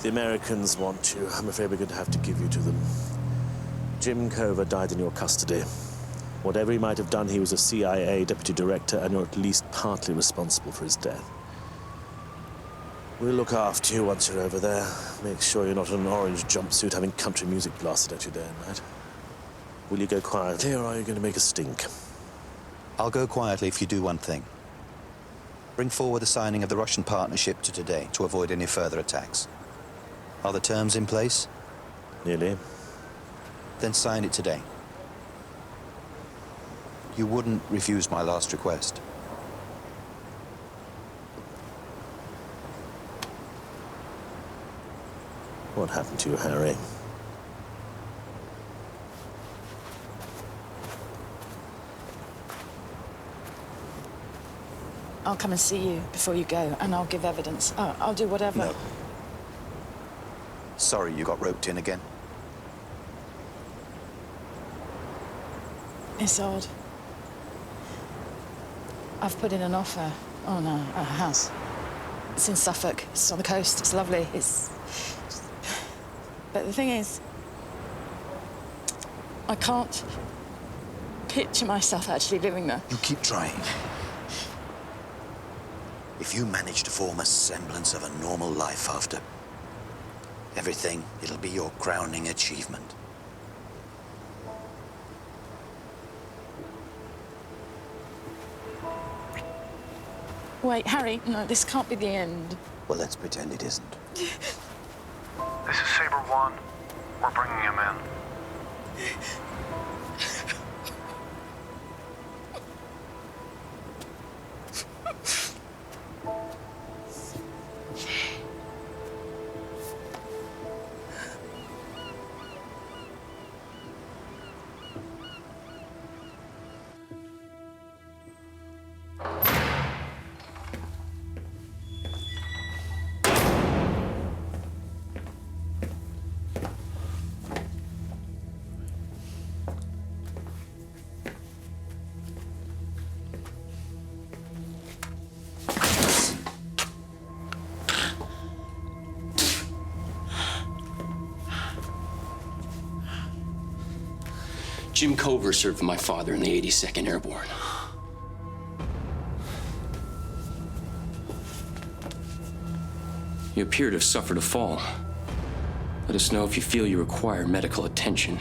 The Americans want you. I'm afraid we're going to have to give you to them. Jim Cover died in your custody. Whatever he might have done, he was a CIA deputy director, and you're at least partly responsible for his death. We'll look after you once you're over there. Make sure you're not in an orange jumpsuit having country music blasted at you day and night. Will you go quietly, or are you going to make a stink? I'll go quietly if you do one thing. Bring forward the signing of the Russian partnership to today to avoid any further attacks. Are the terms in place? Nearly. Then sign it today. You wouldn't refuse my last request. What happened to you, Harry? I'll come and see you before you go, and I'll give evidence. I'll do whatever. No. Sorry you got roped in again. It's odd. I've put in an offer on a house. It's in Suffolk. It's on the coast. It's lovely. But the thing is, I can't picture myself actually living there. You keep trying. If you manage to form a semblance of a normal life after everything, it'll be your crowning achievement. Wait, Harry, no, this can't be the end. Well, let's pretend it isn't. This is Saber 1. We're bringing him in. Jim Cover served for my father in the 82nd Airborne. You appear to have suffered a fall. Let us know if you feel you require medical attention.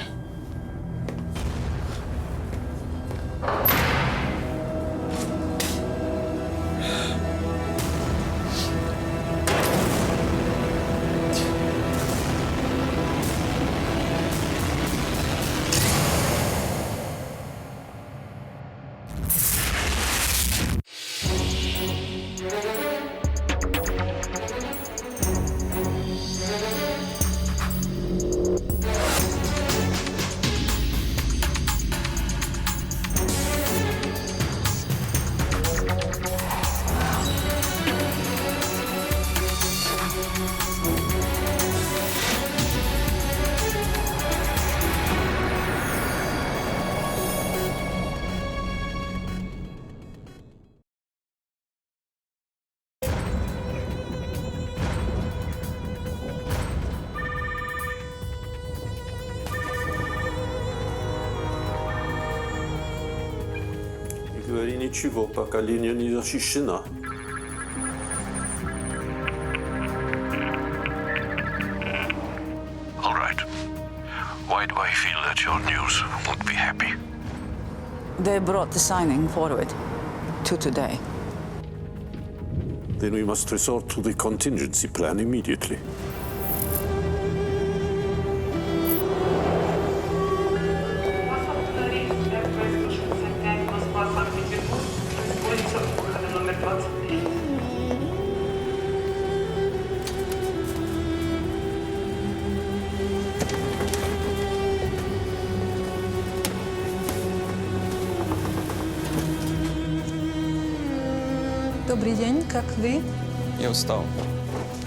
говори ничего, пока линия не защищена. All right. Why do I feel that your news won't be happy? They brought the signing forward to today. Then we must resort to the contingency plan immediately. Добрый день, как вы? Я устал.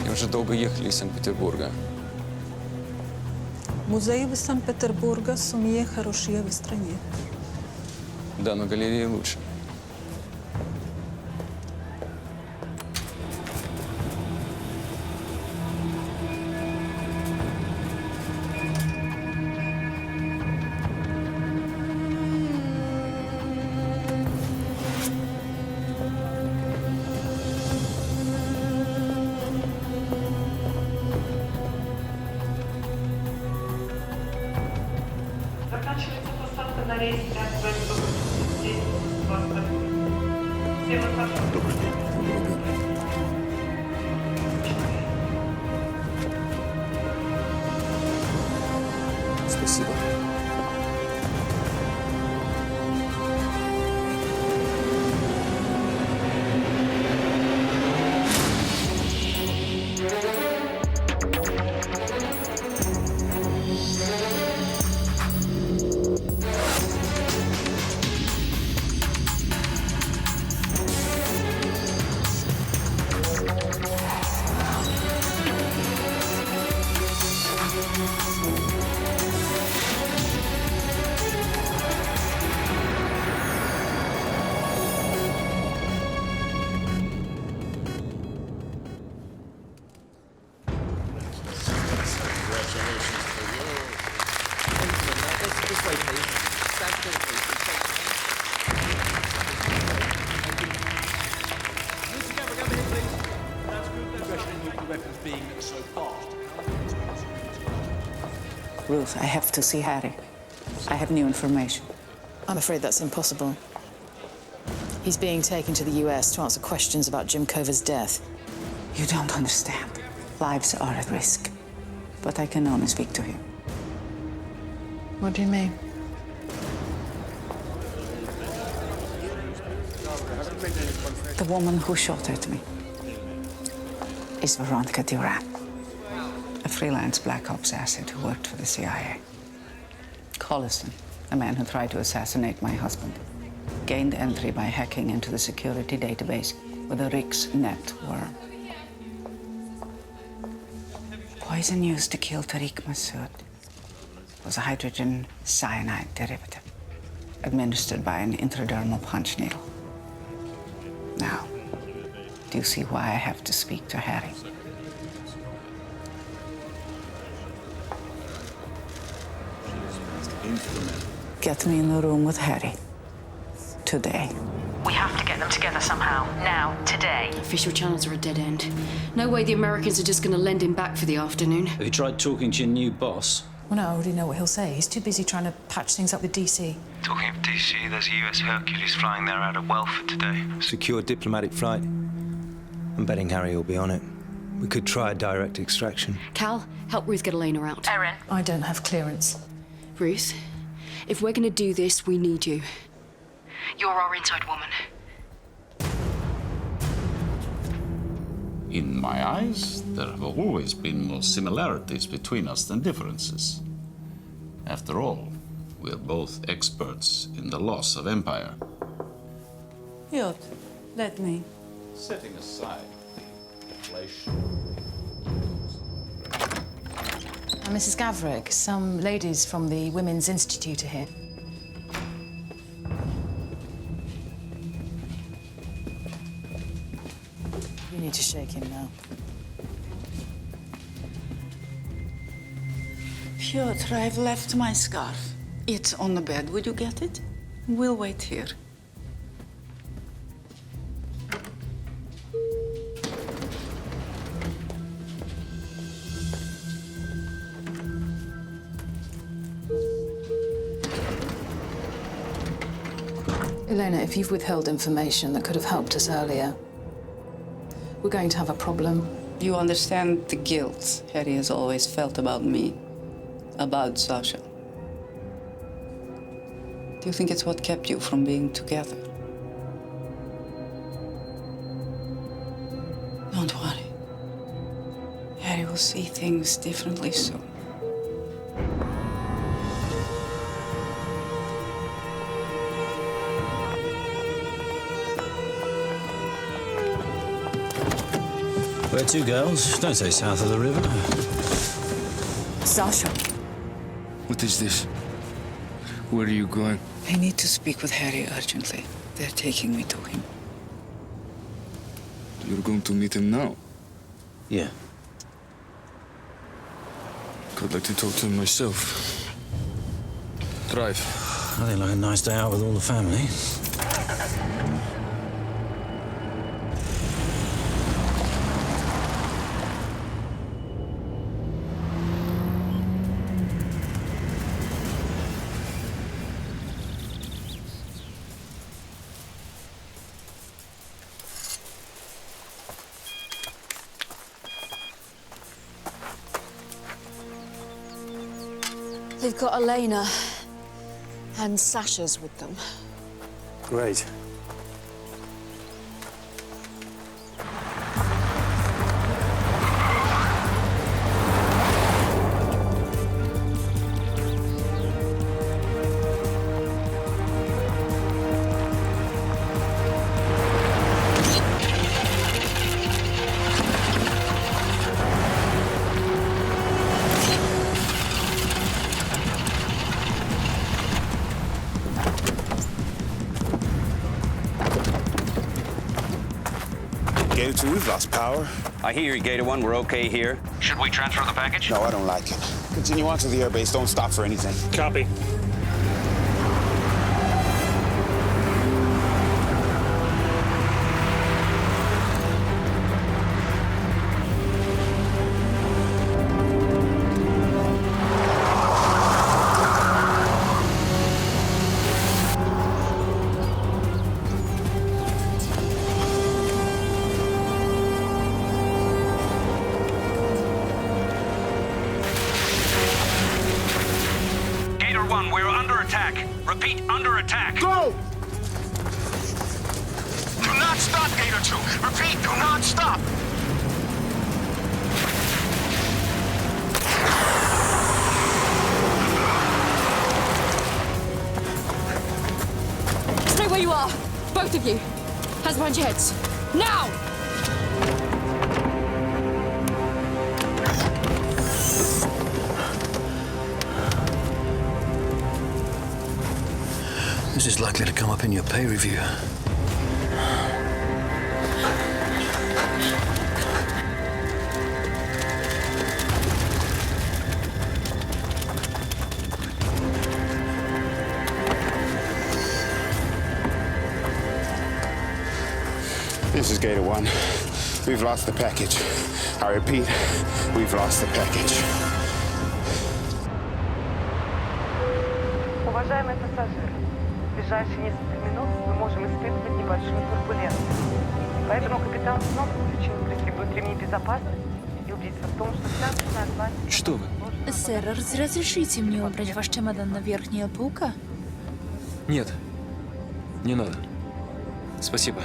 И уже долго ехали из Санкт-Петербурга. Музеи в Санкт-Петербурге самые хорошие в стране. Да, но галереи лучше. Заканчивается посадка на рейс 5 поездов. Здесь вас Всем хорошо. Добрый день. Спасибо. truth. I have to see Harry. I have new information. I'm afraid that's impossible. He's being taken to the US to answer questions about Jim Cover's death. You don't understand. Lives are at risk. But I can only speak to him. What do you mean? The woman who shot at me is Veronica Duran, a freelance Black Ops asset who worked for the CIA. Collison, a man who tried to assassinate my husband, gained entry by hacking into the security database with a RIX-net worm. Poison used to kill Tariq Masood was a hydrogen cyanide derivative administered by an intradermal punch needle. Now, do you see why I have to speak to Harry? Get me in the room with Harry. Today. We have to get them together somehow. Now, today. Official channels are a dead end. No way the Americans are just going to lend him back for the afternoon. Have you tried talking to your new boss? Well, no, I already know what he'll say. He's too busy trying to patch things up with DC. Talking of DC, there's a US Hercules flying there out of Welford today. Secure diplomatic flight. I'm betting Harry will be on it. We could try direct extraction. Cal, help Ruth get Elena out. Erin. I don't have clearance. Ruth, if we're going to do this, we need you. You're our inside woman. In my eyes, there have always been more similarities between us than differences. After all, we're both experts in the loss of empire. Piotr, let me. Setting aside the inflation. Mrs. Gavrik, some ladies from the Women's Institute are here. You need to shake him now. Piotr, I've left my scarf. It's on the bed. Would you get it? We'll wait here. Elena, if you've withheld information that could have helped us earlier, we're going to have a problem. You understand the guilt Harry has always felt about me, about Sasha. Do you think it's what kept you from being together? Don't worry. Harry will see things differently soon. Where to, girls? Don't say south of the river. Sasha. What is this? Where are you going? I need to speak with Harry urgently. They're taking me to him. You're going to meet him now? Yeah. I'd like to talk to him myself. Drive. I think like a nice day out with all the family. They've got Elena and Sasha's with them. Great. Gator 2, we've lost power. I hear you, Gator 1. We're okay here. Should we transfer the package? No, I don't like it. Continue on to the airbase. Don't stop for anything. Copy. attack. Repeat, under attack. Go! Do not stop, Gator 2. Repeat, do not stop. Stay where you are! Both of you! Hands behind your heads! Now! This is likely to come up in your pay review. This is Gator 1. We've lost the package. I repeat, we've lost the package. Уважаемые пассажиры, в ближайшие несколько минут мы можем испытывать небольшую турбулентность. Поэтому капитан снова включил пристегнуть ремни безопасности и убедиться в том, что вся остальная класс... Что вы? Сэр, разрешите мне убрать ваш чемодан на верхнюю полку? Нет, не надо. Спасибо.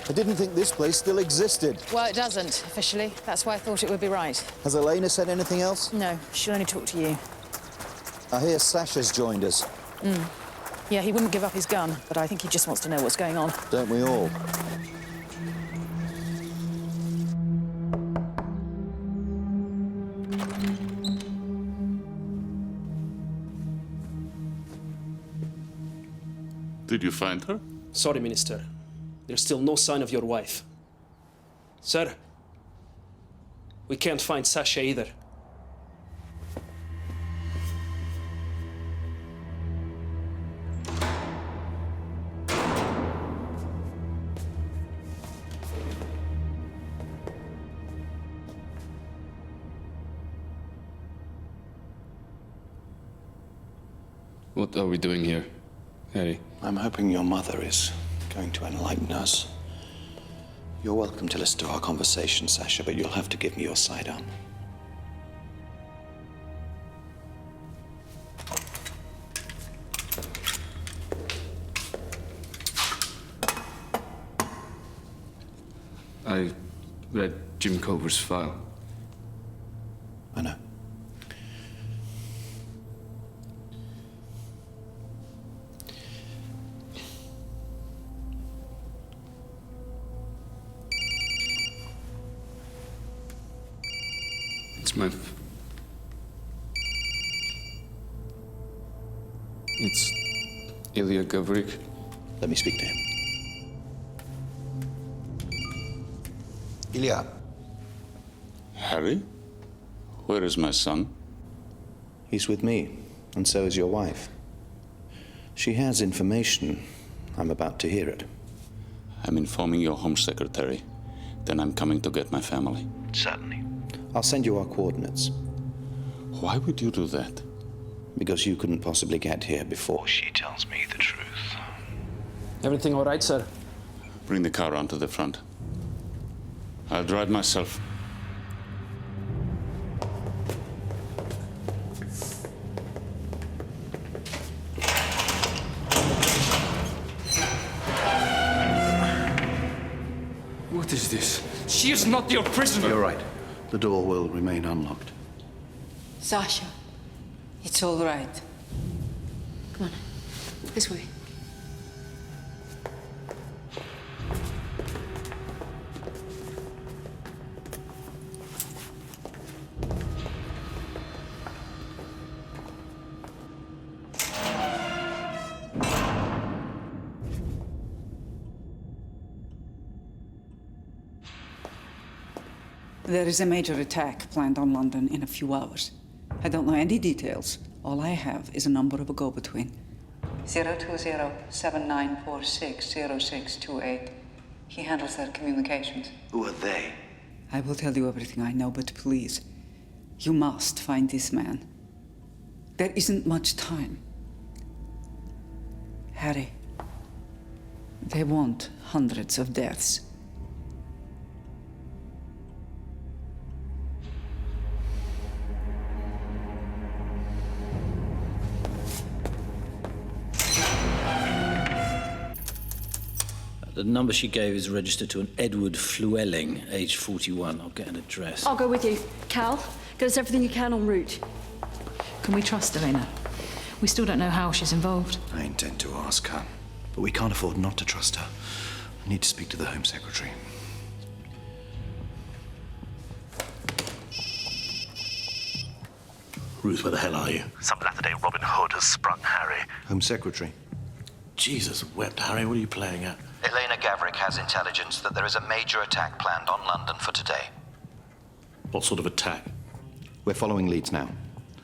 I didn't think this place still existed. Well, it doesn't, officially. That's why I thought it would be right. Has Elena said anything else? No, she'll only talk to you. I hear Sasha's joined us. Yeah, he wouldn't give up his gun, but I think he just wants to know what's going on. Don't we all? Did you find her? Sorry, Minister. There's still no sign of your wife. Sir, we can't find Sasha either. What are we doing here, Harry? I'm hoping your mother is going to enlighten us. You're welcome to listen to our conversation, Sasha, but you'll have to give me your sidearm. I read Jim Cover's file. I know. It's Ilya Gavrik. Let me speak to him. Ilya. Harry? Where is my son? He's with me, and so is your wife. She has information. I'm about to hear it. I'm informing your Home Secretary. Then I'm coming to get my family. Certainly. I'll send you our coordinates. Why would you do that? Because you couldn't possibly get here before she tells me the truth. Everything all right, sir? Bring the car around to the front. I'll drive myself. What is this? She is not your prisoner! You're right. The door will remain unlocked. Sasha, it's all right. Come on, this way. There is a major attack planned on London in a few hours. I don't know any details, All I have is a number of a go-between. 020-7946-0628. He handles their communications. Who are they? I will tell you everything I know, but please, you must find this man. There isn't much time. Harry, they want hundreds of deaths. The number she gave is registered to an Edward Fluelling, age 41. I'll get an address. I'll go with you. Cal, get us everything you can en route. Can we trust Elena? We still don't know how she's involved. I intend to ask her, but we can't afford not to trust her. I need to speak to the Home Secretary. Ruth, where the hell are you? Some latter-day Robin Hood has sprung Harry. Home Secretary. Jesus wept, Harry. What are you playing at? Elena Gavrik has intelligence that there is a major attack planned on London for today. What sort of attack? We're following leads now.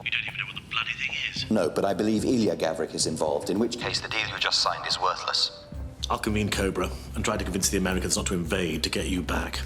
You don't even know what the bloody thing is. No, but I believe Ilya Gavrik is involved, in which case the deal you just signed is worthless. I'll convene Cobra and try to convince the Americans not to invade to get you back.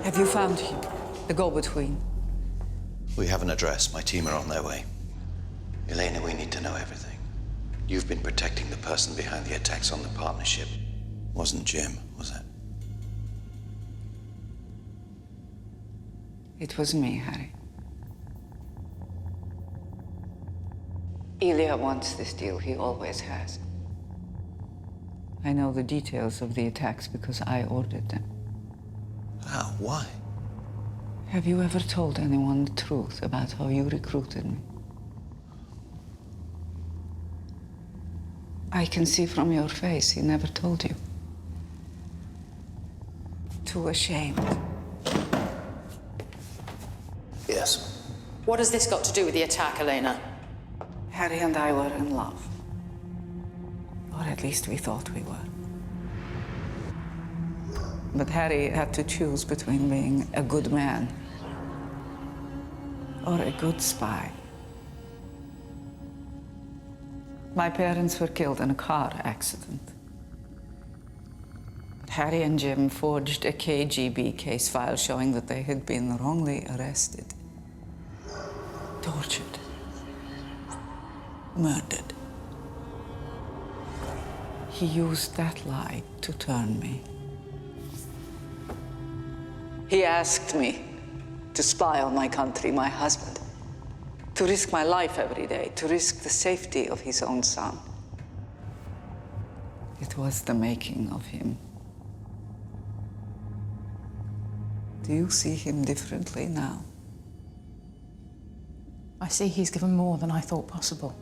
Have you found him? The go-between? We have an address. My team are on their way. Elena, we need to know everything. You've been protecting the person behind the attacks on the partnership. Wasn't Jim, was it? It was me, Harry. Ilya wants this deal. He always has. I know the details of the attacks because I ordered them. How? Why? Have you ever told anyone the truth about how you recruited me? I can see from your face he never told you. Too ashamed. Yes. What has this got to do with the attack, Elena? Harry and I were in love. Or at least we thought we were. But Harry had to choose between being a good man or a good spy. My parents were killed in a car accident. But Harry and Jim forged a KGB case file showing that they had been wrongly arrested, tortured, murdered. He used that lie to turn me. He asked me to spy on my country, my husband, to risk my life every day, to risk the safety of his own son. It was the making of him. Do you see him differently now? I see he's given more than I thought possible.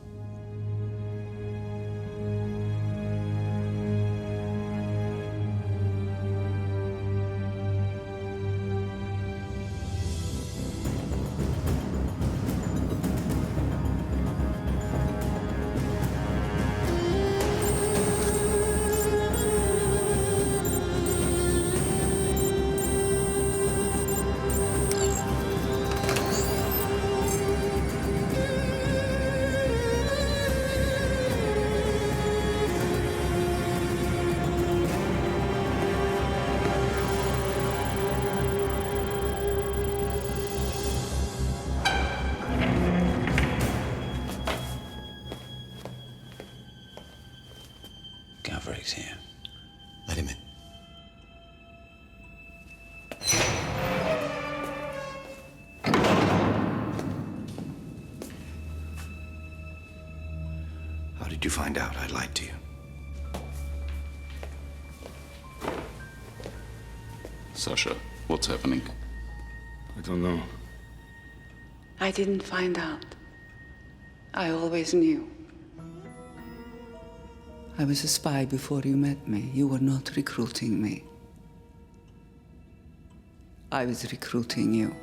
Gavrik's here. Let him in. How did you find out I lied to you? Sasha, what's happening? I don't know. I didn't find out. I always knew. I was a spy before you met me. You were not recruiting me. I was recruiting you.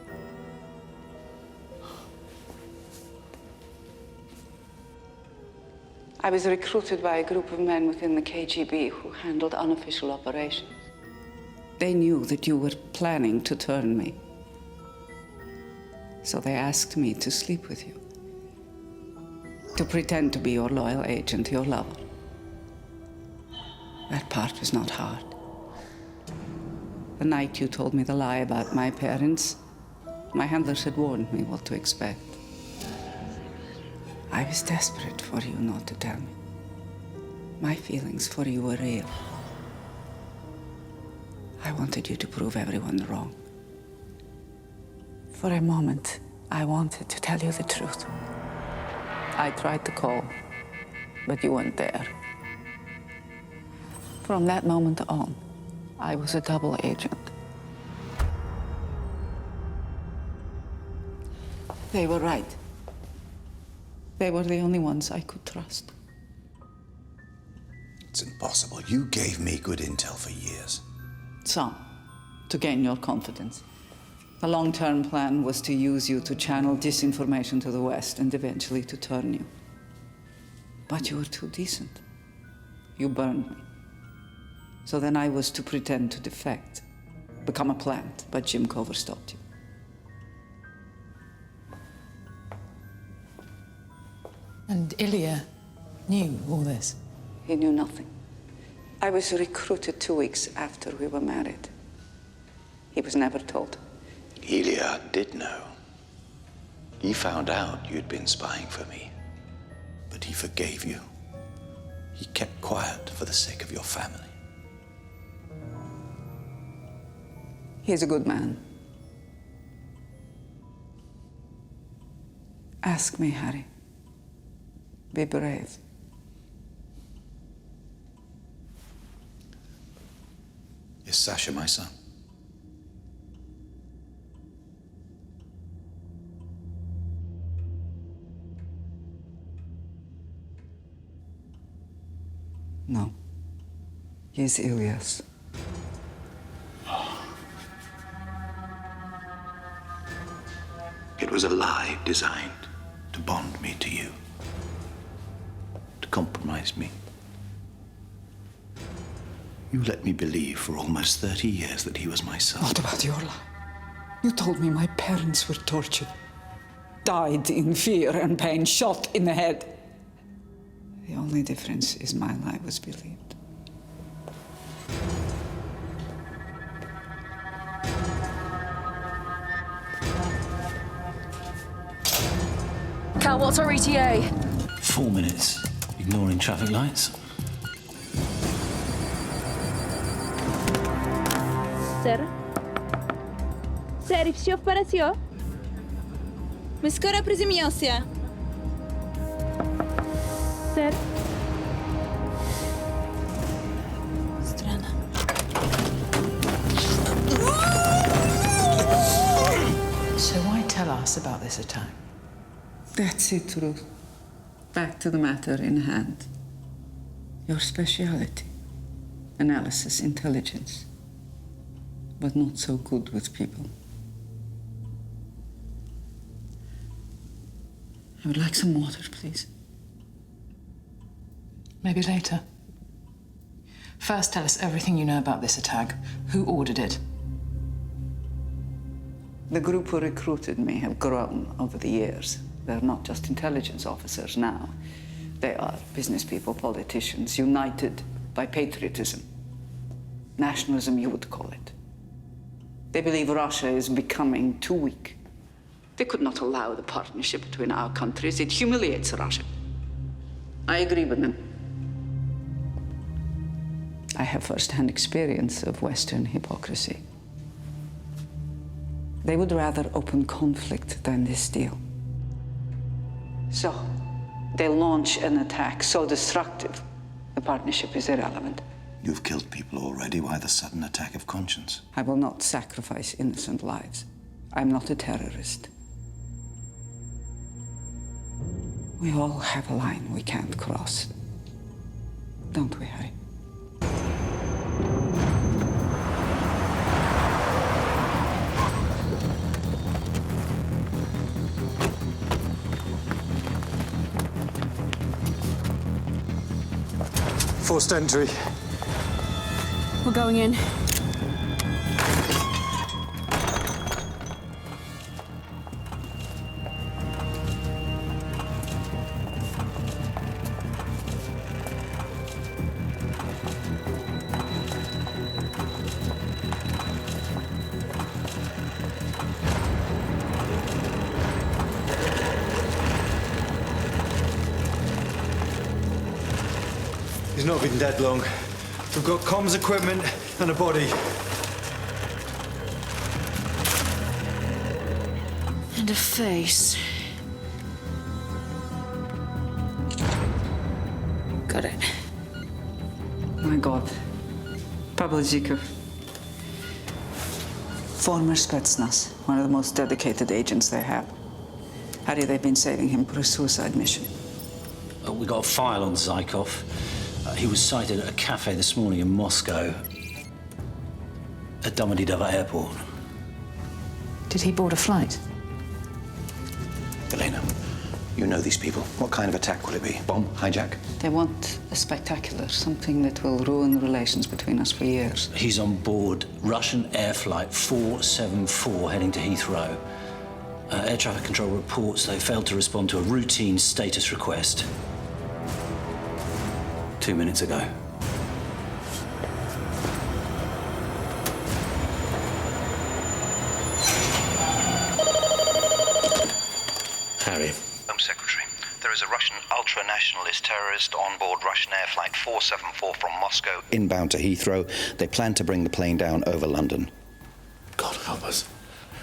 I was recruited by a group of men within the KGB who handled unofficial operations. They knew that you were planning to turn me. So they asked me to sleep with you. To pretend to be your loyal agent, your lover. That part was not hard. The night you told me the lie about my parents, my handlers had warned me what to expect. I was desperate for you not to tell me. My feelings for you were real. I wanted you to prove everyone wrong. For a moment, I wanted to tell you the truth. I tried to call, but you weren't there. From that moment on, I was a double agent. They were right. They were the only ones I could trust. It's impossible. You gave me good intel for years. Some, to gain your confidence. The long-term plan was to use you to channel disinformation to the West and eventually to turn you. But you were too decent. You burned me. So then I was to pretend to defect, become a plant, but Jim Cover stopped you. And Ilya knew all this? He knew nothing. I was recruited 2 weeks after we were married. He was never told. Ilya did know. He found out you'd been spying for me. But he forgave you. He kept quiet for the sake of your family. He's a good man. Ask me, Harry. Be brave. Is Sasha my son? No. He's Ilya's. It was a lie designed to bond me to you. To compromise me. You let me believe for almost 30 years that he was my son. What about your lie? You told me my parents were tortured. Died in fear and pain, shot in the head. The only difference is my lie was believed. Cal, what's our ETA? 4 minutes, ignoring traffic lights. Сэр? Сэр, все в порядке? Мы скоро приземлился. Сэр? Странно. So why tell us about this attack? That's it, Ruth. Back to the matter in hand. Your speciality. Analysis, intelligence. But not so good with people. I would like some water, please. Maybe later. First, tell us everything you know about this attack. Who ordered it? The group who recruited me have grown over the years. They're not just intelligence officers now. They are business people, politicians, united by patriotism. Nationalism, you would call it. They believe Russia is becoming too weak. They could not allow the partnership between our countries. It humiliates Russia. I agree with them. I have first-hand experience of Western hypocrisy. They would rather open conflict than this deal. So, they launch an attack so destructive, the partnership is irrelevant. You've killed people already. Why the sudden attack of conscience? I will not sacrifice innocent lives. I'm not a terrorist. We all have a line we can't cross. Don't we, Harry? Forced entry. We're going in. He's not been dead long. We've got comms equipment and a body. And a face. Got it. My God. Pavel Zhikov. Former Spetsnaz, one of the most dedicated agents they have. Harry, they've been saving him for a suicide mission. We got a file on Zhikov. He was sighted at a cafe this morning in Moscow at Domodedovo Airport. Did he board a flight? Elena, you know these people. What kind of attack will it be? Bomb? Hijack? They want a spectacular, something that will ruin relations between us for years. He's on board Russian Air Flight 474 heading to Heathrow. Air traffic control reports they failed to respond to a routine status request 2 minutes ago. Harry. Home Secretary. There is a Russian ultra-nationalist terrorist on board Russian Air Flight 474 from Moscow. Inbound to Heathrow. They plan to bring the plane down over London. God help us.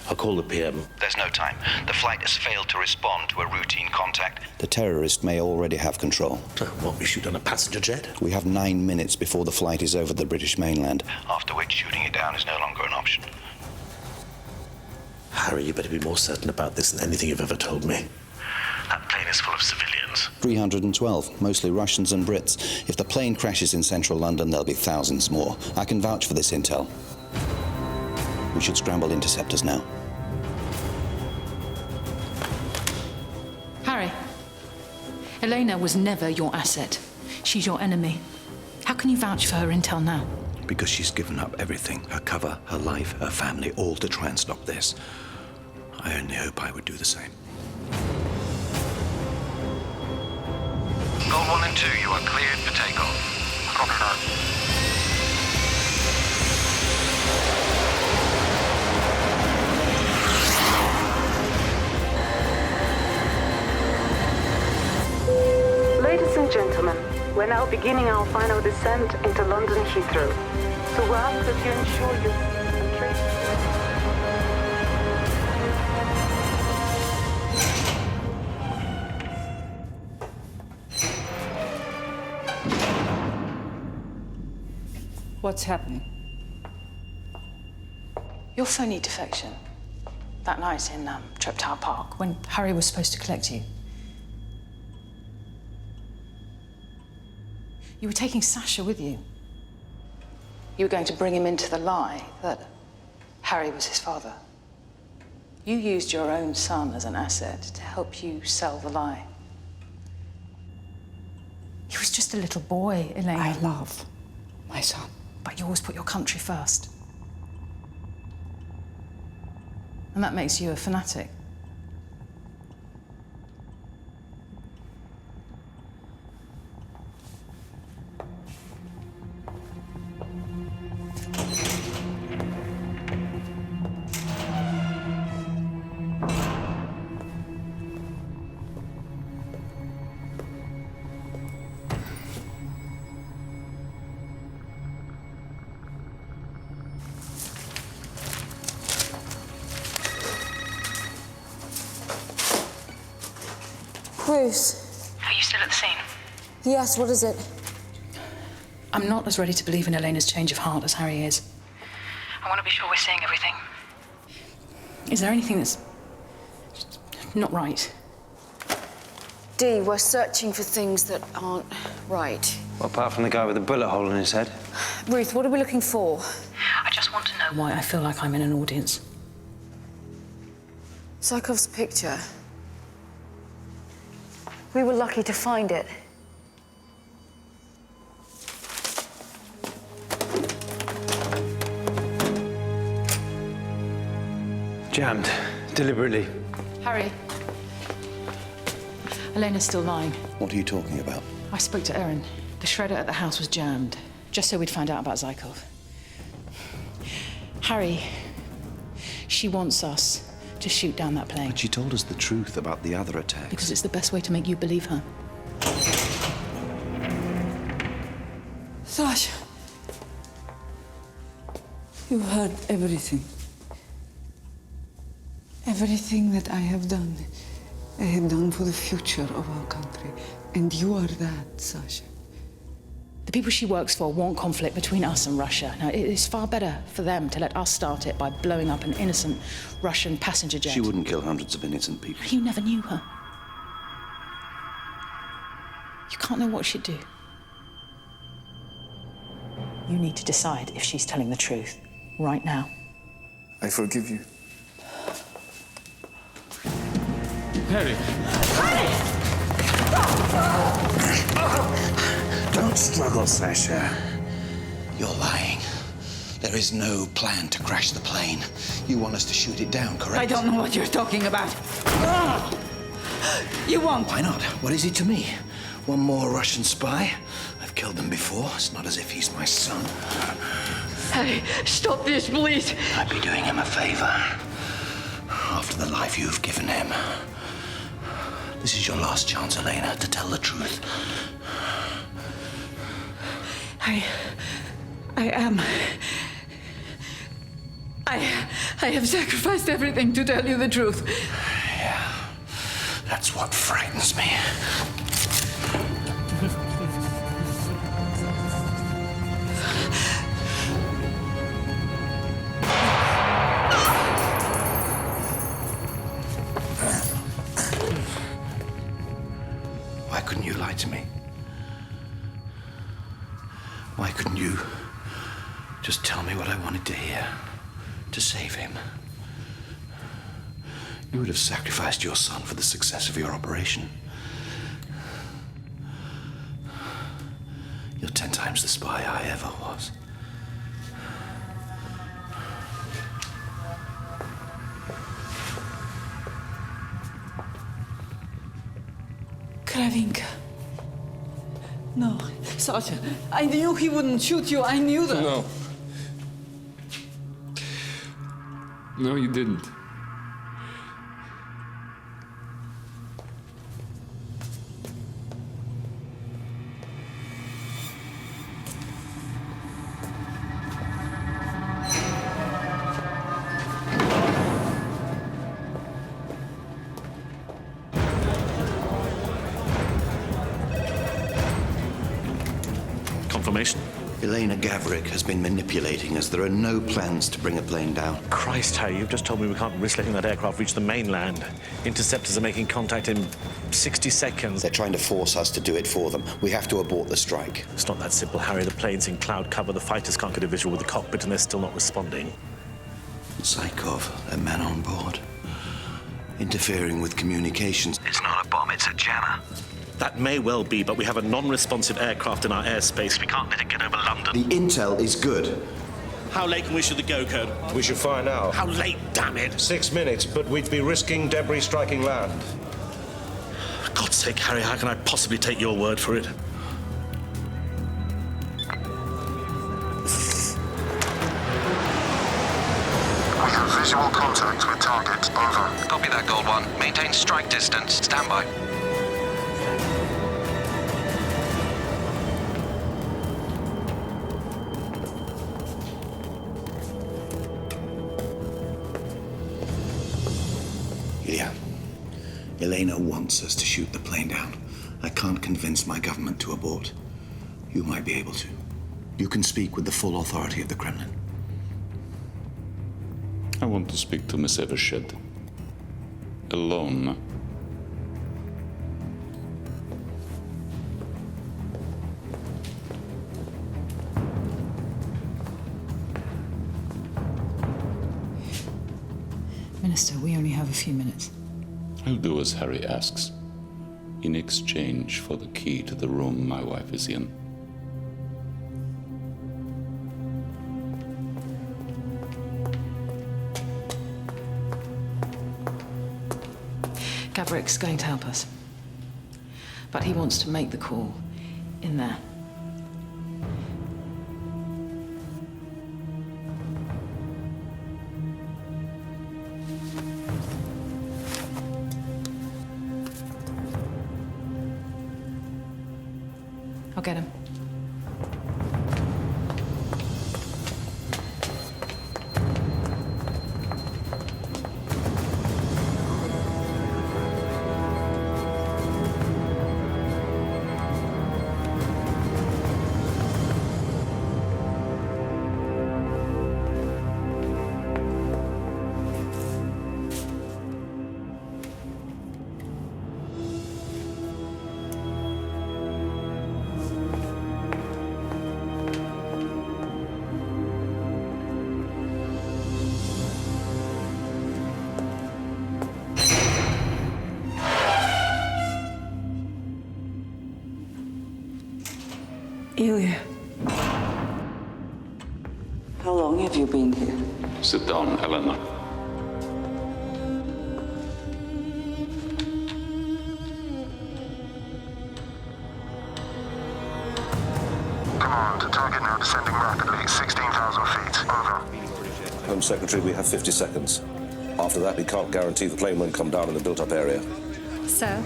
I'll call the PM. There's no time. The flight has failed to respond to a routine contact. The terrorist may already have control. What, we shoot on a passenger jet? We have 9 minutes before the flight is over the British mainland. After which shooting it down is no longer an option. Harry, you better be more certain about this than anything you've ever told me. That plane is full of civilians. 312, mostly Russians and Brits. If the plane crashes in central London, there'll be thousands more. I can vouch for this intel. We should scramble interceptors now. Harry, Elena was never your asset. She's your enemy. How can you vouch for her intel now? Because she's given up everything. Her cover, her life, her family, all to try and stop this. I only hope I would do the same. Gold 1 and 2, you are cleared for takeoff. Copy that. Ladies and gentlemen, we're now beginning our final descent into London Heathrow. So we ask that you ensure you concentrate. What's happening? Your phony defection. That night in Treptower Park, when Harry was supposed to collect you. You were taking Sasha with you. You were going to bring him into the lie that Harry was his father. You used your own son as an asset to help you sell the lie. He was just a little boy, Elena. I love my son. But you always put your country first. And that makes you a fanatic. Bruce. Are you still at the scene? Yes, what is it? I'm not as ready to believe in Elena's change of heart as Harry is. I want to be sure we're seeing everything. Is there anything that's not right? Dee, we're searching for things that aren't right. Well, apart from the guy with the bullet hole in his head. Ruth, what are we looking for? I just want to know why I feel like I'm in an audience. Zaikov's picture. We were lucky to find it. Jammed, deliberately. Harry. Elena's still lying. What are you talking about? I spoke to Erin. The shredder at the house was jammed, just so we'd find out about Zaikov. Harry, she wants us to shoot down that plane. But she told us the truth about the other attacks. Because it's the best way to make you believe her. Sasha, you heard everything. Everything that I have done for the future of our country. And you are that, Sasha. The people she works for want conflict between us and Russia. Now, it is far better for them to let us start it by blowing up an innocent Russian passenger jet. She wouldn't kill hundreds of innocent people. You never knew her. You can't know what she'd do. You need to decide if she's telling the truth right now. I forgive you. Harry! Don't struggle, Sasha. You're lying. There is no plan to crash the plane. You want us to shoot it down, correct? I don't know what you're talking about. You won't. Why not? What is he to me? One more Russian spy? I've killed them before. It's not as if he's my son. Harry, stop this, please. I'd be doing him a favor. After the life you've given him. This is your last chance, Elena, to tell the truth. I have sacrificed everything to tell you the truth. Yeah, that's what frightens me. Why couldn't you lie to me? Why couldn't you just tell me what I wanted to hear to save him? You would have sacrificed your son for the success of your operation. You're 10 times the spy I ever was. Kravinka. No, Sasha, I knew he wouldn't shoot you. I knew that. No. No, you didn't. Confirmation? Elena Gavrik has been manipulating us. There are no plans to bring a plane down. Christ, Harry, you've just told me we can't risk letting that aircraft reach the mainland. Interceptors are making contact in 60 seconds. They're trying to force us to do it for them. We have to abort the strike. It's not that simple, Harry. The plane's in cloud cover. The fighters can't get a visual with the cockpit, and they're still not responding. Zaikov, a man on board. Interfering with communications. It's not a bomb, it's a jammer. That may well be, but we have a non-responsive aircraft in our airspace. We can't let it get over London. The intel is good. How late can we issue the go code? We should find out. How late, damn it? 6 minutes, but we'd be risking debris striking land. For God's sake, Harry, how can I possibly take your word for it? We have visual contact with target. Over. Copy that, Gold One. Maintain strike distance. Stand by. Ilya, Elena wants us to shoot the plane down. I can't convince my government to abort. You might be able to. You can speak with the full authority of the Kremlin. I want to speak to Miss Evershed. Alone. Minister, we only have a few minutes. I'll do as Harry asks, in exchange for the key to the room my wife is in. Gavrik's going to help us. But he wants to make the call in there. I'll get him. Ilya. How long have you been here? Sit down, Elena. Command, target now descending rapidly, 16,000 feet. Over. Home Secretary, we have 50 seconds. After that, we can't guarantee the plane won't come down in the built-up area. So?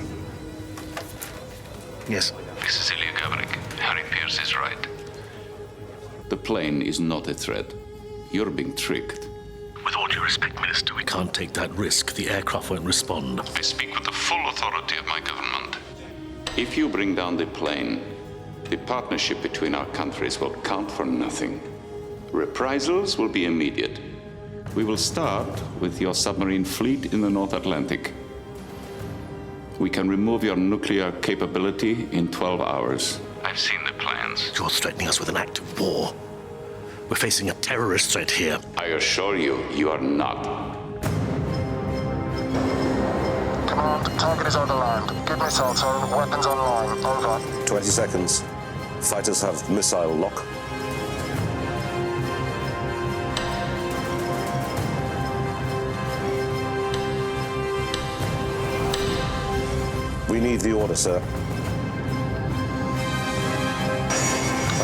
Yes. This is Ilya Gavrik. Harry Pierce is right. The plane is not a threat. You're being tricked. With all due respect, Minister, we can't take that risk. The aircraft won't respond. I speak with the full authority of my government. If you bring down the plane, the partnership between our countries will count for nothing. Reprisals will be immediate. We will start with your submarine fleet in the North Atlantic. We can remove your nuclear capability in 12 hours. I've seen the plans. You're threatening us with an act of war. We're facing a terrorist threat here. I assure you, you are not. Command, target is over land. Good missile tone, weapons online. Over. 20 seconds. Fighters have missile lock. We need the order, sir.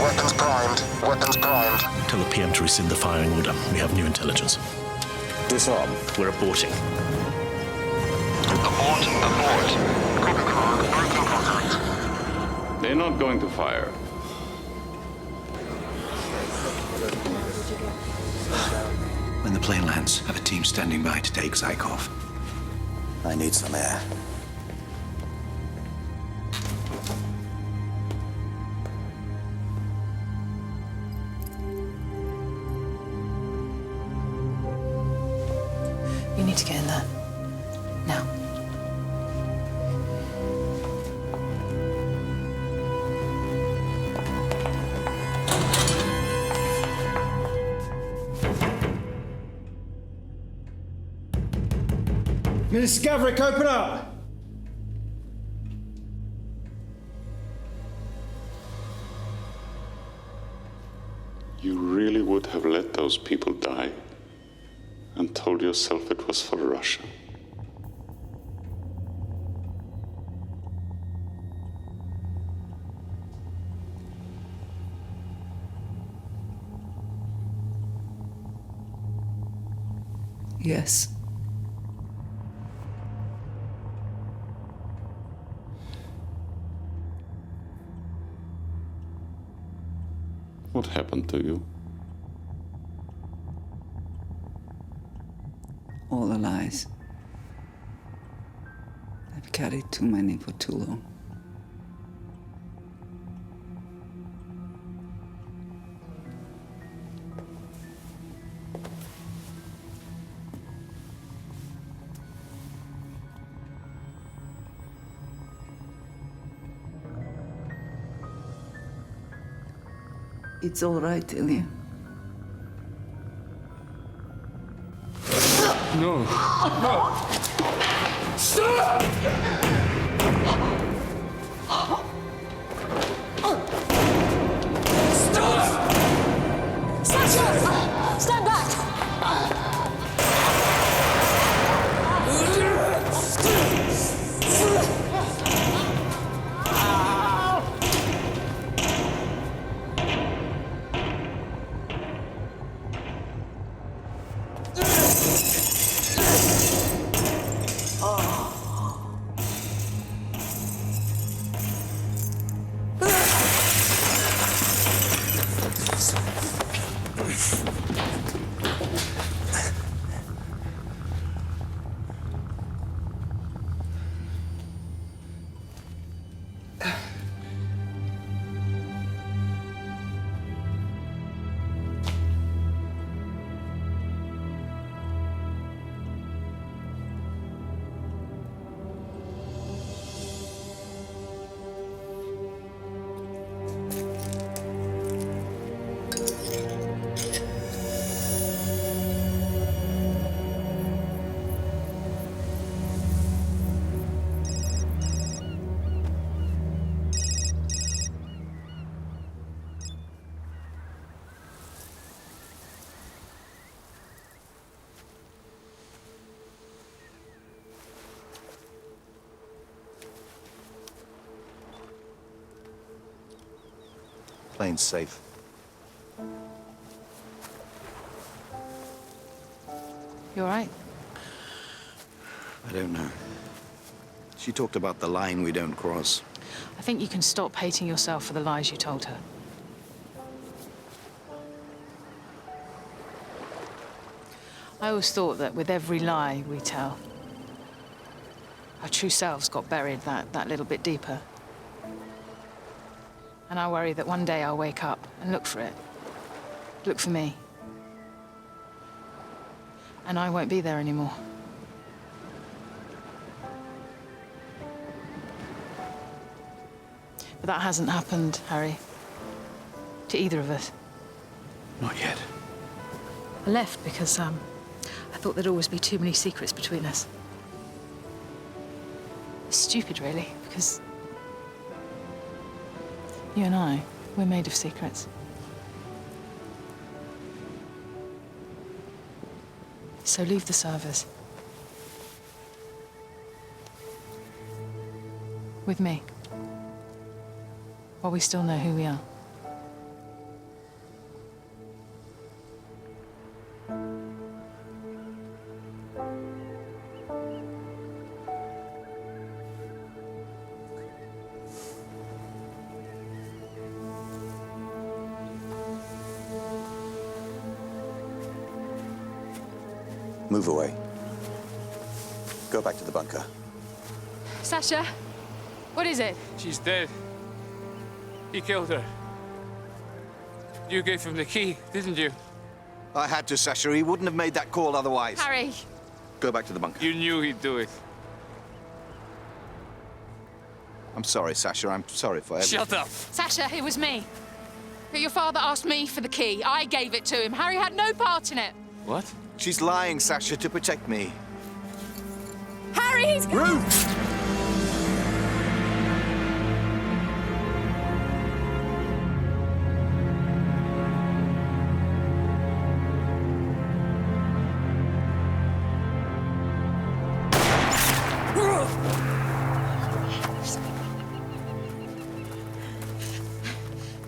Weapons primed. Weapons primed. Tell the PM to rescind the firing order. We have new intelligence. Disarm. We're aborting. Abort, abort. Copy, command. Breaking contact. They're not going to fire. When the plane lands, have a team standing by to take Zykov. I need some air. You need to get in there. Now. Minister Gavrik, open up! You really would have let those people die and told yourself it was for Russia. Yes. What happened to you? All the lies. I've carried too many for too long. It's all right, Ilya. No. No. Stop! Stop! Sasha! Stand back! Plane's safe. You all right? I don't know. She talked about the line we don't cross. I think you can stop hating yourself for the lies you told her. I always thought that with every lie we tell, our true selves got buried that little bit deeper. And I worry that one day I'll wake up and look for it. Look for me. And I won't be there anymore. But that hasn't happened, Harry. To either of us. Not yet. I left because, I thought there'd always be too many secrets between us. It's stupid, really, because you and I, we're made of secrets. So leave the servers. With me. While we still know who we are. Move away. Go back to the bunker. Sasha, what is it? She's dead. He killed her. You gave him the key, didn't you? I had to, Sasha. He wouldn't have made that call otherwise. Harry! Go back to the bunker. You knew he'd do it. I'm sorry, Sasha. I'm sorry for everything. Shut up! Sasha, it was me. Your father asked me for the key. I gave it to him. Harry had no part in it. What? She's lying, Sasha, to protect me. Harry, he's... Ruth!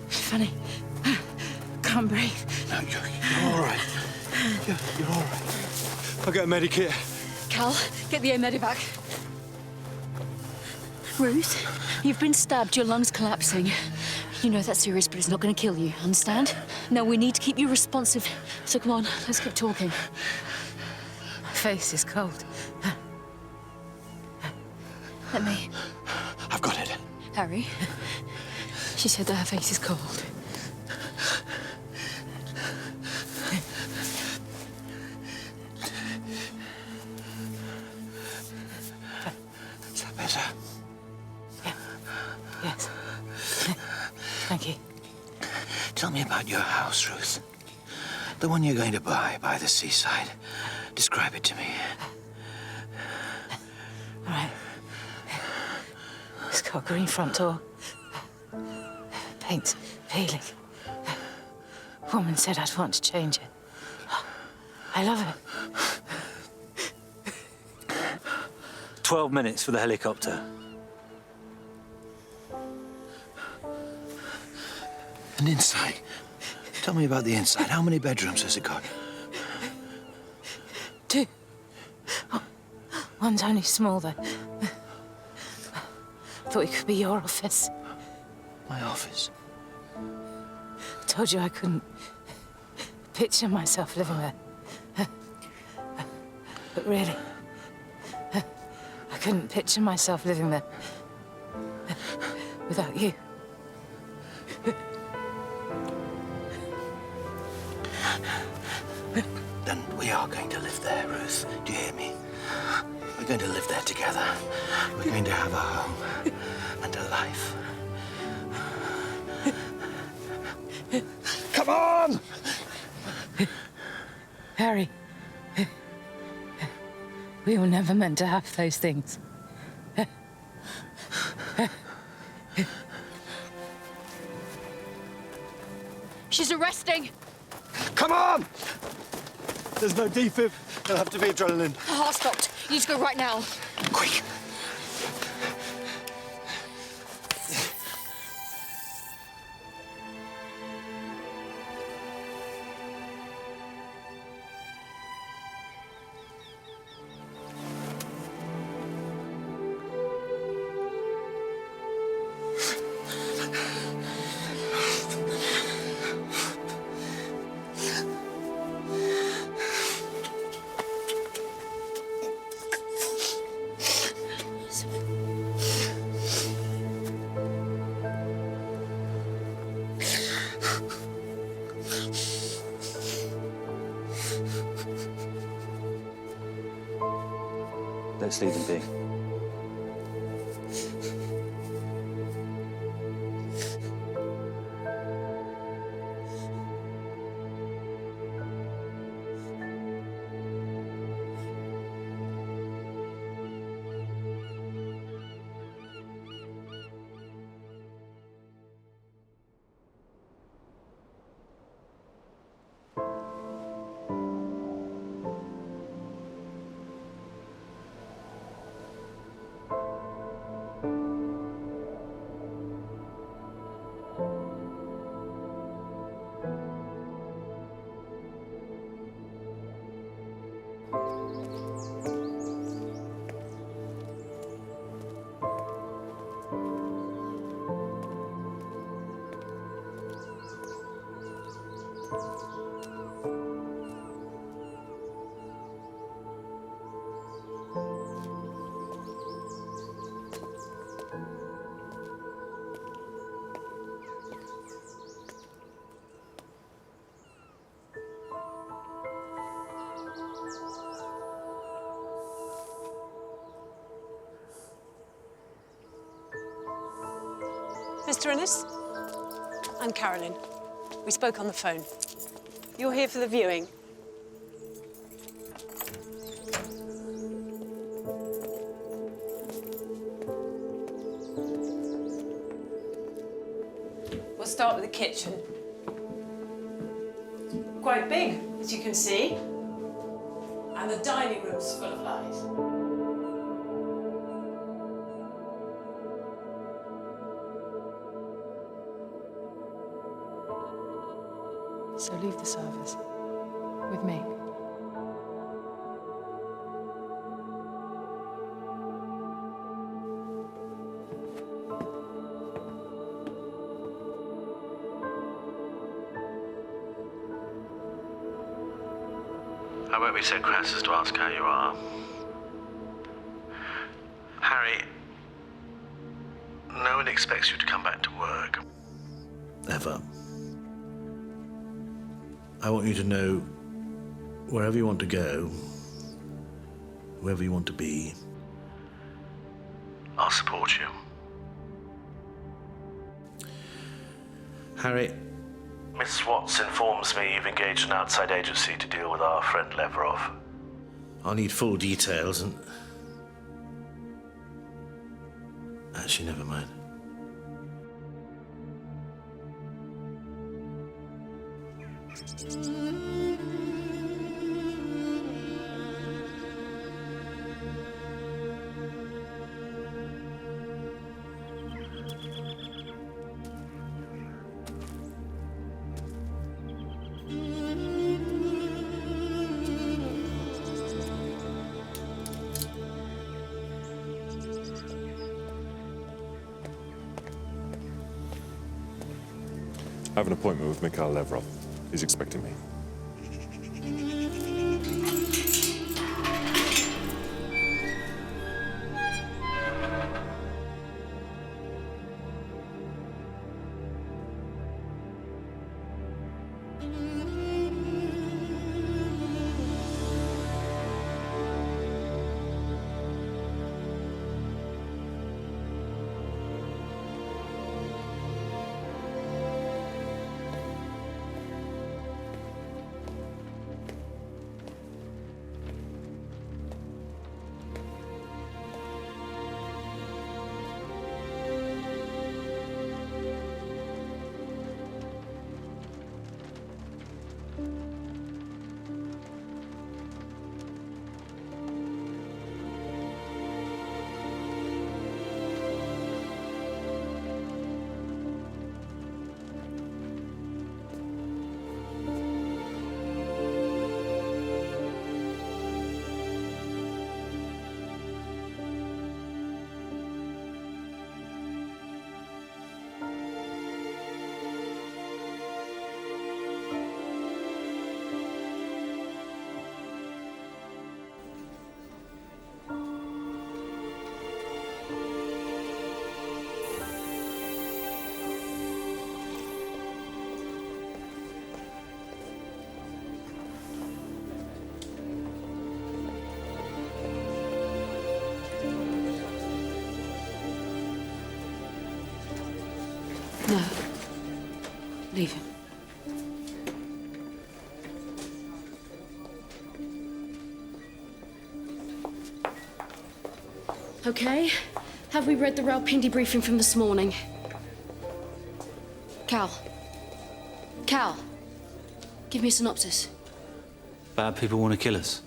Funny. Can't breathe. No, you're all right. You're all right. I'll get a medikit. Cal, get the air medivac. Ruth, you've been stabbed. Your lungs collapsing. You know that's serious, but it's not going to kill you. Understand? Now we need to keep you responsive. So come on, let's keep talking. My face is cold. Let me. I've got it. Harry, she said that her face is cold. Is that better? Yeah. Yes. Thank you. Tell me about about your house, Ruth? The one you're going to buy by the seaside. Describe it to me. All right. It's got a green front door. Paint's peeling. Woman said I'd want to change it. I love it. 12 minutes for the helicopter. And inside? Tell me about the inside. How many bedrooms has it got? 2. One's only small, though. Thought it could be your office. My office? Told you I couldn't picture myself living there. But really, I couldn't picture myself living there without you. Then we are going to live there, Ruth. Do you hear me? We're going to live there together. We're going to have a home and a life. Come on! Harry, we were never meant to have those things. She's arresting. Come on! There's no defib. There'll have to be adrenaline. Her heart stopped. You need to go right now. Quick! Let's leave them be. Mr. Innes? I'm Carolyn. We spoke on the phone. You're here for the viewing. We'll start with the kitchen. Quite big, as you can see. And the dining room's full of light. So leave the service with me. I won't be so crass as to ask how you are. Harry, no one expects you to come back to work. Ever. I want you to know wherever you want to go, whoever you want to be, I'll support you. Harry, Miss Watts informs me you've engaged an outside agency to deal with our friend Leverov. I'll need full details and... Actually, never mind. I have an appointment with Mikhail Levrov. He's expecting me. No. Leave him. Okay. Have we read the Rawalpindi briefing from this morning? Cal. Cal. Give me a synopsis. Bad people want to kill us.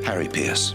Harry Pierce.